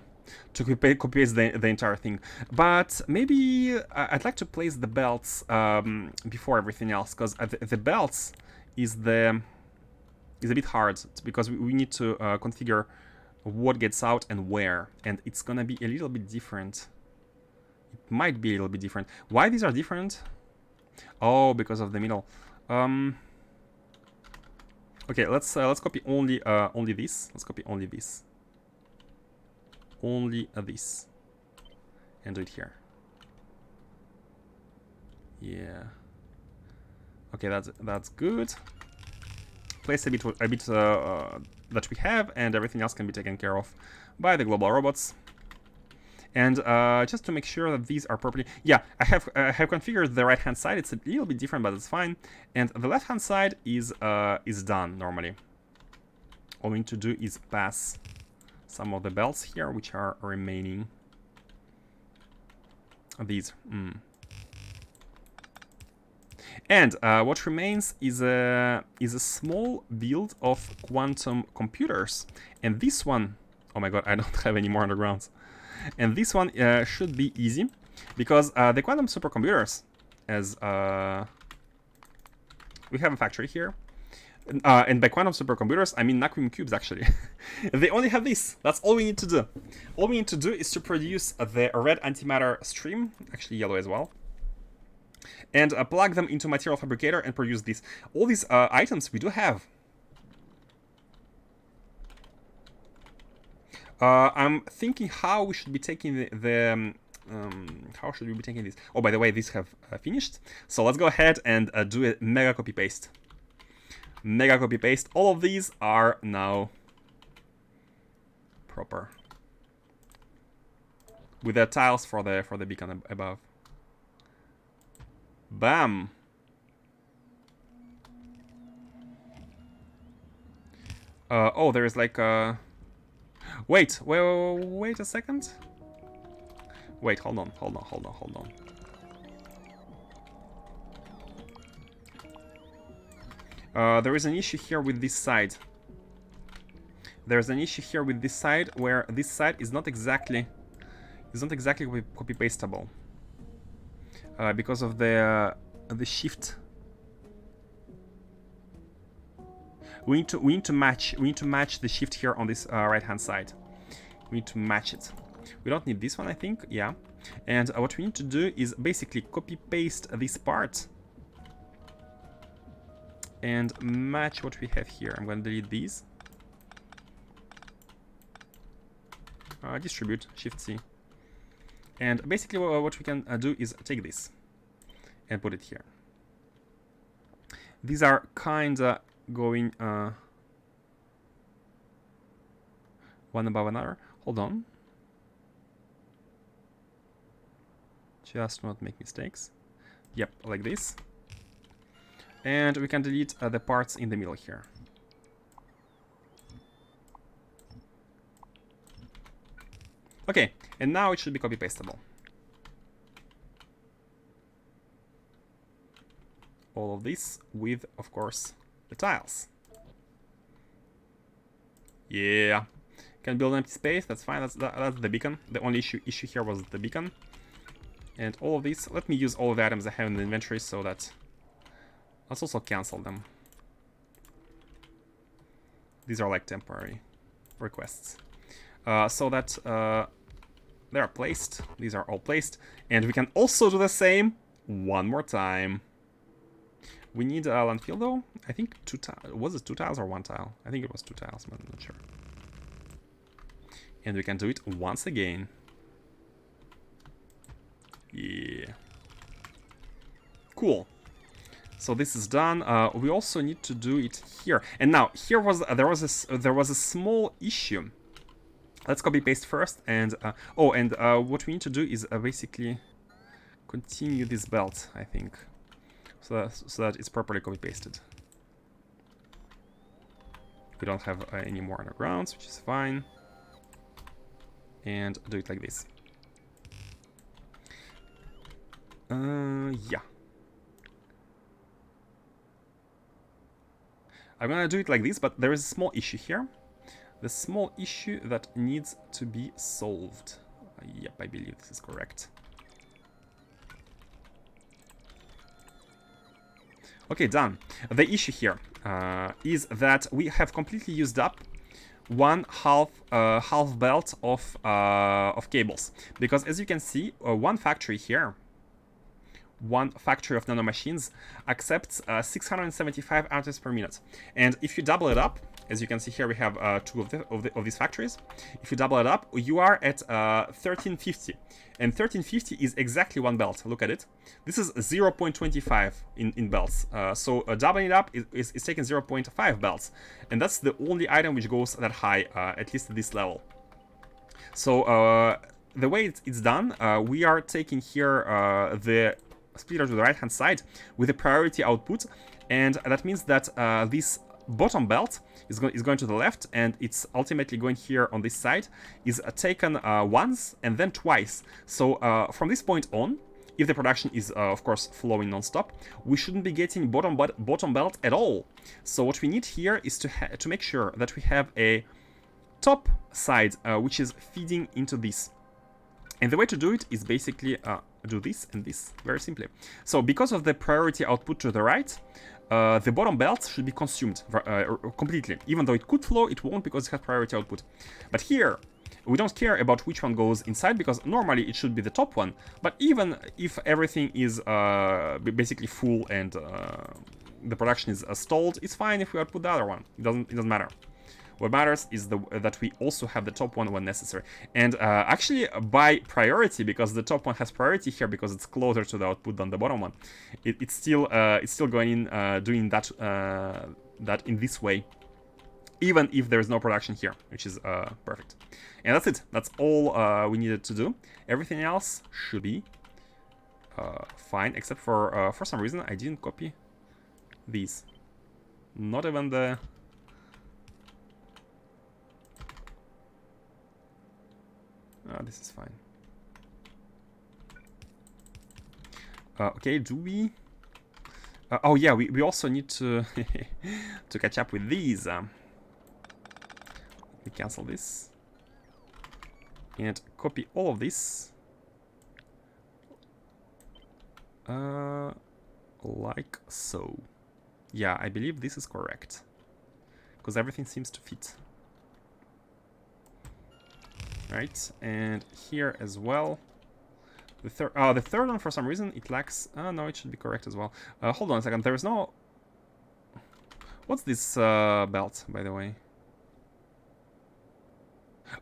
to copy paste the entire thing. But maybe I'd like to place the belts before everything else, because the belts is a bit hard, because we need to configure what gets out and where, and it's gonna be a little bit different. It might be a little bit different. Why these are different? Oh, because of the middle. Okay, let's copy only this. Let's copy only this. Only this, and do it here. Yeah. Okay, that's good. Place a bit that we have, and everything else can be taken care of by the global robots. And just to make sure that these are properly, yeah, I have configured the right hand side. It's a little bit different, but it's fine. And the left hand side is done normally. All we need to do is pass some of the belts here, which are remaining. These. And what remains is a small build of quantum computers. And this one, oh my god, I don't have any more undergrounds. And this one should be easy, because the quantum supercomputers, as we have a factory here, and by quantum supercomputers I mean Naquium cubes actually. They only have this. That's all we need to do. All we need to do is to produce the red antimatter stream, actually yellow as well, and plug them into material fabricator and produce this. All these items we do have. I'm thinking how we should be taking how should we be taking this? Oh, by the way, these have finished. So let's go ahead and do a mega copy paste. Mega copy paste. All of these are now proper with the tiles for the beacon above. Bam. Oh, there is like a. Wait a second. Wait, hold on. There is an issue here with this side. There's an issue here with this side where this side is not exactly copy pastable because of the shift. We need to match the shift here on this right hand side. We need to match it. We don't need this one, I think. Yeah. And what we need to do is basically copy paste this part and match what we have here. I'm going to delete these. Distribute, Shift C. And basically what we can do is take this and put it here. These are kinda going one above another. Hold on. Just not make mistakes. Yep, like this. And we can delete the parts in the middle here. Okay, and now it should be copy pastable. All of this with, of course, the tiles. Yeah, can build an empty space. That's fine. That's the beacon. The only issue here was the beacon. And all of these. Let me use all of the items I have in the inventory so that. Let's also cancel them. These are like temporary requests. So that they are placed. These are all placed. And we can also do the same one more time. We need a landfill though. I think 2 tiles. Was it 2 tiles or 1 tile? I think it was 2 tiles, but I'm not sure. And we can do it once again. Yeah. Cool. So this is done. We also need to do it here. And now here there was a small issue. Let's copy paste first. And what we need to do is basically continue this belt, I think, so that it's properly copy pasted. We don't have any more undergrounds, which is fine. And do it like this. Yeah. I'm gonna do it like this, but there is a small issue here. the small issue that needs to be solved. Yep, I believe this is correct. Okay, done. The issue here is that we have completely used up one half belt of cables, because as you can see, one factory here, one factory of nanomachines accepts 675 atoms per minute, and if you double it up, as you can see here, we have two of these factories. If you double it up, you are at 1350, and 1350 is exactly one belt. Look at it. This is 0.25 in belts. So doubling it up is taking 0.5 belts, and that's the only item which goes that high, at least at this level. So the way it's done, we are taking here the splitter to the right hand side with a priority output, and that means that this bottom belt is going to the left, and it's ultimately going here on this side, is taken once and then twice. So from this point on, if the production is of course flowing non-stop, we shouldn't be getting bottom belt at all. So what we need here is to make sure that we have a top side which is feeding into this. And the way to do it is basically do this and this, very simply. So because of the priority output to the right, the bottom belt should be consumed completely. Even though it could flow, it won't, because it has priority output. But here, we don't care about which one goes inside, because normally it should be the top one. But even if everything is basically full and the production is stalled, it's fine if we output the other one. It doesn't matter. What matters is that we also have the top one when necessary. And actually, by priority, because the top one has priority here, because it's closer to the output than the bottom one, it's still going in doing that in this way, even if there is no production here, which is perfect. And that's it. That's all we needed to do. Everything else should be fine, except for some reason I didn't copy these. Not even the... this is fine. Okay, do we? Oh yeah, we also need to to catch up with these. We cancel this and copy all of this, like so. Yeah, I believe this is correct, because everything seems to fit. Right, and here as well. The third one, for some reason, it lacks... no, it should be correct as well. Hold on a second, there is no... What's this belt, by the way?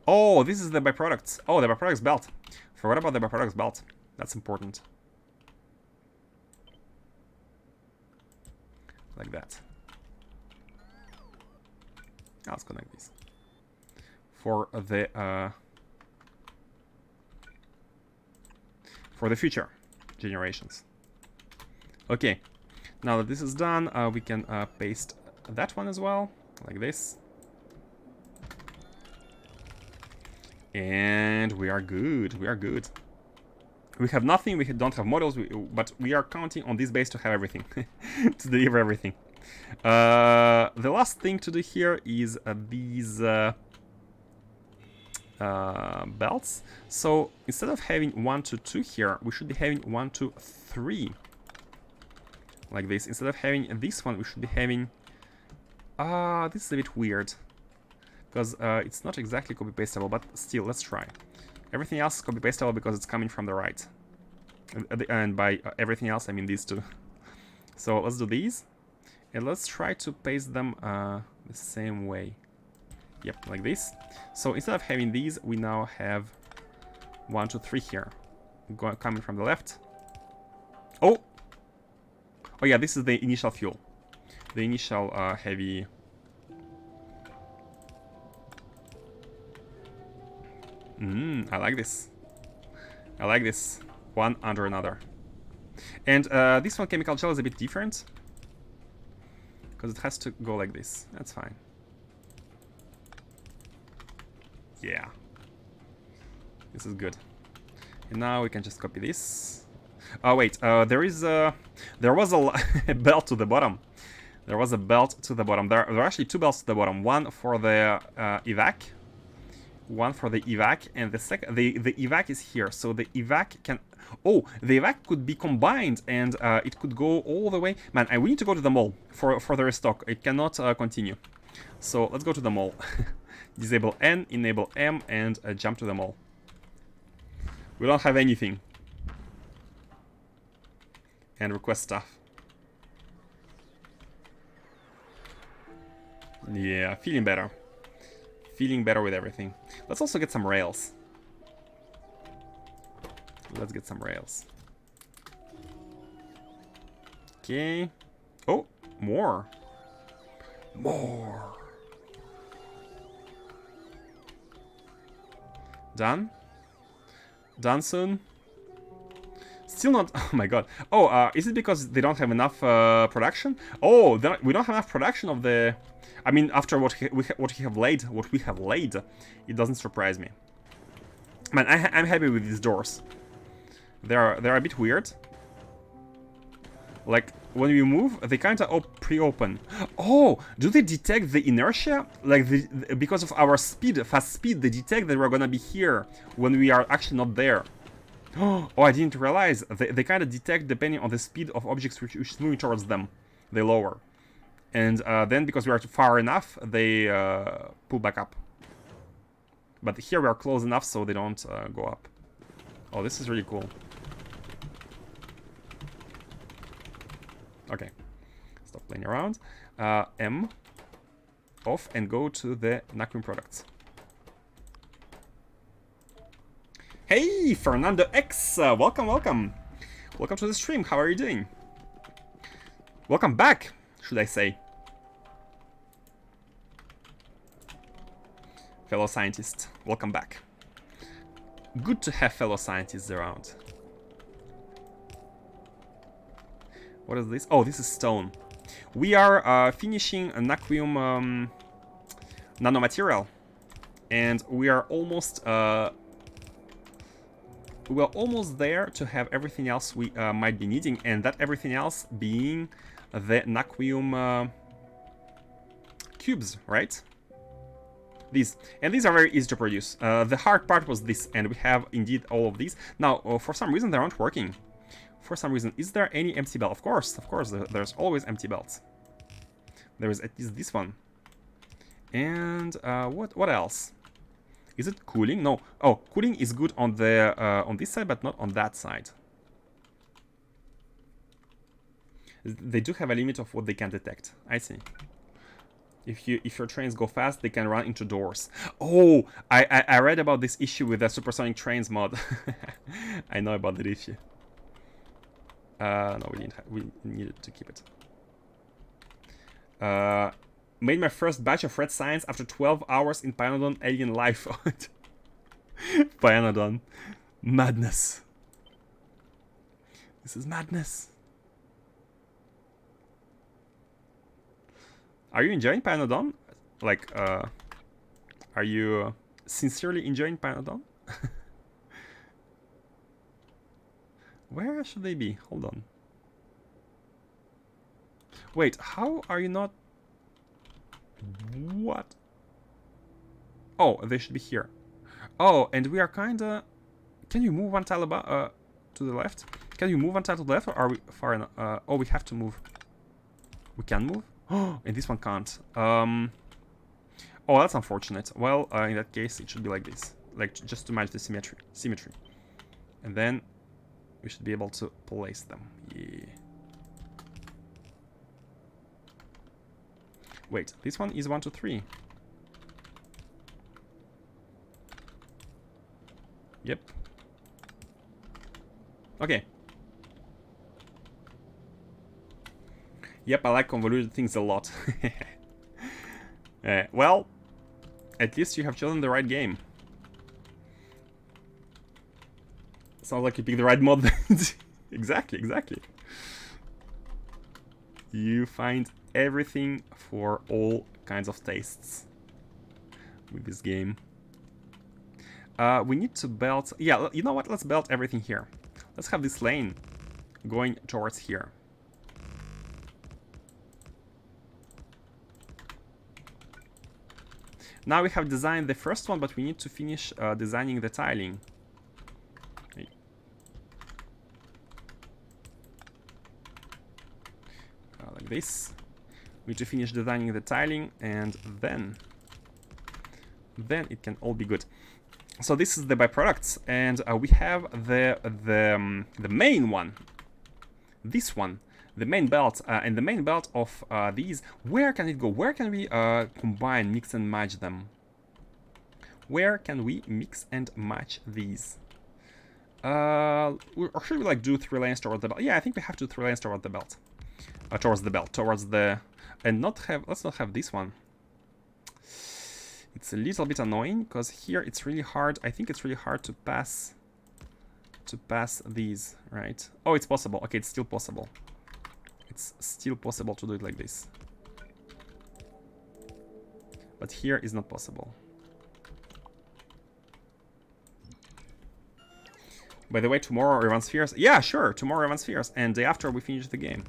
Oh, this is the byproducts. Oh, the byproducts belt. Forgot about the byproducts belt. That's important. Like that. Let's connect these. For the future generations. Okay, now that this is done, we can paste that one as well, like this. And we are good, we are good. We have nothing, we don't have models, but we are counting on this base to have everything, to deliver everything. The last thing to do here is these belts. So instead of having 1 to 2 here, we should be having 1 to 3, like this. Instead of having this one, we should be having... this is a bit weird, because it's not exactly copy pasteable, but still, let's try. Everything else is copy pasteable because it's coming from the right, and by everything else I mean these two. So let's do these, and let's try to paste them the same way. Yep, like this. So instead of having these, we now have 1, 2, 3 here, coming from the left. Oh yeah, this is the initial fuel, the initial heavy. I like this. I like this. One under another. And this one, chemical gel, is a bit different, because it has to go like this. That's fine. Yeah, this is good. And now we can just copy this. Oh wait, there was a belt to the bottom. There was a belt to the bottom. There are actually two belts to the bottom. One for the evac. One for the evac, and the second, the evac is here. So the evac can... Oh, the evac could be combined, and it could go all the way. Man, we need to go to the mall for the restock. It cannot continue. So let's go to the mall. Disable N, enable M, and jump to the mall. We don't have anything. And request stuff. Yeah, feeling better. Feeling better with everything. Let's also get some rails. Let's get some rails. Okay. Oh, more. More. Done? Done soon? Still not... Oh my god. Oh, is it because they don't have enough production? Oh, we don't have enough production of the... I mean, after what we have laid, it doesn't surprise me. Man, I'm happy with these doors. They're a bit weird. Like, when we move, they kind of pre-open. Oh, do they detect the inertia? Like, because of our speed, fast speed, they detect that we're gonna be here when we are actually not there. Oh, I didn't realize. They kind of detect depending on the speed of objects which is moving towards them. They lower. And then, because we are far enough, they pull back up. But here we are close enough so they don't go up. Oh, this is really cool. Okay. Stop playing around. M. Off and go to the Naquium products. Hey, Fernando X! Welcome, welcome! Welcome to the stream. How are you doing? Welcome back, should I say. Fellow scientist, welcome back. Good to have fellow scientists around. What is this? Oh, this is stone. We are finishing a Naquium Nanomaterial. And we are almost there to have everything else we might be needing, and that everything else being the Naquium cubes, right? These. And these are very easy to produce. The hard part was this, and we have indeed all of these. Now, for some reason, they aren't working. For some reason. Is there any empty belt? Of course, there's always empty belts. There is at least this one. And what else? Is it cooling? No. Oh, cooling is good on the on this side, but not on that side. They do have a limit of what they can detect. I see. If your trains go fast, they can run into doors. Oh, I read about this issue with the supersonic trains mod. I know about that issue. No, we needed to keep it. Made my first batch of red science after 12 hours in Pyanodon Alien Life. Pyanodon. Madness. This is madness. Are you enjoying Pyanodon? Like, are you sincerely enjoying Pyanodon? Where should they be? Hold on. Wait, how are you not... What? Oh, they should be here. Oh, and we are kinda... Can you move one tile to the left? Can you move one tile to the left, or are we far enough? Oh, we have to move. We can move? Oh, and this one can't. Oh, that's unfortunate. Well, in that case, it should be like this. Like, just to match the symmetry. And then we should be able to place them. Yeah. Wait, this one is 1, 2, 3. Yep. Okay. Yep, I like convoluted things a lot. Well, at least you have chosen the right game. Sounds like you picked the right mod. Exactly. You find everything for all kinds of tastes with this game. We need to belt... Yeah, you know what? Let's belt everything here. Let's have this lane going towards here. Now we have designed the first one, but we need to finish designing the tiling. Okay. Like this. We need to finish designing the tiling, and then it can all be good. So this is the byproducts, and we have the main one. This one, the main belt, and the main belt of these. Where can it go? Where can we combine, mix and match them? Where can we mix and match these? Or should we like do 3 lanes towards the belt? Yeah, I think we have to 3 lanes towards the belt. Towards the, and not have. Let's not have this one. It's a little bit annoying because here it's really hard. I think it's really hard to pass these, right? Oh, it's possible. Okay, it's still possible. It's still possible to do it like this. But here is not possible. By the way, tomorrow we run spheres. Yeah, sure, tomorrow we run spheres, and day after we finish the game.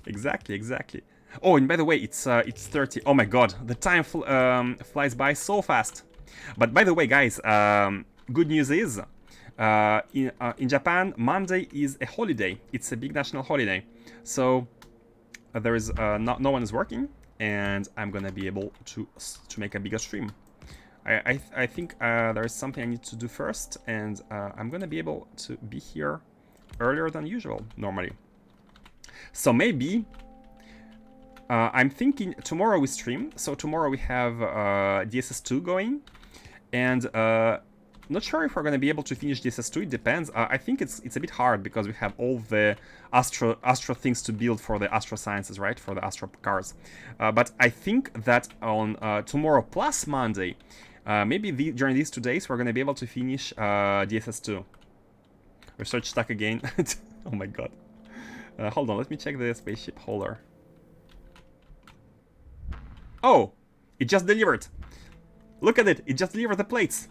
Exactly. Oh, and by the way, it's 30. Oh my god, the time flies by so fast. But by the way, guys, good news is, in Japan, Monday is a holiday. It's a big national holiday. So there is no one is working, and I'm gonna be able to make a bigger stream. I think there is something I need to do first, and I'm gonna be able to be here earlier than usual normally. So maybe I'm thinking tomorrow we stream. So tomorrow we have DSS2 going, and not sure if we're gonna be able to finish DSS2. It depends. I think it's a bit hard because we have all the Astro things to build for the Astro Sciences, right? For the Astro cars. But I think that on tomorrow plus Monday, maybe during these 2 days we're gonna be able to finish DSS2. Research stuck again. Oh my god. Hold on, let me check the spaceship holder. Oh, it just delivered. Look at it, it just delivered the plates.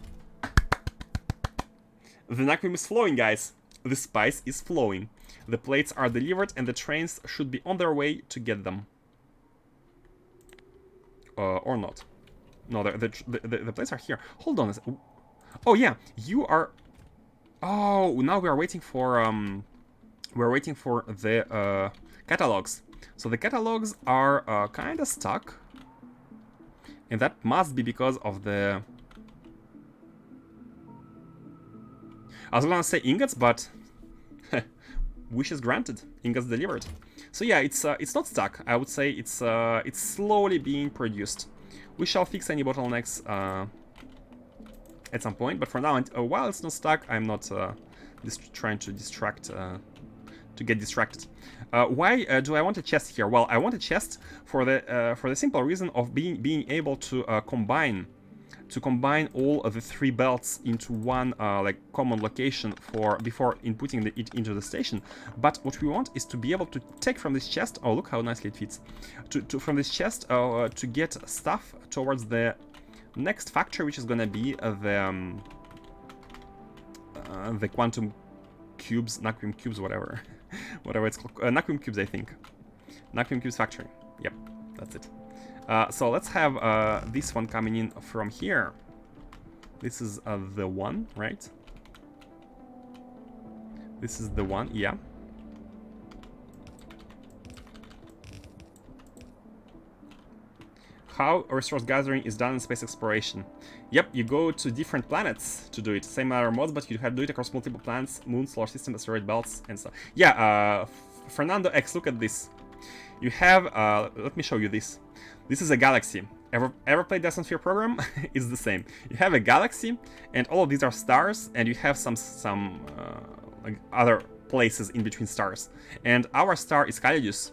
The Naquium is flowing, guys. The spice is flowing. The plates are delivered and the trains should be on their way to get them. Or not. No, the plates are here. Hold on. Oh yeah, you are... Oh, now we are waiting for... We're waiting for the catalogs. So the catalogs are kind of stuck. And that must be because of the... I was gonna say ingots, but wishes granted, ingots delivered. So yeah, it's not stuck. I would say it's slowly being produced. We shall fix any bottlenecks at some point, but for now, while it's not stuck, I'm not trying to get distracted. Why do I want a chest here? Well, I want a chest for the simple reason of being able to combine all of the 3 belts into one like common location before inputting it into the station. But what we want is to be able to take from this chest. Oh, look how nicely it fits. From this chest to get stuff towards the next factory, which is gonna be the quantum cubes, Naquium cubes, whatever. Whatever it's called. Naquium cubes, I think. Naquium cubes factory. Yep, that's it. So let's have this one coming in from here. This is the one, right? This is the one, yeah. How resource gathering is done in space exploration. Yep, you go to different planets to do it. Same matter modes, but you have to do it across multiple planets, moons, solar system, asteroid belts, and stuff. Yeah, Fernando X, look at this. You have, let me show you this. This is a galaxy. Ever played Descent Sphere program? It's the same. You have a galaxy, and all of these are stars, and you have some like other places in between stars. And our star is Calidus,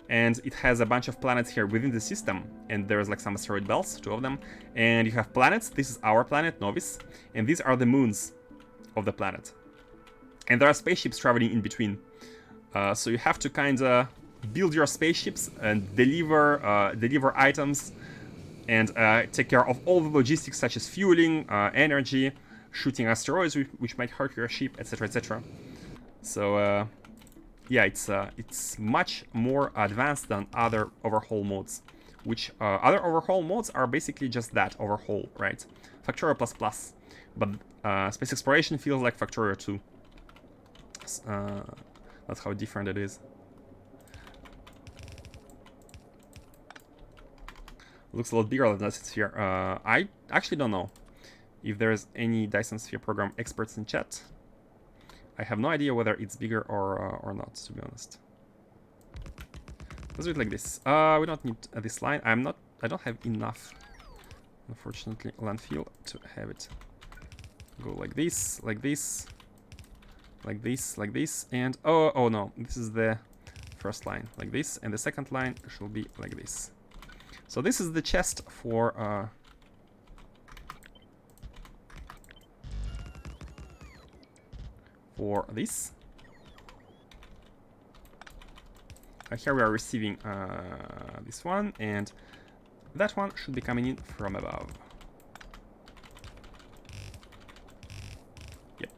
and it has a bunch of planets here within the system. And there's like some asteroid belts, 2 of them. And you have planets. This is our planet, Nauvis, and these are the moons of the planet. And there are spaceships traveling in between. So you have to kind of build your spaceships and deliver items and take care of all the logistics such as fueling, energy, shooting asteroids which might hurt your ship, etc, etc. So yeah, it's much more advanced than other overhaul modes which other overhaul modes are basically just that, overhaul, right? Factorio++. But Space Exploration feels like Factorio 2. That's how different it is. Looks a lot bigger than Dyson Sphere. I actually don't know if there's any Dyson Sphere program experts in chat. I have no idea whether it's bigger or not, to be honest. Let's do it like this. We don't need this line. I don't have enough, unfortunately, landfill to have it go like this, like this, like this, like this, and oh no, this is the first line, like this, and the second line should be like this. So this is the chest for this. Here we are receiving this one, and that one should be coming in from above. Yep.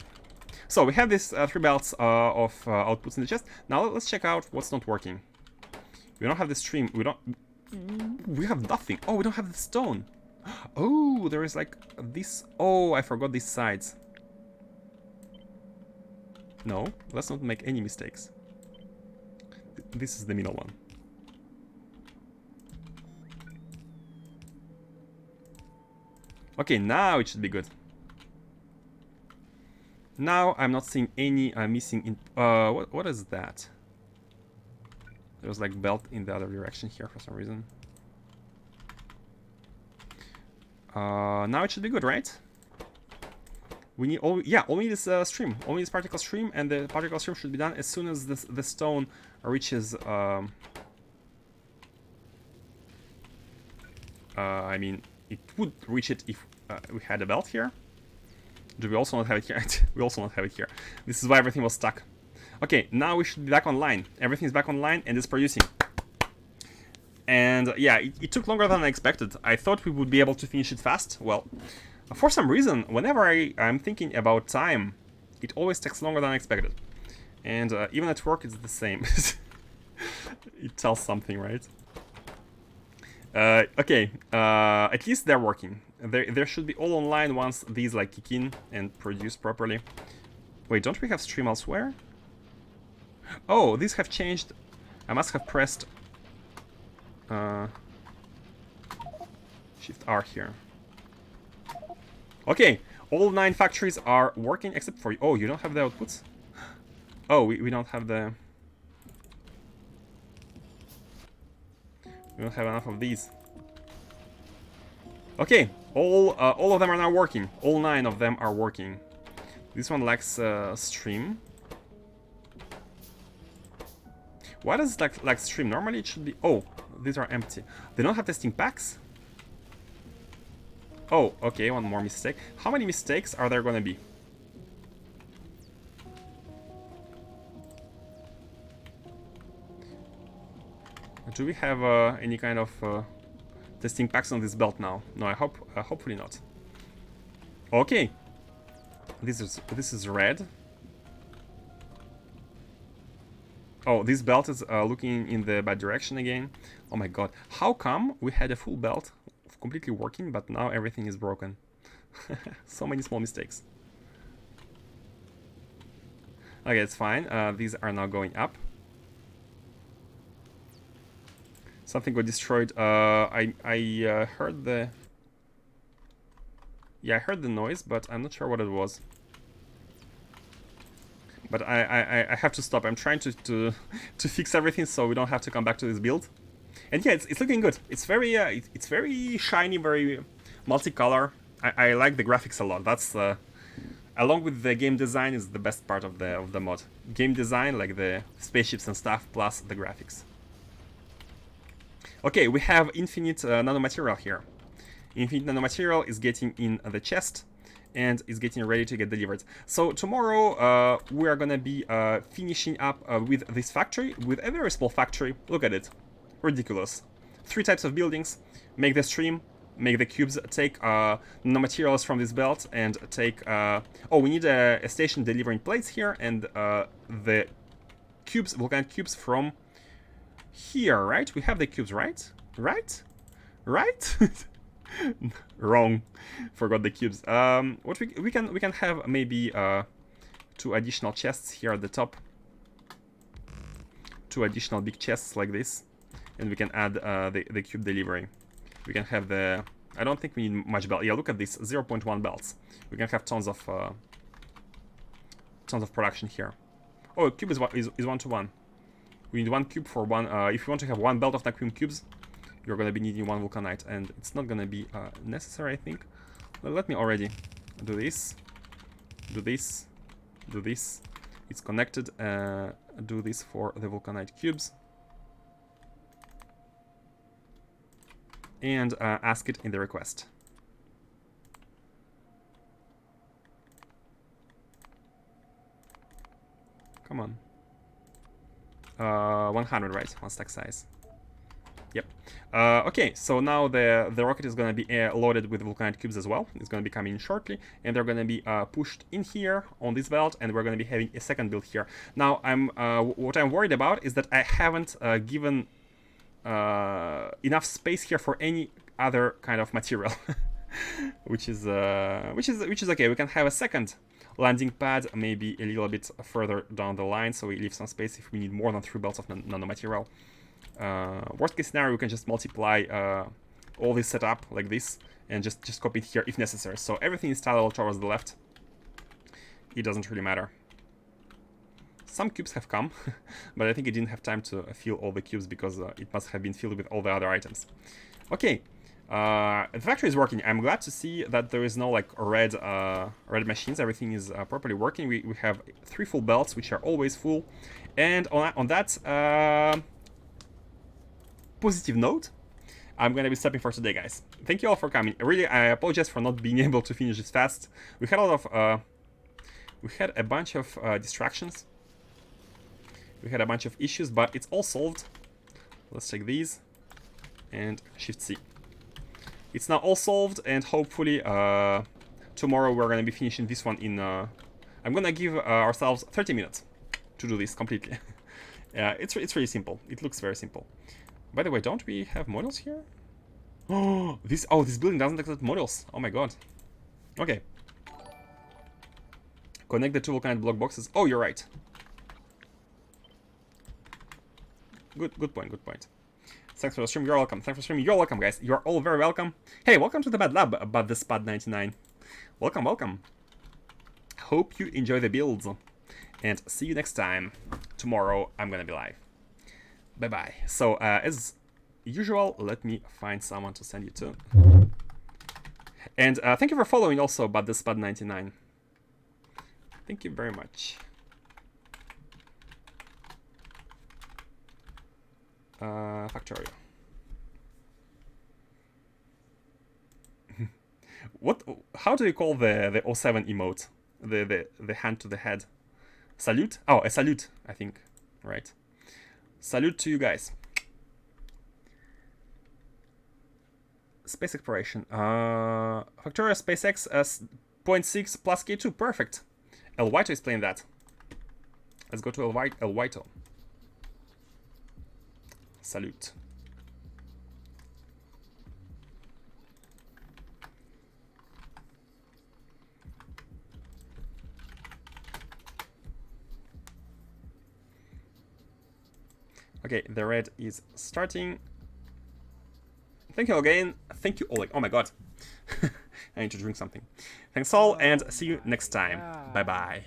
So we have these 3 belts of outputs in the chest. Now let's check out what's not working. We don't have the stream. We have nothing. Oh, we don't have the stone. Oh, there is like this. Oh, I forgot these sides. No, let's not make any mistakes. This is the middle one. Okay, now it should be good. Now I'm not seeing any missing in. What is that? There's like belt in the other direction here for some reason. Now it should be good, right? We need all we need is stream. All we need is particle stream, and the particle stream should be done as soon as the stone reaches. I mean, it would reach it if we had a belt here. Do we also not have it here? We also not have it here. This is why everything was stuck. Okay, now we should be back online. Everything is back online and it's producing. And yeah, it took longer than I expected. I thought we would be able to finish it fast. Well, for some reason, whenever I'm thinking about time, it always takes longer than I expected. And even at work, it's the same. It tells something, right? Okay, at least they're working. They should be all online once these like kick in and produce properly. Wait, don't we have stream elsewhere? Oh, these have changed. I must have pressed Shift R here. Okay, all 9 factories are working except for you. Oh, you don't have the outputs? Oh, we don't have the... We don't have enough of these. Okay, all of them are now working. All 9 of them are working. This one lacks stream. Why does it lack stream? Normally it should be... Oh, these are empty. They don't have testing packs? Oh, okay, one more mistake. How many mistakes are there gonna be? Do we have any kind of testing packs on this belt now? No, I hope hopefully not. Okay, this is red. Oh, this belt is looking in the bad direction again. Oh my god, how come we had a full belt completely working, but now everything is broken? So many small mistakes. Okay, it's fine. These are now going up. Something got destroyed. I heard the... Yeah, I heard the noise, but I'm not sure what it was. But I have to stop. I'm trying to fix everything so we don't have to come back to this build. And yeah, it's looking good. It's very shiny, very multicolor. I like the graphics a lot. That's along with the game design is the best part of the mod. Game design, like the spaceships and stuff, plus the graphics. Okay, we have infinite nanomaterial here. Infinite nanomaterial is getting in the chest and is getting ready to get delivered. So tomorrow we are gonna be finishing up with this factory, with a very small factory. Look at it, ridiculous. 3 types of buildings. Make the stream, make the cubes, take nanomaterials from this belt, and take... oh, we need a station delivering plates here, and the cubes, volcanic cubes from here, right? We have the cubes, right? Right? right? Wrong. Forgot the cubes. What we can have maybe 2 additional chests here at the top. 2 additional big chests like this, and we can add the cube delivery. We can have the. I don't think we need much belt. Yeah, look at this, 0.1 belts. We can have tons of production here. Oh, a cube is 1-to-1. We need 1 cube for 1. If you want to have 1 belt of Naquium cubes, you're gonna be needing 1 vulcanite, and it's not gonna be necessary, I think. Well, let me already do this, do this, do this. It's connected. Do this for the vulcanite cubes, and ask it in the request. Come on. 100, right? 1 stack size. Yep. Okay, so now the rocket is going to be loaded with vulcanite cubes as well. It's going to be coming in shortly, and they're going to be pushed in here on this belt, and we're going to be having a second build here. Now, what I'm worried about is that I haven't given enough space here for any other kind of material, which is okay. We can have a second landing pad, maybe a little bit further down the line, so we leave some space if we need more than 3 belts of nanomaterial. Worst case scenario, we can just multiply all this setup like this and just copy it here if necessary. So everything is tiled towards the left. It doesn't really matter. Some cubes have come, but I think it didn't have time to fill all the cubes because it must have been filled with all the other items. Okay, the factory is working. I'm glad to see that there is no like red machines. Everything is properly working. We have 3 full belts, which are always full. And on that positive note, I'm gonna be stopping for today, guys. Thank you all for coming. Really, I apologize for not being able to finish this fast. We had a lot of we had a bunch of distractions. We had a bunch of issues, but it's all solved. Let's take these and Shift C. It's now all solved, and hopefully tomorrow we're gonna be finishing this one in. I'm gonna give ourselves 30 minutes to do this completely. It's really simple. It looks very simple. By the way, don't we have models here? Oh, this building doesn't accept models. Oh my god. Okay. Connect the 2 vulcanite block boxes. Oh, you're right. Good point, good point. Thanks for the stream, you're welcome. Thanks for streaming, you're welcome, guys. You're all very welcome. Hey, welcome to the Bad Lab, about the Spud 99. Welcome, welcome. Hope you enjoy the builds. And see you next time. Tomorrow, I'm gonna be live. Bye-bye. So, as usual, let me find someone to send you to. And thank you for following also about the Spud 99. Thank you very much. Factorio. What? How do you call the 07 emote? The hand to the head. Salute? Oh, a salute, I think. Right. Salute to you guys. Space Exploration. Factorio Space X 0.6 plus K2. Perfect. El Whito is playing that. Let's go to El Whito. Salute. Okay, the red is starting. Thank you again. Thank you, Oleg. Oh my god. I need to drink something. Thanks all, and see you next time. Bye-bye.